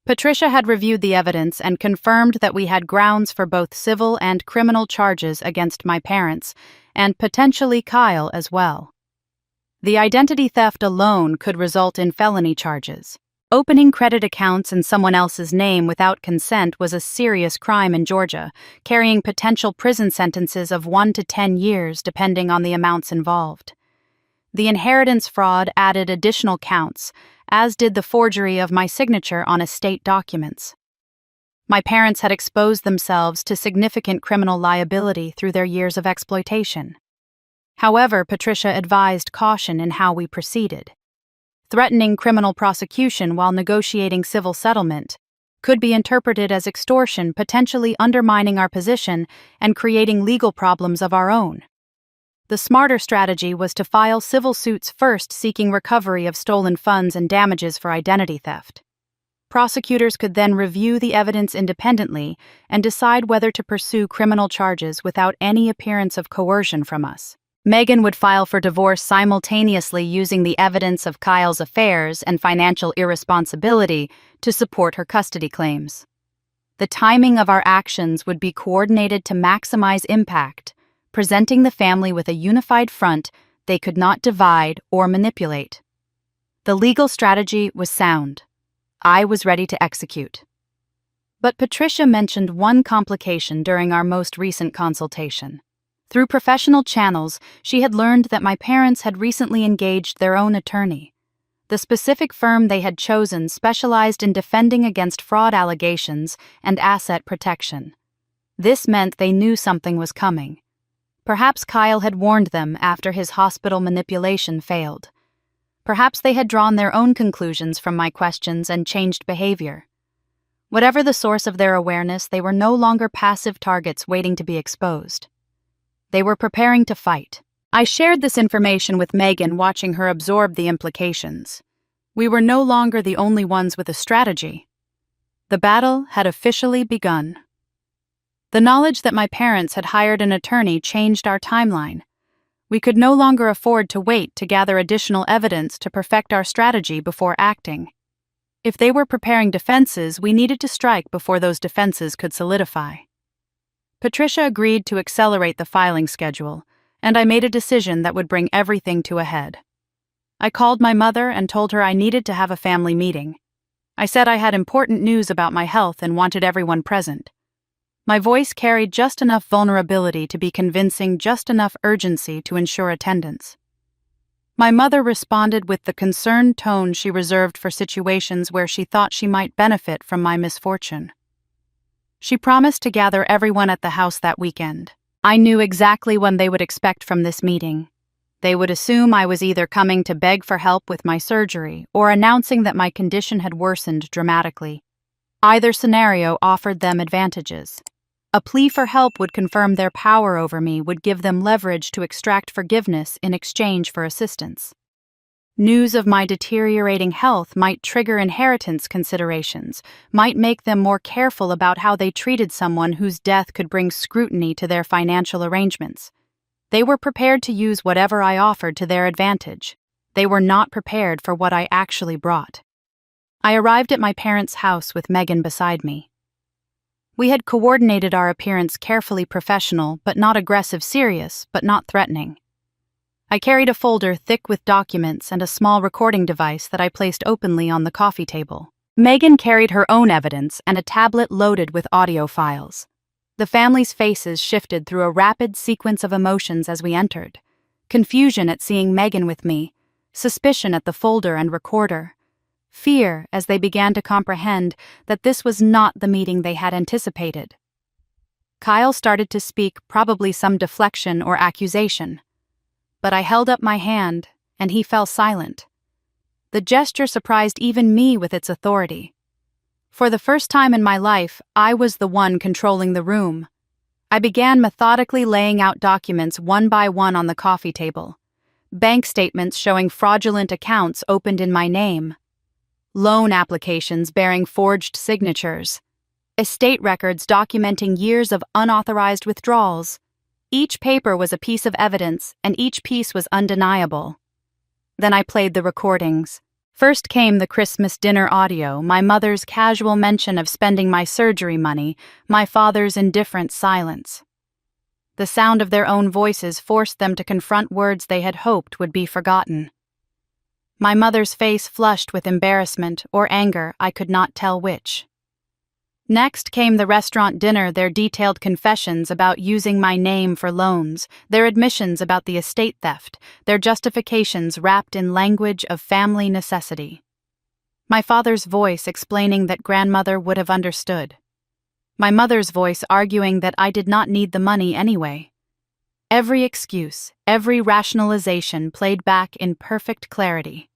Patricia had reviewed the evidence and confirmed that we had grounds for both civil and criminal charges against my parents, and potentially Kyle as well. The identity theft alone could result in felony charges. Opening credit accounts in someone else's name without consent was a serious crime in Georgia, carrying potential prison sentences of 1 to 10 years depending on the amounts involved. The inheritance fraud added additional counts, as did the forgery of my signature on estate documents. My parents had exposed themselves to significant criminal liability through their years of exploitation. However, Patricia advised caution in how we proceeded. Threatening criminal prosecution while negotiating civil settlement could be interpreted as extortion, potentially undermining our position and creating legal problems of our own. The smarter strategy was to file civil suits first, seeking recovery of stolen funds and damages for identity theft. Prosecutors could then review the evidence independently and decide whether to pursue criminal charges without any appearance of coercion from us. Megan would file for divorce simultaneously, using the evidence of Kyle's affairs and financial irresponsibility to support her custody claims. The timing of our actions would be coordinated to maximize impact, presenting the family with a unified front they could not divide or manipulate. The legal strategy was sound. I was ready to execute. But Patricia mentioned one complication during our most recent consultation. Through professional channels, she had learned that my parents had recently engaged their own attorney. The specific firm they had chosen specialized in defending against fraud allegations and asset protection. This meant they knew something was coming. Perhaps Kyle had warned them after his hospital manipulation failed. Perhaps they had drawn their own conclusions from my questions and changed behavior. Whatever the source of their awareness, they were no longer passive targets waiting to be exposed. They were preparing to fight. I shared this information with Megan, watching her absorb the implications. We were no longer the only ones with a strategy. The battle had officially begun. The knowledge that my parents had hired an attorney changed our timeline. We could no longer afford to wait to gather additional evidence to perfect our strategy before acting. If they were preparing defenses, we needed to strike before those defenses could solidify. Patricia agreed to accelerate the filing schedule, and I made a decision that would bring everything to a head. I called my mother and told her I needed to have a family meeting. I said I had important news about my health and wanted everyone present. My voice carried just enough vulnerability to be convincing, just enough urgency to ensure attendance. My mother responded with the concerned tone she reserved for situations where she thought she might benefit from my misfortune. She promised to gather everyone at the house that weekend. I knew exactly what they would expect from this meeting. They would assume I was either coming to beg for help with my surgery or announcing that my condition had worsened dramatically. Either scenario offered them advantages. A plea for help would confirm their power over me, would give them leverage to extract forgiveness in exchange for assistance. News of my deteriorating health might trigger inheritance considerations, might make them more careful about how they treated someone whose death could bring scrutiny to their financial arrangements. They were prepared to use whatever I offered to their advantage. They were not prepared for what I actually brought. I arrived at my parents' house with Megan beside me. We had coordinated our appearance carefully professional, but not aggressive, serious, but not threatening. I carried a folder thick with documents and a small recording device that I placed openly on the coffee table. Megan carried her own evidence and a tablet loaded with audio files. The family's faces shifted through a rapid sequence of emotions as we entered. Confusion at seeing Megan with me, suspicion at the folder and recorder, fear as they began to comprehend that this was not the meeting they had anticipated. Kyle started to speak, probably some deflection or accusation. But I held up my hand, and he fell silent. The gesture surprised even me with its authority. For the first time in my life, I was the one controlling the room. I began methodically laying out documents one by one on the coffee table. Bank statements showing fraudulent accounts opened in my name. Loan applications bearing forged signatures. Estate records documenting years of unauthorized withdrawals. Each paper was a piece of evidence, and each piece was undeniable. Then I played the recordings. First came the Christmas dinner audio, my mother's casual mention of spending my surgery money, my father's indifferent silence. The sound of their own voices forced them to confront words they had hoped would be forgotten. My mother's face flushed with embarrassment or anger, I could not tell which. Next came the restaurant dinner, their detailed confessions about using my name for loans, their admissions about the estate theft, their justifications wrapped in language of family necessity. My father's voice explaining that grandmother would have understood. My mother's voice arguing that I did not need the money anyway. Every excuse, every rationalization played back in perfect clarity.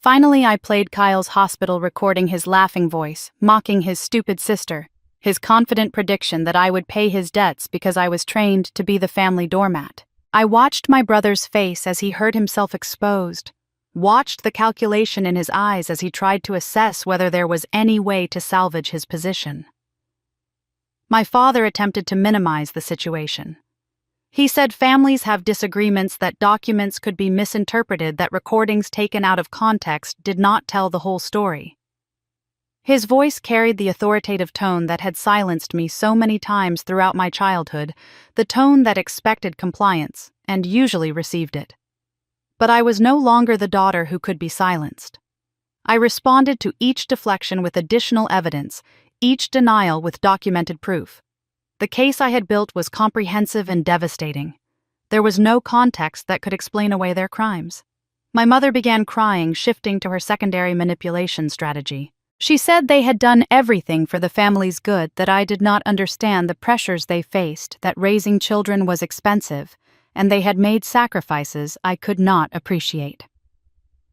Finally, I played Kyle's hospital recording, his laughing voice, mocking his stupid sister, his confident prediction that I would pay his debts because I was trained to be the family doormat. I watched my brother's face as he heard himself exposed, watched the calculation in his eyes as he tried to assess whether there was any way to salvage his position. My father attempted to minimize the situation. He said families have disagreements, that documents could be misinterpreted, that recordings taken out of context did not tell the whole story. His voice carried the authoritative tone that had silenced me so many times throughout my childhood, the tone that expected compliance, and usually received it. But I was no longer the daughter who could be silenced. I responded to each deflection with additional evidence, each denial with documented proof. The case I had built was comprehensive and devastating. There was no context that could explain away their crimes. My mother began crying, shifting to her secondary manipulation strategy. She said they had done everything for the family's good, that I did not understand the pressures they faced, that raising children was expensive, and they had made sacrifices I could not appreciate.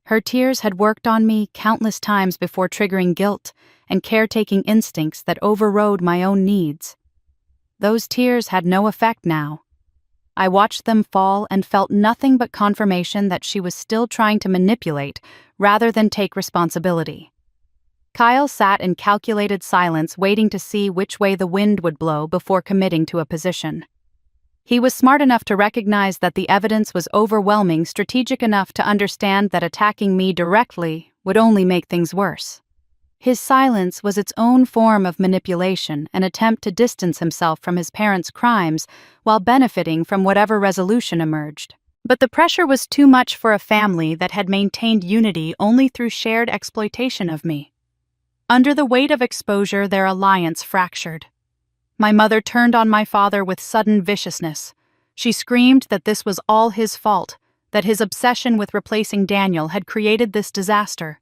Her tears had worked on me countless times before triggering guilt and caretaking instincts that overrode my own needs. Those tears had no effect now. I watched them fall and felt nothing but confirmation that she was still trying to manipulate rather than take responsibility. Kyle sat in calculated silence, waiting to see which way the wind would blow before committing to a position. He was smart enough to recognize that the evidence was overwhelming, strategic enough to understand that attacking me directly would only make things worse. His silence was its own form of manipulation, an attempt to distance himself from his parents' crimes while benefiting from whatever resolution emerged. But the pressure was too much for a family that had maintained unity only through shared exploitation of me. Under the weight of exposure, their alliance fractured. My mother turned on my father with sudden viciousness. She screamed that this was all his fault, that his obsession with replacing Daniel had created this disaster.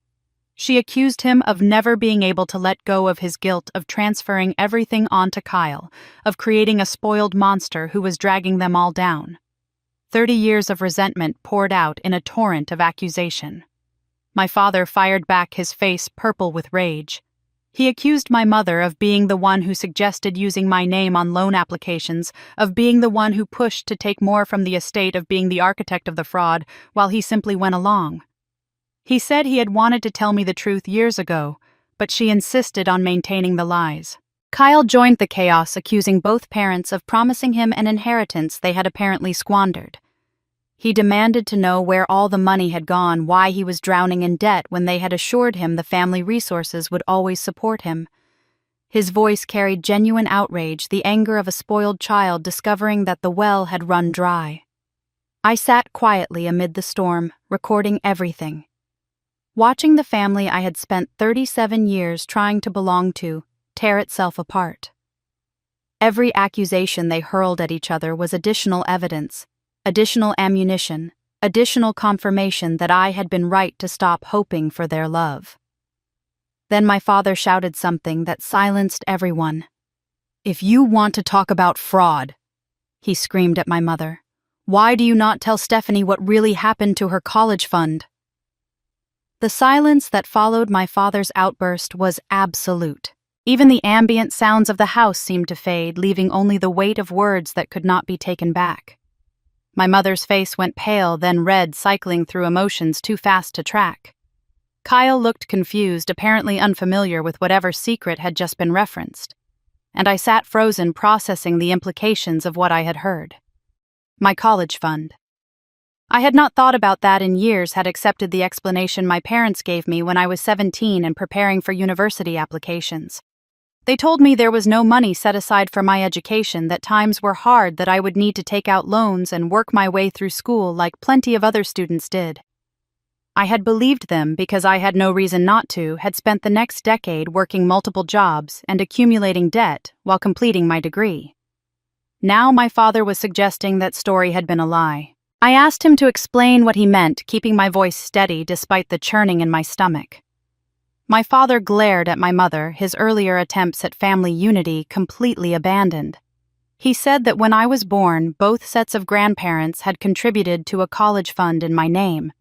She accused him of never being able to let go of his guilt, of transferring everything onto Kyle, of creating a spoiled monster who was dragging them all down. 30 years of resentment poured out in a torrent of accusation. My father fired back, his face purple with rage. He accused my mother of being the one who suggested using my name on loan applications, of being the one who pushed to take more from the estate, of being the architect of the fraud, while he simply went along. He said he had wanted to tell me the truth years ago, but she insisted on maintaining the lies. Kyle joined the chaos, accusing both parents of promising him an inheritance they had apparently squandered. He demanded to know where all the money had gone, why he was drowning in debt when they had assured him the family resources would always support him. His voice carried genuine outrage, the anger of a spoiled child discovering that the well had run dry. I sat quietly amid the storm, recording everything. Watching the family I had spent 37 years trying to belong to tear itself apart. Every accusation they hurled at each other was additional evidence, additional ammunition, additional confirmation that I had been right to stop hoping for their love. Then my father shouted something that silenced everyone. "If you want to talk about fraud," he screamed at my mother, "why do you not tell Stephanie what really happened to her college fund?" The silence that followed my father's outburst was absolute. Even the ambient sounds of the house seemed to fade, leaving only the weight of words that could not be taken back. My mother's face went pale, then red, cycling through emotions too fast to track. Kyle looked confused, apparently unfamiliar with whatever secret had just been referenced, and I sat frozen, processing the implications of what I had heard. My college fund. I had not thought about that in years, had accepted the explanation my parents gave me when I was 17 and preparing for university applications. They told me there was no money set aside for my education, that times were hard, that I would need to take out loans and work my way through school like plenty of other students did. I had believed them because I had no reason not to, had spent the next decade working multiple jobs and accumulating debt while completing my degree. Now my father was suggesting that story had been a lie. I asked him to explain what he meant, keeping my voice steady despite the churning in my stomach. My father glared at my mother, his earlier attempts at family unity completely abandoned. He said that when I was born, both sets of grandparents had contributed to a college fund in my name.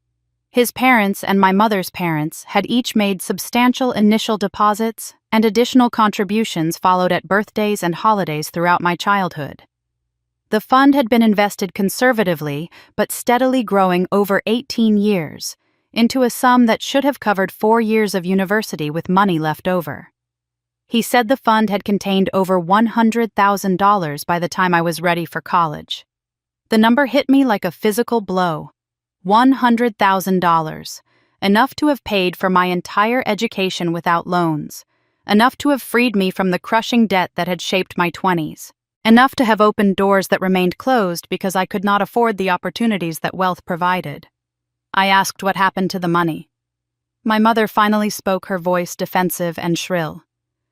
His parents and my mother's parents had each made substantial initial deposits, and additional contributions followed at birthdays and holidays throughout my childhood. The fund had been invested conservatively, but steadily growing over 18 years, into a sum that should have covered 4 years of university with money left over. He said the fund had contained over $100,000 by the time I was ready for college. The number hit me like a physical blow. $100,000, enough to have paid for my entire education without loans, enough to have freed me from the crushing debt that had shaped my 20s, enough to have opened doors that remained closed because I could not afford the opportunities that wealth provided. I asked what happened to the money. My mother finally spoke, her voice defensive and shrill.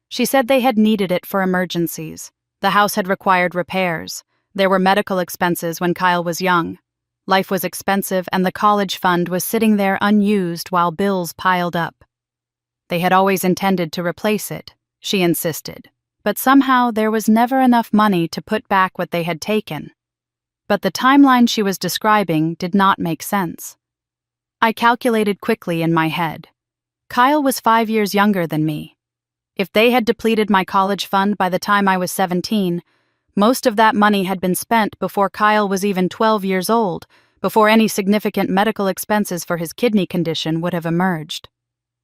She said they had needed it for emergencies. The house had required repairs. There were medical expenses when Kyle was young. Life was expensive, and the college fund was sitting there unused while bills piled up. They had always intended to replace it, she insisted, but somehow there was never enough money to put back what they had taken. But the timeline she was describing did not make sense. I calculated quickly in my head. Kyle was 5 years younger than me. If they had depleted my college fund by the time I was 17, most of that money had been spent before Kyle was even 12 years old, before any significant medical expenses for his kidney condition would have emerged.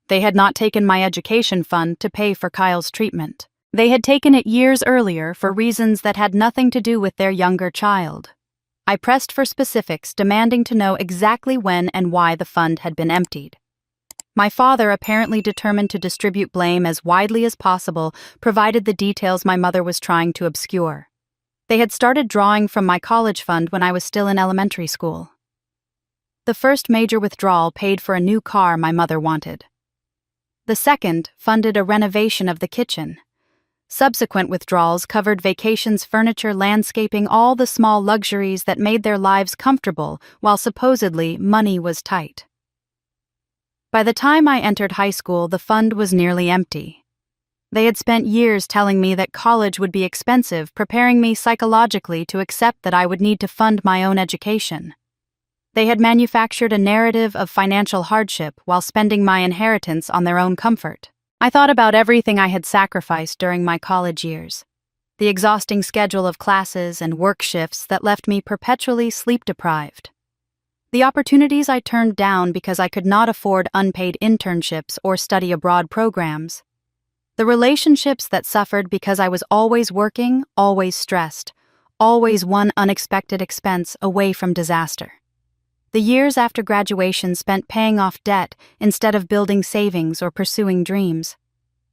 They had not taken my education fund to pay for Kyle's treatment. They had taken it years earlier for reasons that had nothing to do with their younger child. I pressed for specifics, demanding to know exactly when and why the fund had been emptied. My father, apparently determined to distribute blame as widely as possible, provided the details my mother was trying to obscure. They had started drawing from my college fund when I was still in elementary school. The first major withdrawal paid for a new car my mother wanted. The second funded a renovation of the kitchen. Subsequent withdrawals covered vacations, furniture, landscaping, all the small luxuries that made their lives comfortable while supposedly money was tight. By the time I entered high school, the fund was nearly empty. They had spent years telling me that college would be expensive, preparing me psychologically to accept that I would need to fund my own education. They had manufactured a narrative of financial hardship while spending my inheritance on their own comfort. I thought about everything I had sacrificed during my college years. The exhausting schedule of classes and work shifts that left me perpetually sleep-deprived. The opportunities I turned down because I could not afford unpaid internships or study abroad programs. The relationships that suffered because I was always working, always stressed, always one unexpected expense away from disaster. The years after graduation spent paying off debt instead of building savings or pursuing dreams.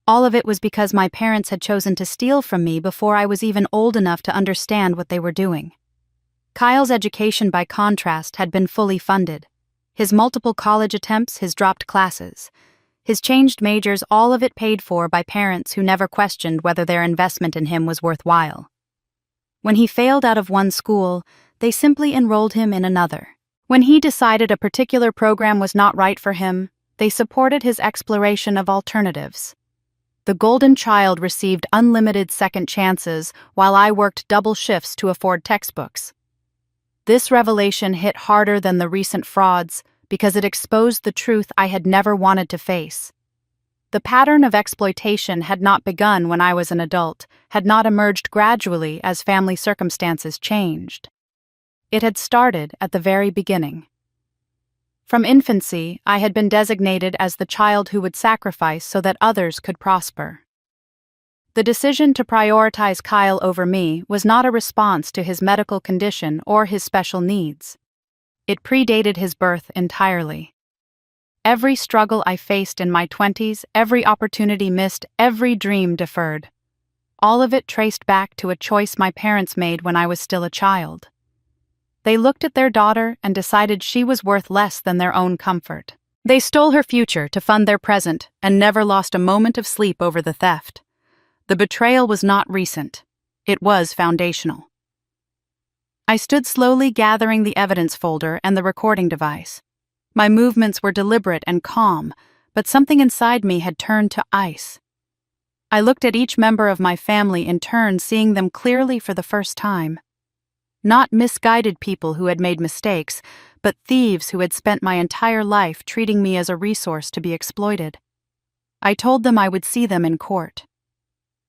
All of it was because my parents had chosen to steal from me before I was even old enough to understand what they were doing. Kyle's education, by contrast, had been fully funded. His multiple college attempts, his dropped classes, his changed majors, all of it paid for by parents who never questioned whether their investment in him was worthwhile. When he failed out of one school, they simply enrolled him in another. When he decided a particular program was not right for him, they supported his exploration of alternatives. The golden child received unlimited second chances while I worked double shifts to afford textbooks. This revelation hit harder than the recent frauds because it exposed the truth I had never wanted to face. The pattern of exploitation had not begun when I was an adult, had not emerged gradually as family circumstances changed. It had started at the very beginning. From infancy, I had been designated as the child who would sacrifice so that others could prosper. The decision to prioritize Kyle over me was not a response to his medical condition or his special needs. It predated his birth entirely. Every struggle I faced in my 20s, every opportunity missed, every dream deferred. All of it traced back to a choice my parents made when I was still a child. They looked at their daughter and decided she was worth less than their own comfort. They stole her future to fund their present and never lost a moment of sleep over the theft. The betrayal was not recent. It was foundational. I stood slowly gathering the evidence folder and the recording device. My movements were deliberate and calm, but something inside me had turned to ice. I looked at each member of my family in turn, seeing them clearly for the first time. Not misguided people who had made mistakes, but thieves who had spent my entire life treating me as a resource to be exploited. I told them I would see them in court.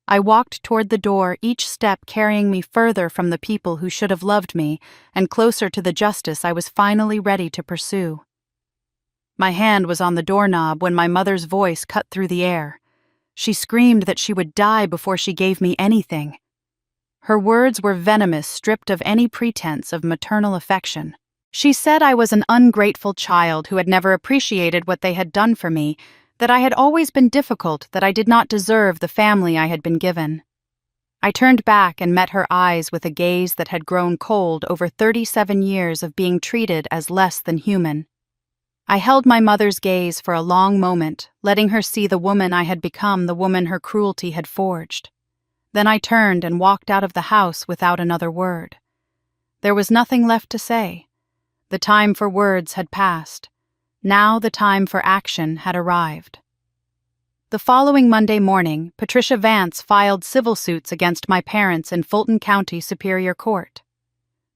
I walked toward the door, each step carrying me further from the people who should have loved me and closer to the justice I was finally ready to pursue. My hand was on the doorknob when my mother's voice cut through the air. She screamed that she would die before she gave me anything. Her words were venomous, stripped of any pretense of maternal affection. She said I was an ungrateful child who had never appreciated what they had done for me, that I had always been difficult, that I did not deserve the family I had been given. I turned back and met her eyes with a gaze that had grown cold over 37 years of being treated as less than human. I held my mother's gaze for a long moment, letting her see the woman I had become, the woman her cruelty had forged. Then I turned and walked out of the house without another word. There was nothing left to say. The time for words had passed. Now the time for action had arrived. The following Monday morning, Patricia Vance filed civil suits against my parents in Fulton County Superior Court.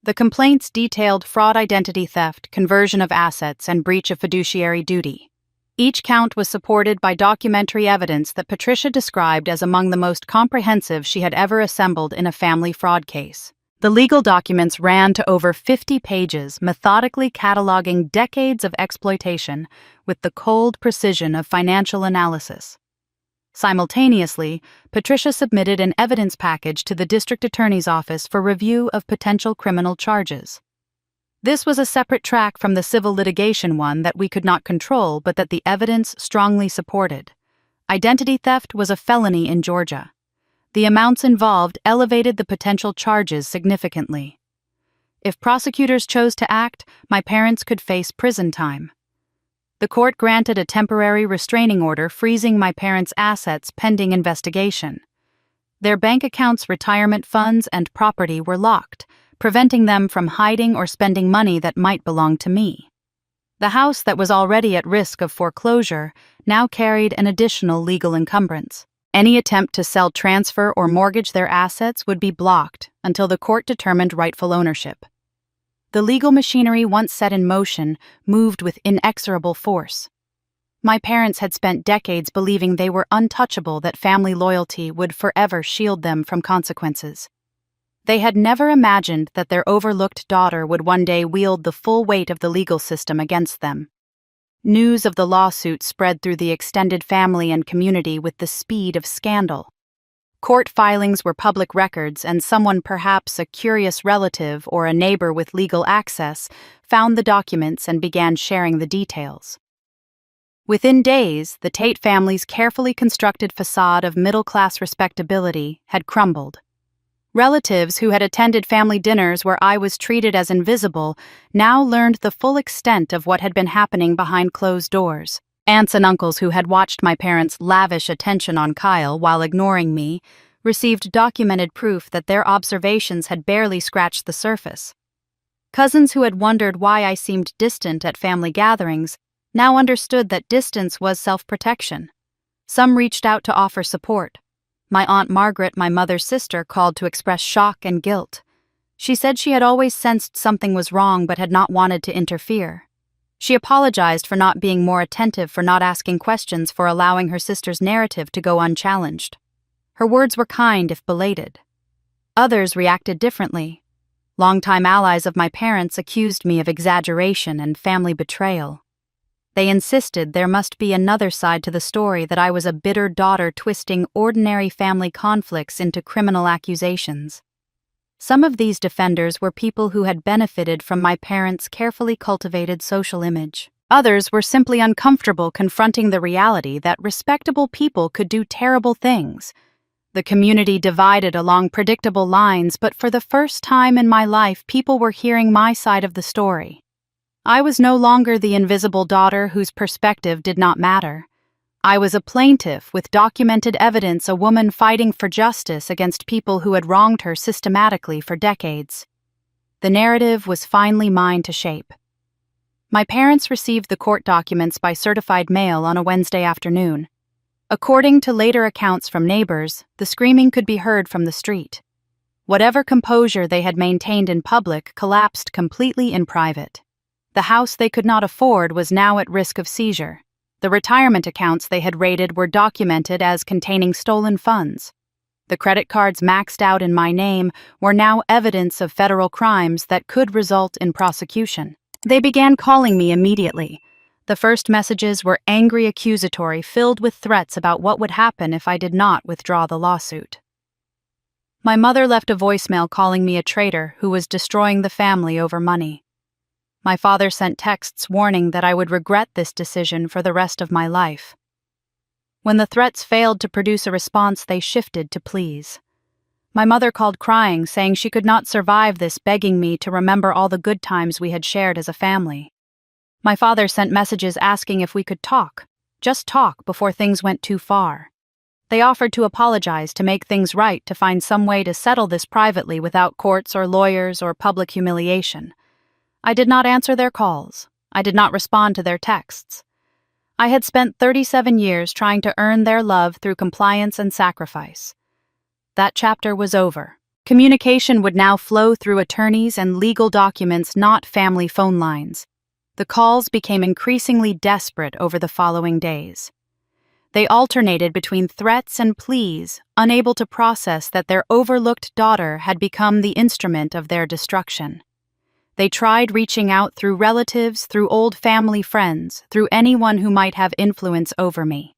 The complaints detailed fraud, identity theft, conversion of assets, and breach of fiduciary duty. Each count was supported by documentary evidence that Patricia described as among the most comprehensive she had ever assembled in a family fraud case. The legal documents ran to over 50 pages, methodically cataloging decades of exploitation with the cold precision of financial analysis. Simultaneously, Patricia submitted an evidence package to the district attorney's office for review of potential criminal charges. This was a separate track from the civil litigation one that we could not control but that the evidence strongly supported. Identity theft was a felony in Georgia. The amounts involved elevated the potential charges significantly. If prosecutors chose to act, my parents could face prison time. The court granted a temporary restraining order freezing my parents' assets pending investigation. Their bank accounts, retirement funds, and property were locked, preventing them from hiding or spending money that might belong to me. The house that was already at risk of foreclosure now carried an additional legal encumbrance. Any attempt to sell, transfer, or mortgage their assets would be blocked until the court determined rightful ownership. The legal machinery once set in motion moved with inexorable force. My parents had spent decades believing they were untouchable, that family loyalty would forever shield them from consequences. They had never imagined that their overlooked daughter would one day wield the full weight of the legal system against them. News of the lawsuit spread through the extended family and community with the speed of scandal. Court filings were public records, and someone, perhaps a curious relative or a neighbor with legal access, found the documents and began sharing the details. Within days, the Tate family's carefully constructed facade of middle-class respectability had crumbled. Relatives who had attended family dinners where I was treated as invisible now learned the full extent of what had been happening behind closed doors. Aunts and uncles who had watched my parents lavish attention on Kyle while ignoring me received documented proof that their observations had barely scratched the surface. Cousins who had wondered why I seemed distant at family gatherings now understood that distance was self-protection. Some reached out to offer support. My Aunt Margaret, my mother's sister, called to express shock and guilt. She said she had always sensed something was wrong but had not wanted to interfere. She apologized for not being more attentive, for not asking questions, for allowing her sister's narrative to go unchallenged. Her words were kind if belated. Others reacted differently. Longtime allies of my parents accused me of exaggeration and family betrayal. They insisted there must be another side to the story, that I was a bitter daughter twisting ordinary family conflicts into criminal accusations. Some of these defenders were people who had benefited from my parents' carefully cultivated social image. Others were simply uncomfortable confronting the reality that respectable people could do terrible things. The community divided along predictable lines, but for the first time in my life, people were hearing my side of the story. I was no longer the invisible daughter whose perspective did not matter. I was a plaintiff with documented evidence, a woman fighting for justice against people who had wronged her systematically for decades. The narrative was finally mine to shape. My parents received the court documents by certified mail on a Wednesday afternoon. According to later accounts from neighbors, the screaming could be heard from the street. Whatever composure they had maintained in public collapsed completely in private. The house they could not afford was now at risk of seizure. The retirement accounts they had raided were documented as containing stolen funds. The credit cards maxed out in my name were now evidence of federal crimes that could result in prosecution. They began calling me immediately. The first messages were angry, accusatory, filled with threats about what would happen if I did not withdraw the lawsuit. My mother left a voicemail calling me a traitor who was destroying the family over money. My father sent texts warning that I would regret this decision for the rest of my life. When the threats failed to produce a response, they shifted to pleas. My mother called crying, saying she could not survive this, begging me to remember all the good times we had shared as a family. My father sent messages asking if we could talk, just talk, before things went too far. They offered to apologize, to make things right, to find some way to settle this privately without courts or lawyers or public humiliation. I did not answer their calls. I did not respond to their texts. I had spent 37 years trying to earn their love through compliance and sacrifice. That chapter was over. Communication would now flow through attorneys and legal documents, not family phone lines. The calls became increasingly desperate over the following days. They alternated between threats and pleas, unable to process that their overlooked daughter had become the instrument of their destruction. They tried reaching out through relatives, through old family friends, through anyone who might have influence over me.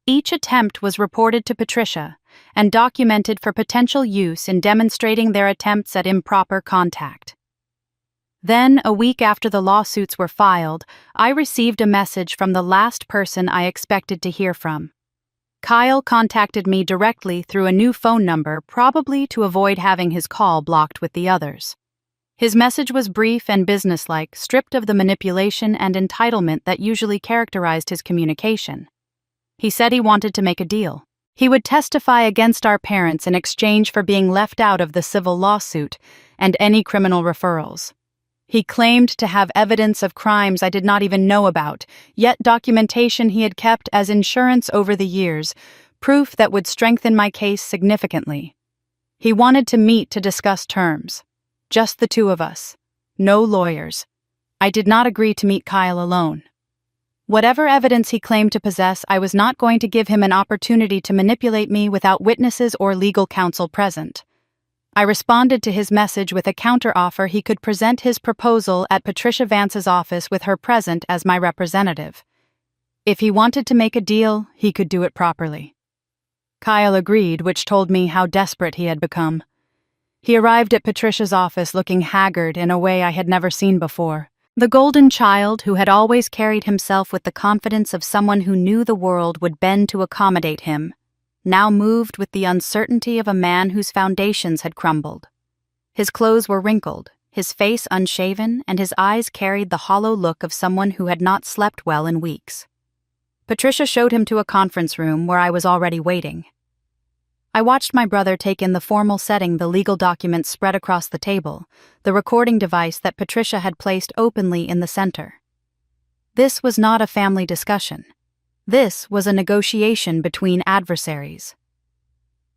Each attempt was reported to Patricia and documented for potential use in demonstrating their attempts at improper contact. Then, a week after the lawsuits were filed, I received a message from the last person I expected to hear from. Kyle contacted me directly through a new phone number, probably to avoid having his call blocked with the others. His message was brief and businesslike, stripped of the manipulation and entitlement that usually characterized his communication. He said he wanted to make a deal. He would testify against our parents in exchange for being left out of the civil lawsuit and any criminal referrals. He claimed to have evidence of crimes I did not even know about, yet documentation he had kept as insurance over the years, proof that would strengthen my case significantly. He wanted to meet to discuss terms. Just the two of us. No lawyers. I did not agree to meet Kyle alone. Whatever evidence he claimed to possess, I was not going to give him an opportunity to manipulate me without witnesses or legal counsel present. I responded to his message with a counteroffer he could present his proposal at Patricia Vance's office with her present as my representative. If he wanted to make a deal, he could do it properly. Kyle agreed, which told me how desperate he had become. He arrived at Patricia's office looking haggard in a way I had never seen before. The golden child who had always carried himself with the confidence of someone who knew the world would bend to accommodate him, now moved with the uncertainty of a man whose foundations had crumbled. His clothes were wrinkled, his face unshaven, and his eyes carried the hollow look of someone who had not slept well in weeks. Patricia showed him to a conference room where I was already waiting. I watched my brother take in the formal setting, the legal documents spread across the table, the recording device that Patricia had placed openly in the center. This was not a family discussion. This was a negotiation between adversaries.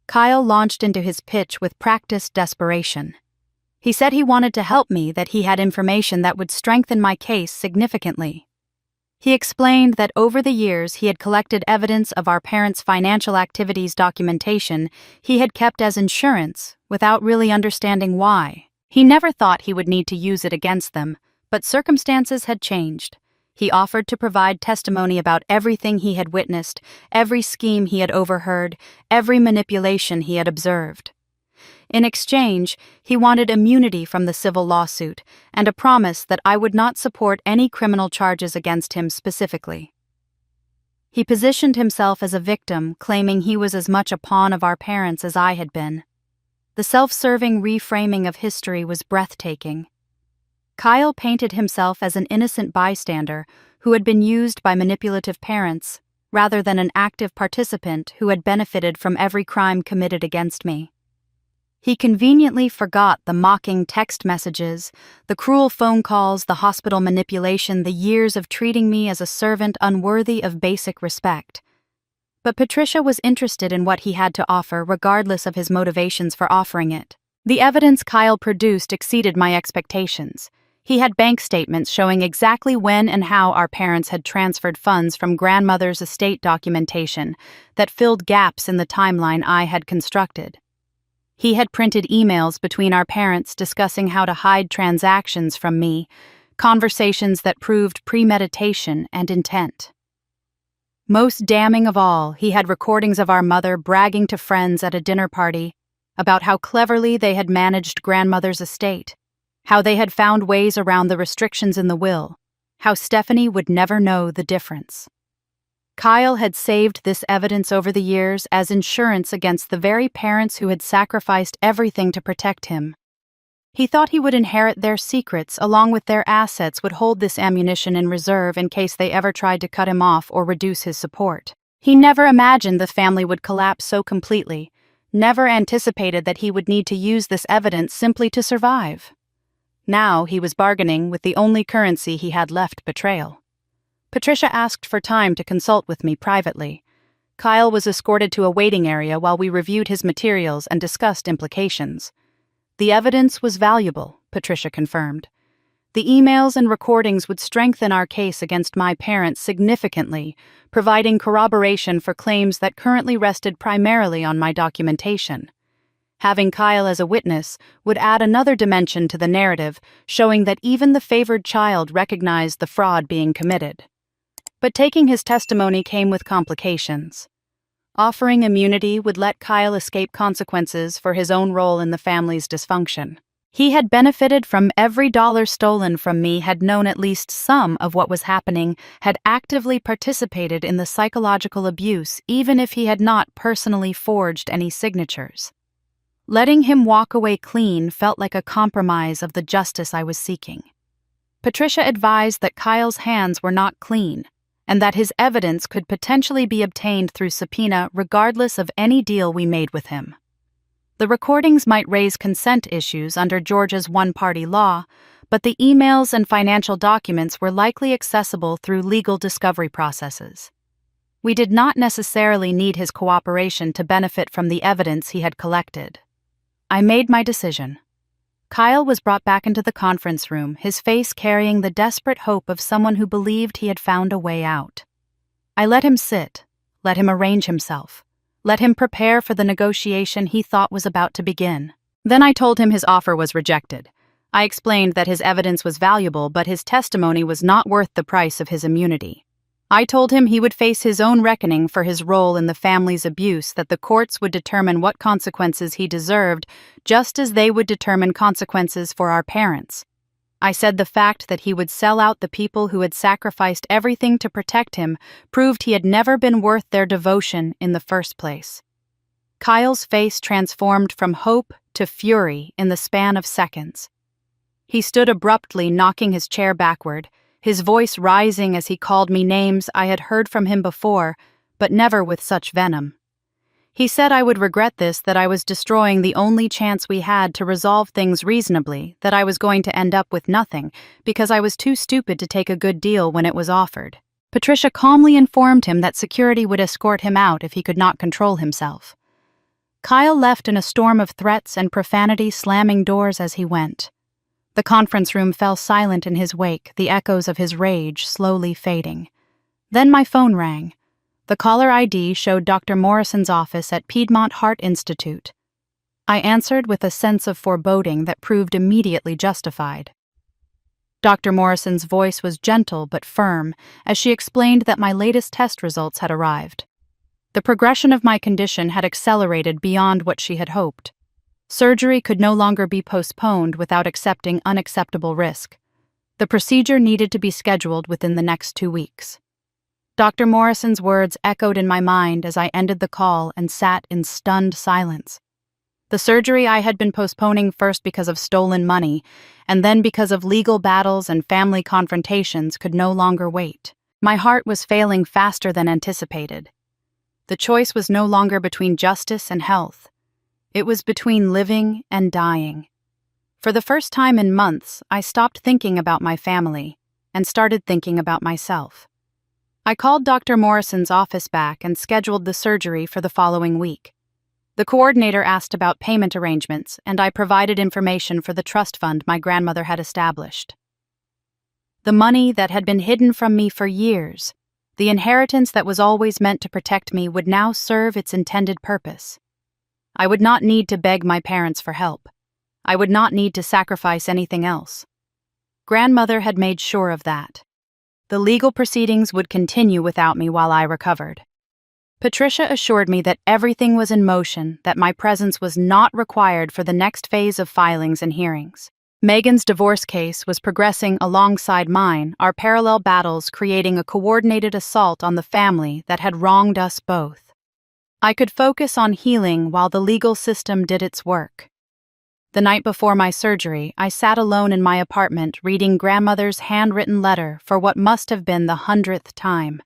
Kyle launched into his pitch with practiced desperation. He said he wanted to help me, that he had information that would strengthen my case significantly. He explained that over the years he had collected evidence of our parents' financial activities documentation he had kept as insurance without really understanding why. He never thought he would need to use it against them, but circumstances had changed. He offered to provide testimony about everything he had witnessed, every scheme he had overheard, every manipulation he had observed. In exchange, he wanted immunity from the civil lawsuit and a promise that I would not support any criminal charges against him specifically. He positioned himself as a victim, claiming he was as much a pawn of our parents as I had been. The self-serving reframing of history was breathtaking. Kyle painted himself as an innocent bystander who had been used by manipulative parents, rather than an active participant who had benefited from every crime committed against me. He conveniently forgot the mocking text messages, the cruel phone calls, the hospital manipulation, the years of treating me as a servant unworthy of basic respect. But Patricia was interested in what he had to offer, regardless of his motivations for offering it. The evidence Kyle produced exceeded my expectations. He had bank statements showing exactly when and how our parents had transferred funds from grandmother's estate documentation that filled gaps in the timeline I had constructed. He had printed emails between our parents discussing how to hide transactions from me, conversations that proved premeditation and intent. Most damning of all, he had recordings of our mother bragging to friends at a dinner party about how cleverly they had managed grandmother's estate, how they had found ways around the restrictions in the will, how Stephanie would never know the difference. Kyle had saved this evidence over the years as insurance against the very parents who had sacrificed everything to protect him. He thought he would inherit their secrets, along with their assets, would hold this ammunition in reserve in case they ever tried to cut him off or reduce his support. He never imagined the family would collapse so completely, never anticipated that he would need to use this evidence simply to survive. Now he was bargaining with the only currency he had left: betrayal. Patricia asked for time to consult with me privately. Kyle was escorted to a waiting area while we reviewed his materials and discussed implications. The evidence was valuable, Patricia confirmed. The emails and recordings would strengthen our case against my parents significantly, providing corroboration for claims that currently rested primarily on my documentation. Having Kyle as a witness would add another dimension to the narrative, showing that even the favored child recognized the fraud being committed. But taking his testimony came with complications. Offering immunity would let Kyle escape consequences for his own role in the family's dysfunction. He had benefited from every dollar stolen from me, had known at least some of what was happening, had actively participated in the psychological abuse, even if he had not personally forged any signatures. Letting him walk away clean felt like a compromise of the justice I was seeking. Patricia advised that Kyle's hands were not clean, and that his evidence could potentially be obtained through subpoena regardless of any deal we made with him. The recordings might raise consent issues under Georgia's one-party law, but the emails and financial documents were likely accessible through legal discovery processes. We did not necessarily need his cooperation to benefit from the evidence he had collected. I made my decision. Kyle was brought back into the conference room, his face carrying the desperate hope of someone who believed he had found a way out. I let him sit, let him arrange himself, let him prepare for the negotiation he thought was about to begin. Then I told him his offer was rejected. I explained that his evidence was valuable, but his testimony was not worth the price of his immunity. I told him he would face his own reckoning for his role in the family's abuse, that the courts would determine what consequences he deserved, just as they would determine consequences for our parents. I said the fact that he would sell out the people who had sacrificed everything to protect him proved he had never been worth their devotion in the first place. Kyle's face transformed from hope to fury in the span of seconds. He stood abruptly, knocking his chair backward, his voice rising as he called me names I had heard from him before, but never with such venom. He said I would regret this, that I was destroying the only chance we had to resolve things reasonably, that I was going to end up with nothing, because I was too stupid to take a good deal when it was offered. Patricia calmly informed him that security would escort him out if he could not control himself. Kyle left in a storm of threats and profanity, slamming doors as he went. The conference room fell silent in his wake, the echoes of his rage slowly fading. Then my phone rang. The caller ID showed Dr. Morrison's office at Piedmont Heart Institute. I answered with a sense of foreboding that proved immediately justified. Dr. Morrison's voice was gentle but firm as she explained that my latest test results had arrived. The progression of my condition had accelerated beyond what she had hoped. Surgery could no longer be postponed without accepting unacceptable risk. The procedure needed to be scheduled within the next 2 weeks. Dr. Morrison's words echoed in my mind as I ended the call and sat in stunned silence. The surgery I had been postponing, first because of stolen money, and then because of legal battles and family confrontations, could no longer wait. My heart was failing faster than anticipated. The choice was no longer between justice and health. It was between living and dying. For the first time in months, I stopped thinking about my family and started thinking about myself. I called Dr. Morrison's office back and scheduled the surgery for the following week. The coordinator asked about payment arrangements, and I provided information for the trust fund my grandmother had established. The money that had been hidden from me for years, the inheritance that was always meant to protect me, would now serve its intended purpose. I would not need to beg my parents for help. I would not need to sacrifice anything else. Grandmother had made sure of that. The legal proceedings would continue without me while I recovered. Patricia assured me that everything was in motion, that my presence was not required for the next phase of filings and hearings. Megan's divorce case was progressing alongside mine, our parallel battles creating a coordinated assault on the family that had wronged us both. I could focus on healing while the legal system did its work. The night before my surgery, I sat alone in my apartment reading grandmother's handwritten letter for what must have been the 100th time.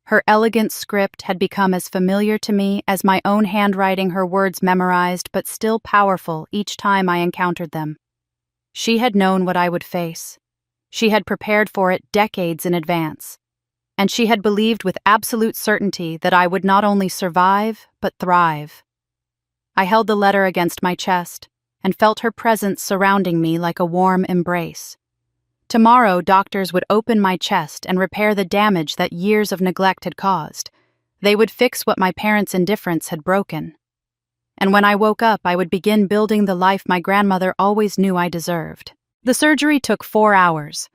Her elegant script had become as familiar to me as my own handwriting, her words memorized but still powerful each time I encountered them. She had known what I would face. She had prepared for it decades in advance. And she had believed with absolute certainty that I would not only survive, but thrive. I held the letter against my chest and felt her presence surrounding me like a warm embrace. Tomorrow, doctors would open my chest and repair the damage that years of neglect had caused. They would fix what my parents' indifference had broken. And when I woke up, I would begin building the life my grandmother always knew I deserved. The surgery took 4 hours.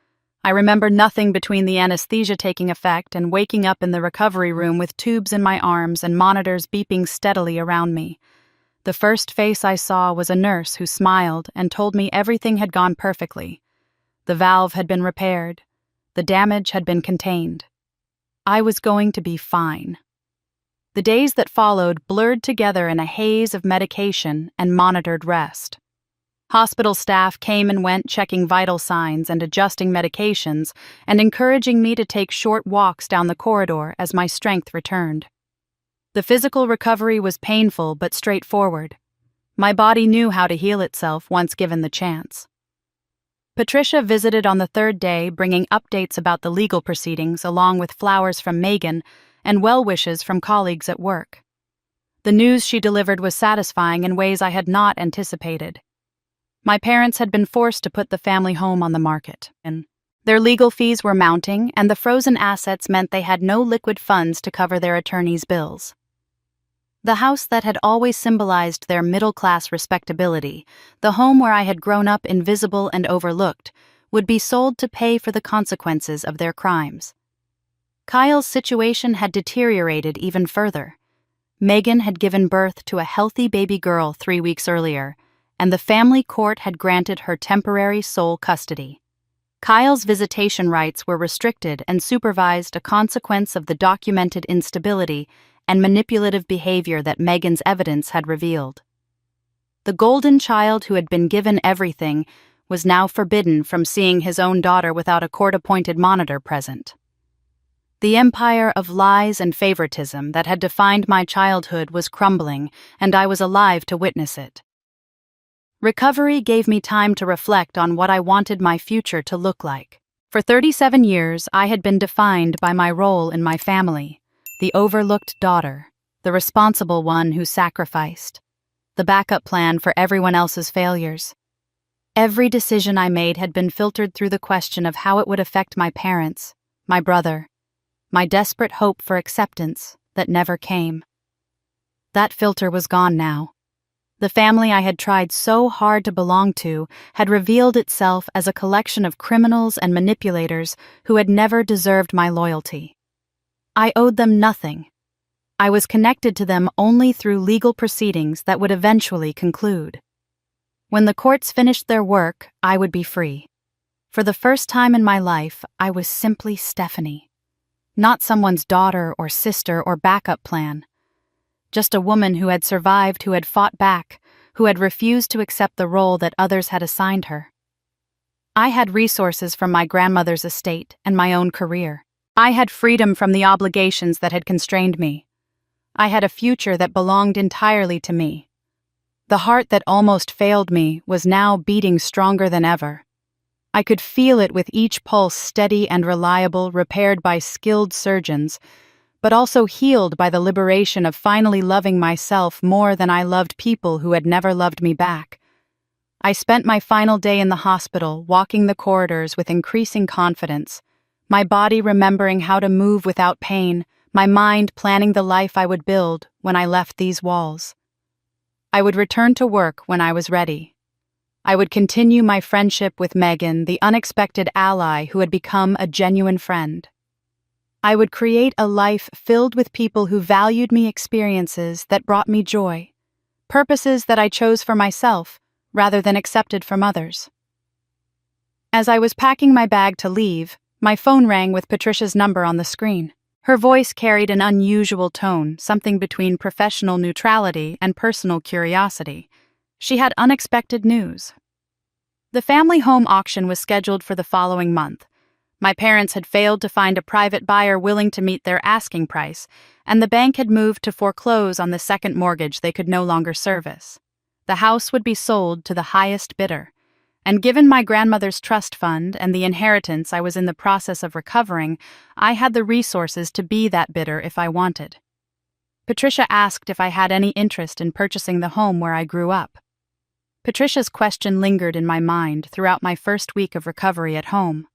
I remember nothing between the anesthesia taking effect and waking up in the recovery room with tubes in my arms and monitors beeping steadily around me. The first face I saw was a nurse who smiled and told me everything had gone perfectly. The valve had been repaired. The damage had been contained. I was going to be fine. The days that followed blurred together in a haze of medication and monitored rest. Hospital staff came and went, checking vital signs and adjusting medications and encouraging me to take short walks down the corridor as my strength returned. The physical recovery was painful but straightforward. My body knew how to heal itself once given the chance. Patricia visited on the third day, bringing updates about the legal proceedings along with flowers from Megan and well wishes from colleagues at work. The news she delivered was satisfying in ways I had not anticipated. My parents had been forced to put the family home on the market. Their legal fees were mounting, and the frozen assets meant they had no liquid funds to cover their attorney's bills. The house that had always symbolized their middle-class respectability, the home where I had grown up invisible and overlooked, would be sold to pay for the consequences of their crimes. Kyle's situation had deteriorated even further. Megan had given birth to a healthy baby girl 3 weeks earlier, and the family court had granted her temporary sole custody. Kyle's visitation rights were restricted and supervised, a consequence of the documented instability and manipulative behavior that Megan's evidence had revealed. The golden child who had been given everything was now forbidden from seeing his own daughter without a court-appointed monitor present. The empire of lies and favoritism that had defined my childhood was crumbling, and I was alive to witness it. Recovery gave me time to reflect on what I wanted my future to look like. For 37 years, I had been defined by my role in my family, the overlooked daughter, the responsible one who sacrificed, the backup plan for everyone else's failures. Every decision I made had been filtered through the question of how it would affect my parents, my brother, my desperate hope for acceptance that never came. That filter was gone now. The family I had tried so hard to belong to had revealed itself as a collection of criminals and manipulators who had never deserved my loyalty. I owed them nothing. I was connected to them only through legal proceedings that would eventually conclude. When the courts finished their work, I would be free. For the first time in my life, I was simply Stephanie. Not someone's daughter or sister or backup plan. Just a woman who had survived, who had fought back, who had refused to accept the role that others had assigned her. I had resources from my grandmother's estate and my own career. I had freedom from the obligations that had constrained me. I had a future that belonged entirely to me. The heart that almost failed me was now beating stronger than ever. I could feel it with each pulse, steady and reliable, repaired by skilled surgeons, but also healed by the liberation of finally loving myself more than I loved people who had never loved me back. I spent my final day in the hospital, walking the corridors with increasing confidence, my body remembering how to move without pain, my mind planning the life I would build when I left these walls. I would return to work when I was ready. I would continue my friendship with Megan, the unexpected ally who had become a genuine friend. I would create a life filled with people who valued me, experiences that brought me joy, purposes that I chose for myself rather than accepted from others. As I was packing my bag to leave, my phone rang with Patricia's number on the screen. Her voice carried an unusual tone, something between professional neutrality and personal curiosity. She had unexpected news. The family home auction was scheduled for the following month. My parents had failed to find a private buyer willing to meet their asking price, and the bank had moved to foreclose on the second mortgage they could no longer service. The house would be sold to the highest bidder, and given my grandmother's trust fund and the inheritance I was in the process of recovering, I had the resources to be that bidder if I wanted. Patricia asked if I had any interest in purchasing the home where I grew up. Patricia's question lingered in my mind throughout my first week of recovery at home.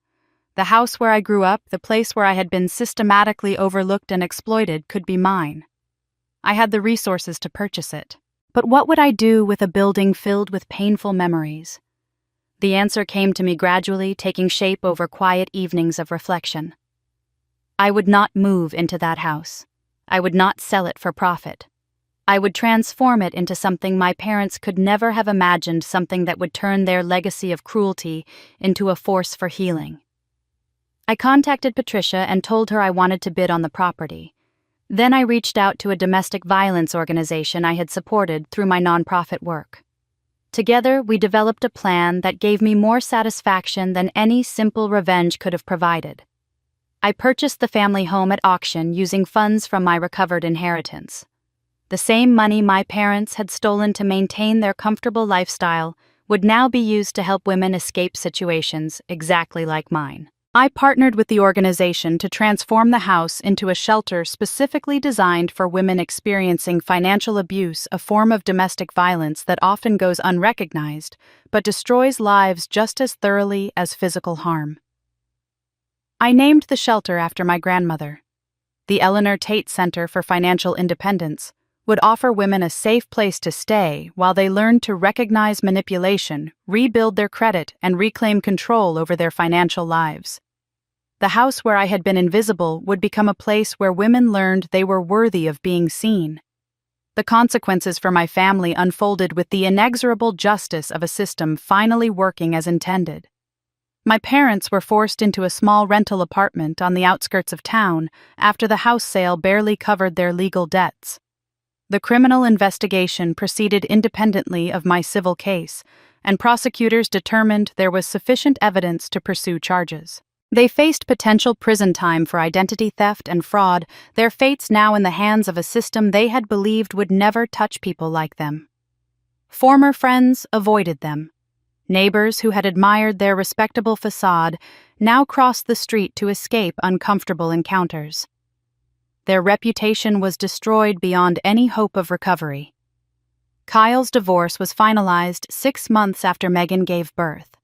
The house where I grew up, the place where I had been systematically overlooked and exploited, could be mine. I had the resources to purchase it. But what would I do with a building filled with painful memories? The answer came to me gradually, taking shape over quiet evenings of reflection. I would not move into that house. I would not sell it for profit. I would transform it into something my parents could never have imagined, something that would turn their legacy of cruelty into a force for healing. I contacted Patricia and told her I wanted to bid on the property. Then I reached out to a domestic violence organization I had supported through my nonprofit work. Together, we developed a plan that gave me more satisfaction than any simple revenge could have provided. I purchased the family home at auction using funds from my recovered inheritance. The same money my parents had stolen to maintain their comfortable lifestyle would now be used to help women escape situations exactly like mine. I partnered with the organization to transform the house into a shelter specifically designed for women experiencing financial abuse, a form of domestic violence that often goes unrecognized but destroys lives just as thoroughly as physical harm. I named the shelter after my grandmother. The Eleanor Tate Center for Financial Independence would offer women a safe place to stay while they learned to recognize manipulation, rebuild their credit, and reclaim control over their financial lives. The house where I had been invisible would become a place where women learned they were worthy of being seen. The consequences for my family unfolded with the inexorable justice of a system finally working as intended. My parents were forced into a small rental apartment on the outskirts of town after the house sale barely covered their legal debts. The criminal investigation proceeded independently of my civil case, and prosecutors determined there was sufficient evidence to pursue charges. They faced potential prison time for identity theft and fraud, their fates now in the hands of a system they had believed would never touch people like them. Former friends avoided them. Neighbors who had admired their respectable facade now crossed the street to escape uncomfortable encounters. Their reputation was destroyed beyond any hope of recovery. Kyle's divorce was finalized 6 months after Megan gave birth.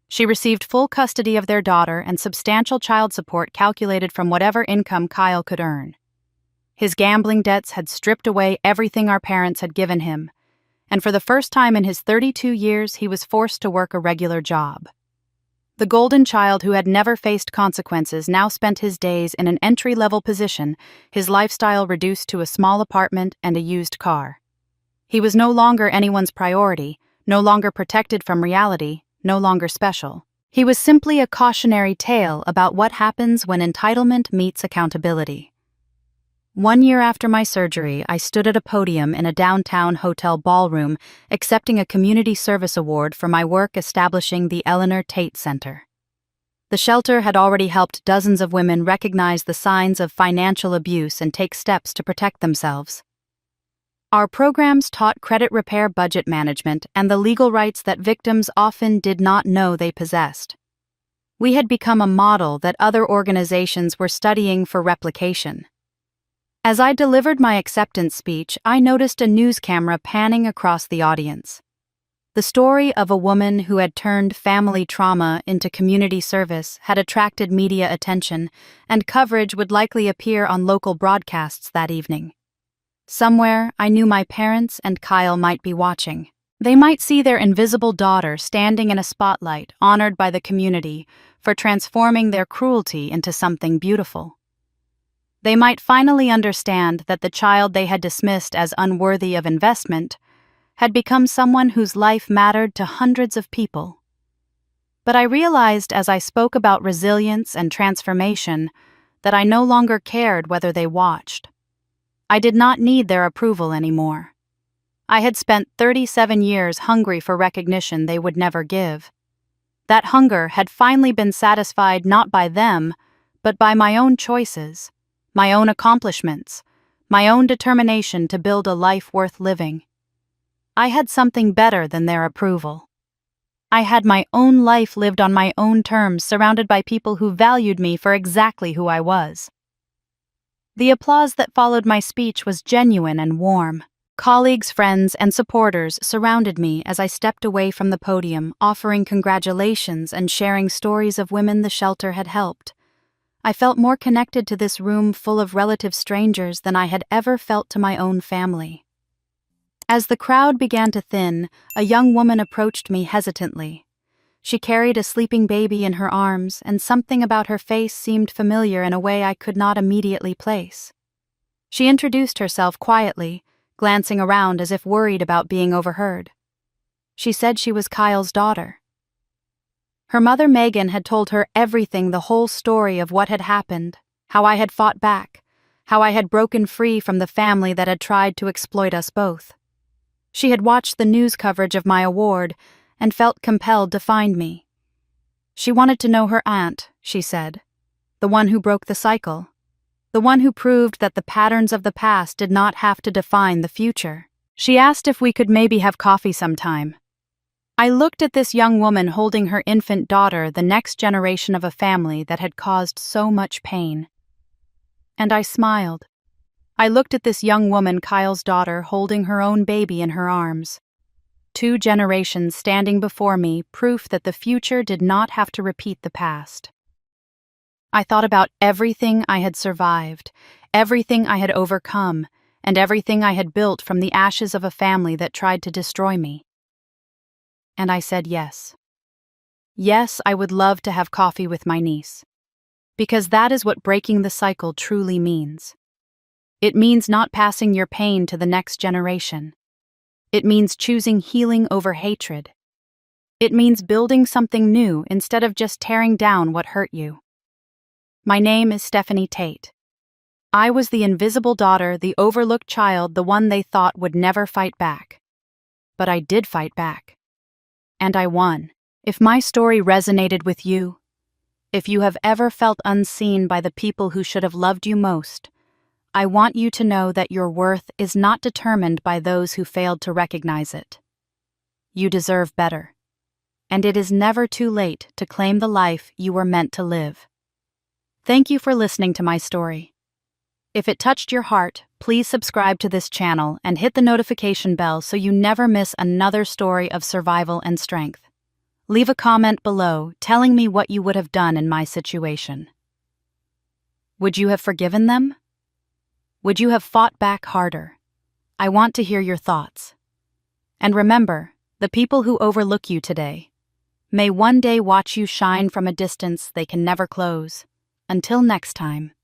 She received full custody of their daughter and substantial child support calculated from whatever income Kyle could earn. His gambling debts had stripped away everything our parents had given him, and for the first time in his 32 years, he was forced to work a regular job. The golden child who had never faced consequences now spent his days in an entry-level position, his lifestyle reduced to a small apartment and a used car. He was no longer anyone's priority, no longer protected from reality, no longer special. He was simply a cautionary tale about what happens when entitlement meets accountability. 1 year after my surgery, I stood at a podium in a downtown hotel ballroom accepting a community service award for my work establishing the Eleanor Tate Center. The shelter had already helped dozens of women recognize the signs of financial abuse and take steps to protect themselves. Our programs taught credit repair, budget management, and the legal rights that victims often did not know they possessed. We had become a model that other organizations were studying for replication. As I delivered my acceptance speech, I noticed a news camera panning across the audience. The story of a woman who had turned family trauma into community service had attracted media attention, and coverage would likely appear on local broadcasts that evening. Somewhere, I knew my parents and Kyle might be watching. They might see their invisible daughter standing in a spotlight, honored by the community for transforming their cruelty into something beautiful. They might finally understand that the child they had dismissed as unworthy of investment had become someone whose life mattered to hundreds of people. But I realized as I spoke about resilience and transformation that I no longer cared whether they watched. I did not need their approval anymore. I had spent 37 years hungry for recognition they would never give. That hunger had finally been satisfied not by them, but by my own choices, my own accomplishments, my own determination to build a life worth living. I had something better than their approval. I had my own life lived on my own terms, surrounded by people who valued me for exactly who I was. The applause that followed my speech was genuine and warm. Colleagues, friends, and supporters surrounded me as I stepped away from the podium, offering congratulations and sharing stories of women the shelter had helped. I felt more connected to this room full of relative strangers than I had ever felt to my own family. As the crowd began to thin, a young woman approached me hesitantly. She carried a sleeping baby in her arms, and something about her face seemed familiar in a way I could not immediately place. She introduced herself quietly, glancing around as if worried about being overheard. She said she was Kyle's daughter. Her mother Megan had told her everything, the whole story of what had happened, how I had fought back, how I had broken free from the family that had tried to exploit us both. She had watched the news coverage of my award and felt compelled to find me. She wanted to know her aunt, she said, the one who broke the cycle, the one who proved that the patterns of the past did not have to define the future. She asked if we could maybe have coffee sometime. I looked at this young woman holding her infant daughter, the next generation of a family that had caused so much pain. And I smiled. I looked at this young woman, Kyle's daughter, holding her own baby in her arms. 2 generations standing before me, proof that the future did not have to repeat the past. I thought about everything I had survived, everything I had overcome, and everything I had built from the ashes of a family that tried to destroy me. And I said yes. Yes, I would love to have coffee with my niece. Because that is what breaking the cycle truly means. It means not passing your pain to the next generation. It means choosing healing over hatred. It means building something new instead of just tearing down what hurt you. My name is Stephanie Tate. I was the invisible daughter, the overlooked child, the one they thought would never fight back. But I did fight back. And I won. If my story resonated with you, if you have ever felt unseen by the people who should have loved you most, I want you to know that your worth is not determined by those who failed to recognize it. You deserve better. And it is never too late to claim the life you were meant to live. Thank you for listening to my story. If it touched your heart, please subscribe to this channel and hit the notification bell so you never miss another story of survival and strength. Leave a comment below telling me what you would have done in my situation. Would you have forgiven them? Would you have fought back harder? I want to hear your thoughts. And remember, the people who overlook you today may one day watch you shine from a distance they can never close. Until next time.